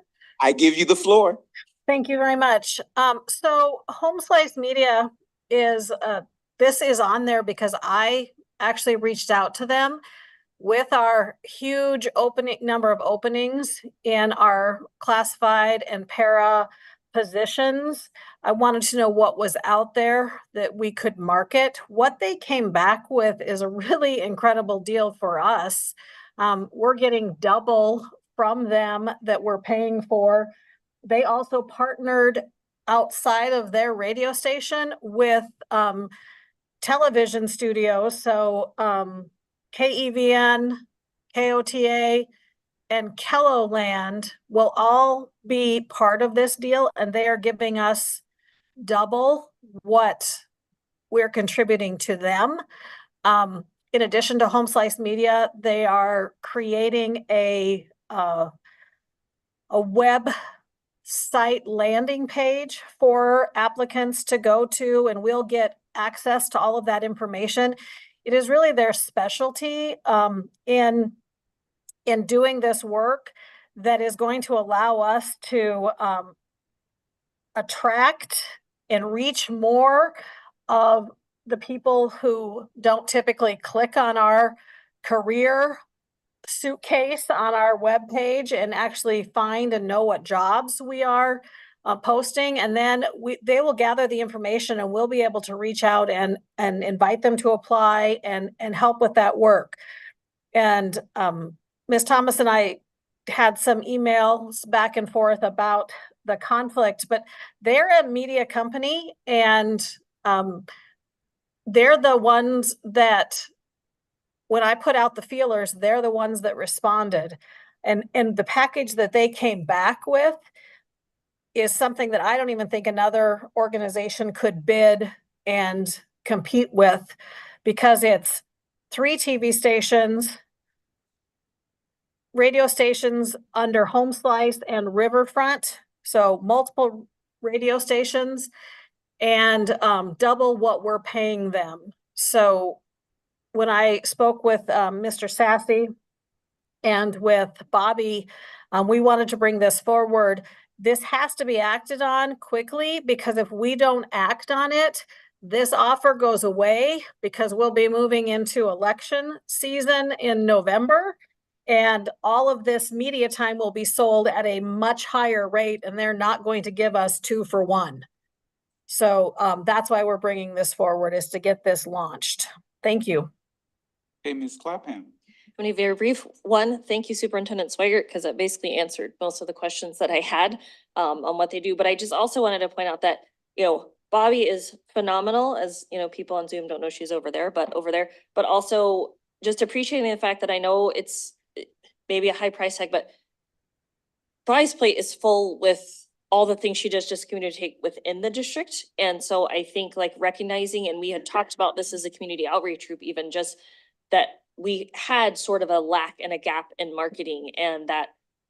I give you the floor. Thank you very much. So Home Slice Media is, this is on there because I actually reached out to them with our huge number of openings in our classified and para positions. I wanted to know what was out there that we could market. What they came back with is a really incredible deal for us. We're getting double from them that we're paying for. They also partnered outside of their radio station with television studios. So KEVN, KOTA, and KELOLAND will all be part of this deal, and they are giving us double what we're contributing to them. in addition to Home Slice Media, they are creating a web site landing page for applicants to go to, and we'll get access to all of that information. It is really their specialty in doing this work that is going to allow us to attract and reach more of the people who don't typically click on our career suitcase on our webpage and actually find and know what jobs we are posting. And then they will gather the information and we'll be able to reach out and invite them to apply and help with that work. And Ms. Thomas and I had some emails back and forth about the conflict, but they're a media company and they're the ones that, when I put out the feelers, they're the ones that responded. And the package that they came back with is something that I don't even think another organization could bid and compete with, because it's 3 TV stations, radio stations under Home Slice and Riverfront, so multiple radio stations, and double what we're paying them. So when I spoke with Mr. Sassy and with Bobby, we wanted to bring this forward. This has to be acted on quickly, because if we don't act on it, this offer goes away, because we'll be moving into election season in November. And all of this media time will be sold at a much higher rate, and they're not going to give us 2 for 1. So that's why we're bringing this forward, is to get this launched. Thank you. Hey, Ms. Clapham. I'm gonna be very brief. One, thank you Superintendent Swigert, because that basically answered most of the questions that I had on what they do. But I just also wanted to point out that, Bobby is phenomenal, as people on Zoom don't know she's over there, but also just appreciating the fact that I know it's maybe a high price tag, but Bobby's plate is full with all the things she does just communicate within the district. And so I think recognizing, and we had talked about this as a community outreach group, even just that we had sort of a lack and a gap in marketing, and that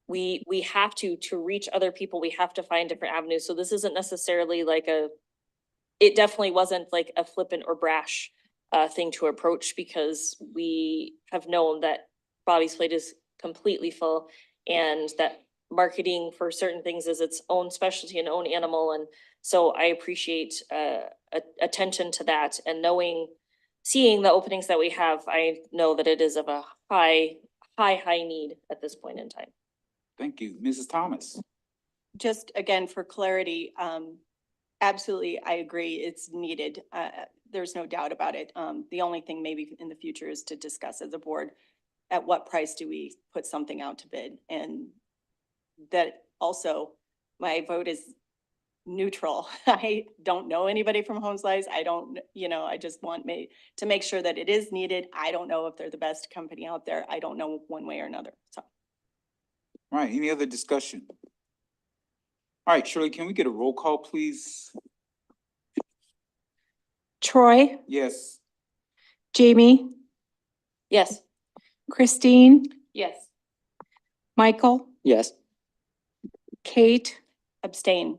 we have to reach other people, we have to find different avenues. So this isn't necessarily it definitely wasn't like a flippant or brash thing to approach, because we have known that Bobby's plate is completely full, and that marketing for certain things is its own specialty and own animal. And so I appreciate attention to that, and seeing the openings that we have, I know that it is of a high need at this point in time. Thank you. Mrs. Thomas. Just again, for clarity, absolutely, I agree, it's needed. There's no doubt about it. The only thing maybe in the future is to discuss as a board, at what price do we put something out to bid? And that also, my vote is neutral. I don't know anybody from Home Slice. I don't, I just want to make sure that it is needed. I don't know if they're the best company out there. I don't know one way or another, so. All right, any other discussion? All right, Shirley, can we get a roll call, please? Troy, Yes. Jamie, Yes. Christine, Yes. Michael, Yes. Kate. Abstain.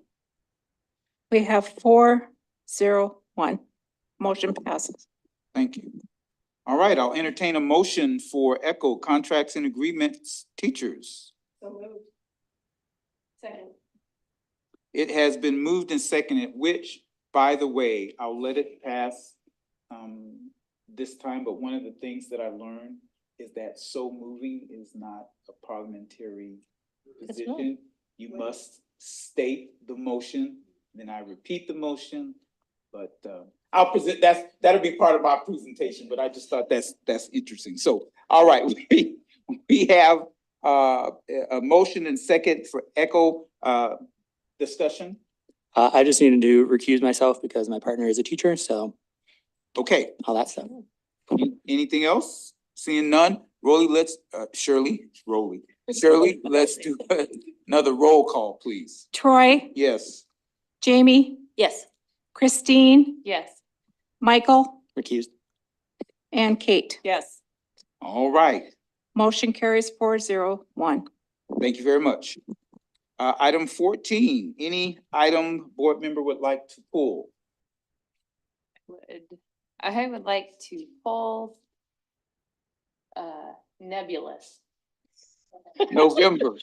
We have 4-0-1. Motion passes. Thank you. All right, I'll entertain a motion for ECHO Contracts and Agreements Teachers. So moved. Second. It has been moved and seconded, which, by the way, I'll let it pass this time, but one of the things that I learned is that so moving is not a parliamentary position. You must state the motion, then I repeat the motion, but I'll present, that'll be part of my presentation, but I just thought that's interesting. So, all right, we have a motion and second for ECHO discussion. I just needed to recuse myself because my partner is a teacher, so. Okay. All that stuff. Anything else? Seeing none, Shirley, let's do another roll call, please. Troy, Yes. Jamie, Yes. Christine, Yes. Michael, Recused. and Kate. Yes. All right, Motion carries 4-0-1. thank you very much. Item 14, any item board member would like to pull? I would like to pull nebulous. November.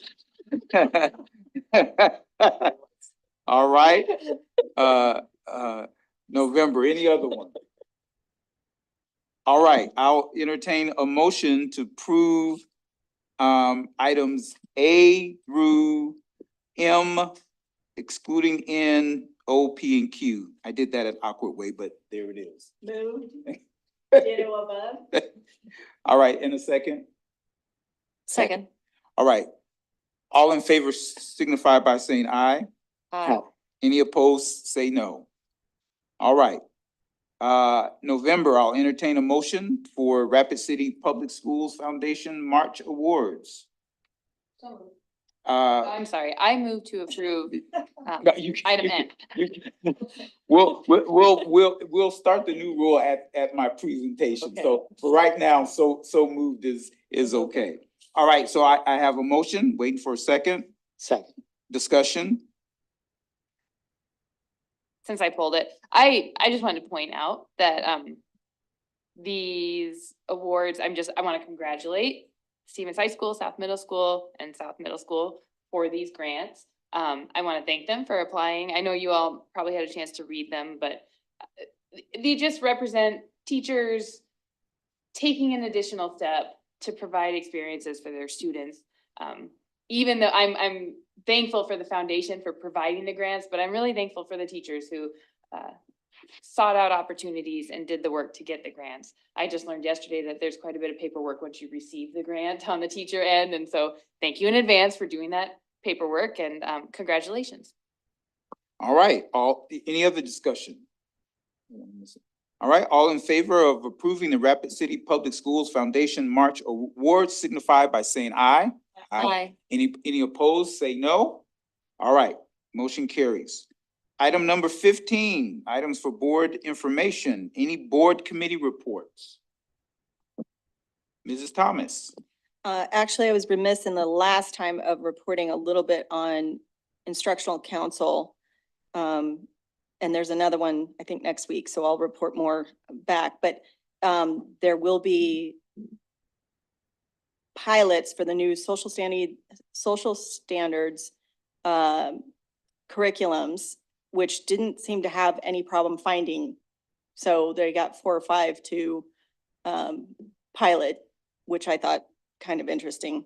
All right, November, any other one? All right, I'll entertain a motion to approve items A through M, excluding N, O, P, and Q. I did that an awkward way, but there it is. Moved. Ditto above. All right, in a second. Second. All right. All in favor signify by saying aye. Aye. Any opposed, say no. All right. November, I'll entertain a motion for Rapid City Public Schools Foundation March Awards. I'm sorry, I move to approve item N. We'll start the new rule at my presentation. So for right now, so moved is okay. All right, so I have a motion, waiting for a second. Second. Discussion. Since I pulled it, I just wanted to point out that these awards, I want to congratulate Stevens High School, South Middle School, and South Middle School for these grants. I want to thank them for applying. I know you all probably had a chance to read them, but they just represent teachers taking an additional step to provide experiences for their students. Even though I'm thankful for the foundation for providing the grants, but I'm really thankful for the teachers who sought out opportunities and did the work to get the grants. I just learned yesterday that there's quite a bit of paperwork once you receive the grant on the teacher end. And so thank you in advance for doing that paperwork and congratulations. All right, any other discussion? All right, all in favor of approving the Rapid City Public Schools Foundation March Awards signify by saying aye. Aye. Any opposed, say no. All right, motion carries. Item number 15, items for board information. Any board committee reports? Mrs. Thomas. Actually, I was remiss in the last time of reporting a little bit on instructional council. And there's another one, I think, next week, so I'll report more back, but there will be pilots for the new social standards curriculums, which didn't seem to have any problem finding. So they got 4 or 5 to pilot, which I thought kind of interesting.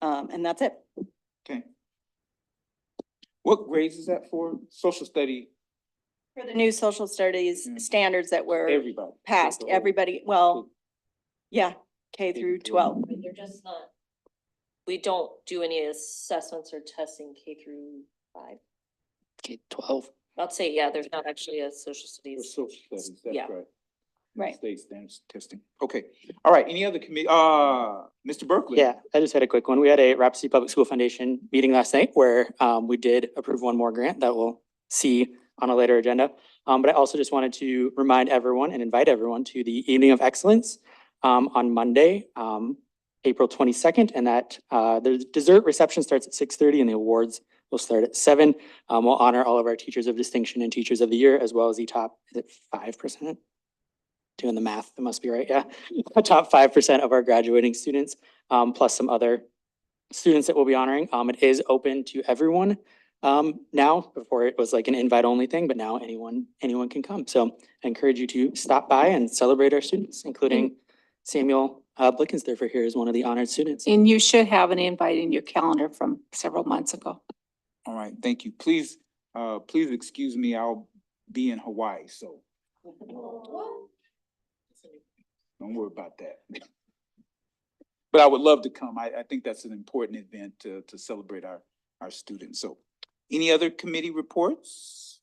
And that's it. Okay. What grades is that for? Social study? For the new social studies standards that were Everybody. passed, everybody, well, yeah, K through 12. They're just not, we don't do any assessments or testing K through 5. K-12. I'd say, yeah, there's not actually a social studies. Social studies, that's Yeah. right. Right. State standards testing. Okay. All right. Any other committee? Mr. Berkeley? Yeah, I just had a quick one. We had a Rapid City Public School Foundation meeting last night where we did approve one more grant that we'll see on a later agenda. But I also just wanted to remind everyone and invite everyone to the Evening of Excellence on Monday, April 22nd, and that the dessert reception starts at 6:30 and the awards will start at 7. We'll honor all of our teachers of distinction and teachers of the year, as well as the top, is it 5%? Doing the math, that must be right, yeah. Top 5% of our graduating students, plus some other students that we'll be honoring. It is open to everyone now. Before it was like an invite only thing, but now anyone can come. So I encourage you to stop by and celebrate our students, including Samuel Blickensderfer here is one of the honored students. And you should have an invite in your calendar from several months ago. All right, thank you. Please excuse me, I'll be in Hawaii, so don't worry about that. But I would love to come. I think that's an important event to celebrate our students. So any other committee reports?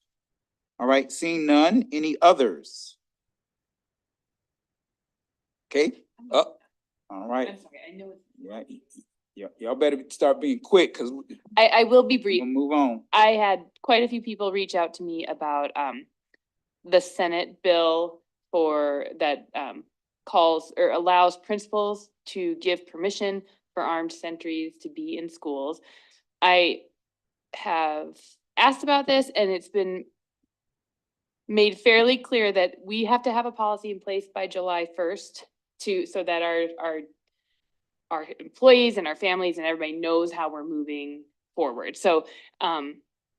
All right, seeing none, any others? Okay, all right. I'm sorry, I know. Yeah, y'all better start being quick because I will be brief. we'll move on. I had quite a few people reach out to me about the Senate bill for that calls or allows principals to give permission for armed sentries to be in schools. I have asked about this and it's been made fairly clear that we have to have a policy in place by July 1st so that our employees and our families and everybody knows how we're moving forward. So for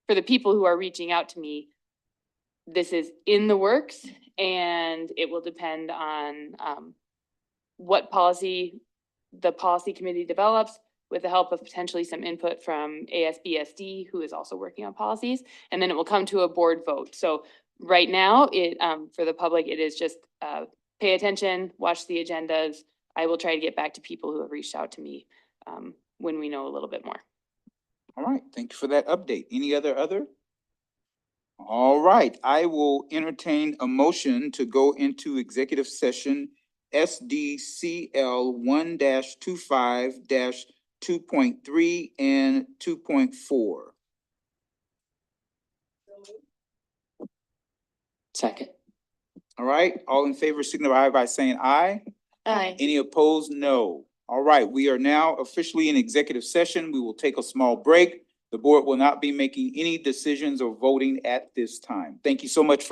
the people who are reaching out to me, this is in the works and it will depend on what policy the policy committee develops with the help of potentially some input from ASBSD, who is also working on policies, and then it will come to a board vote. So right now, for the public, it is just pay attention, watch the agendas. I will try to get back to people who have reached out to me when we know a little bit more. All right, thank you for that update. Any other? All right, I will entertain a motion to go into executive session SDCL 1-25-2.3 and 2.4. Second. All right, all in favor signify by saying aye. Aye. Any opposed? No. All right, we are now officially in executive session. We will take a small break. The board will not be making any decisions or voting at this time. Thank you so much for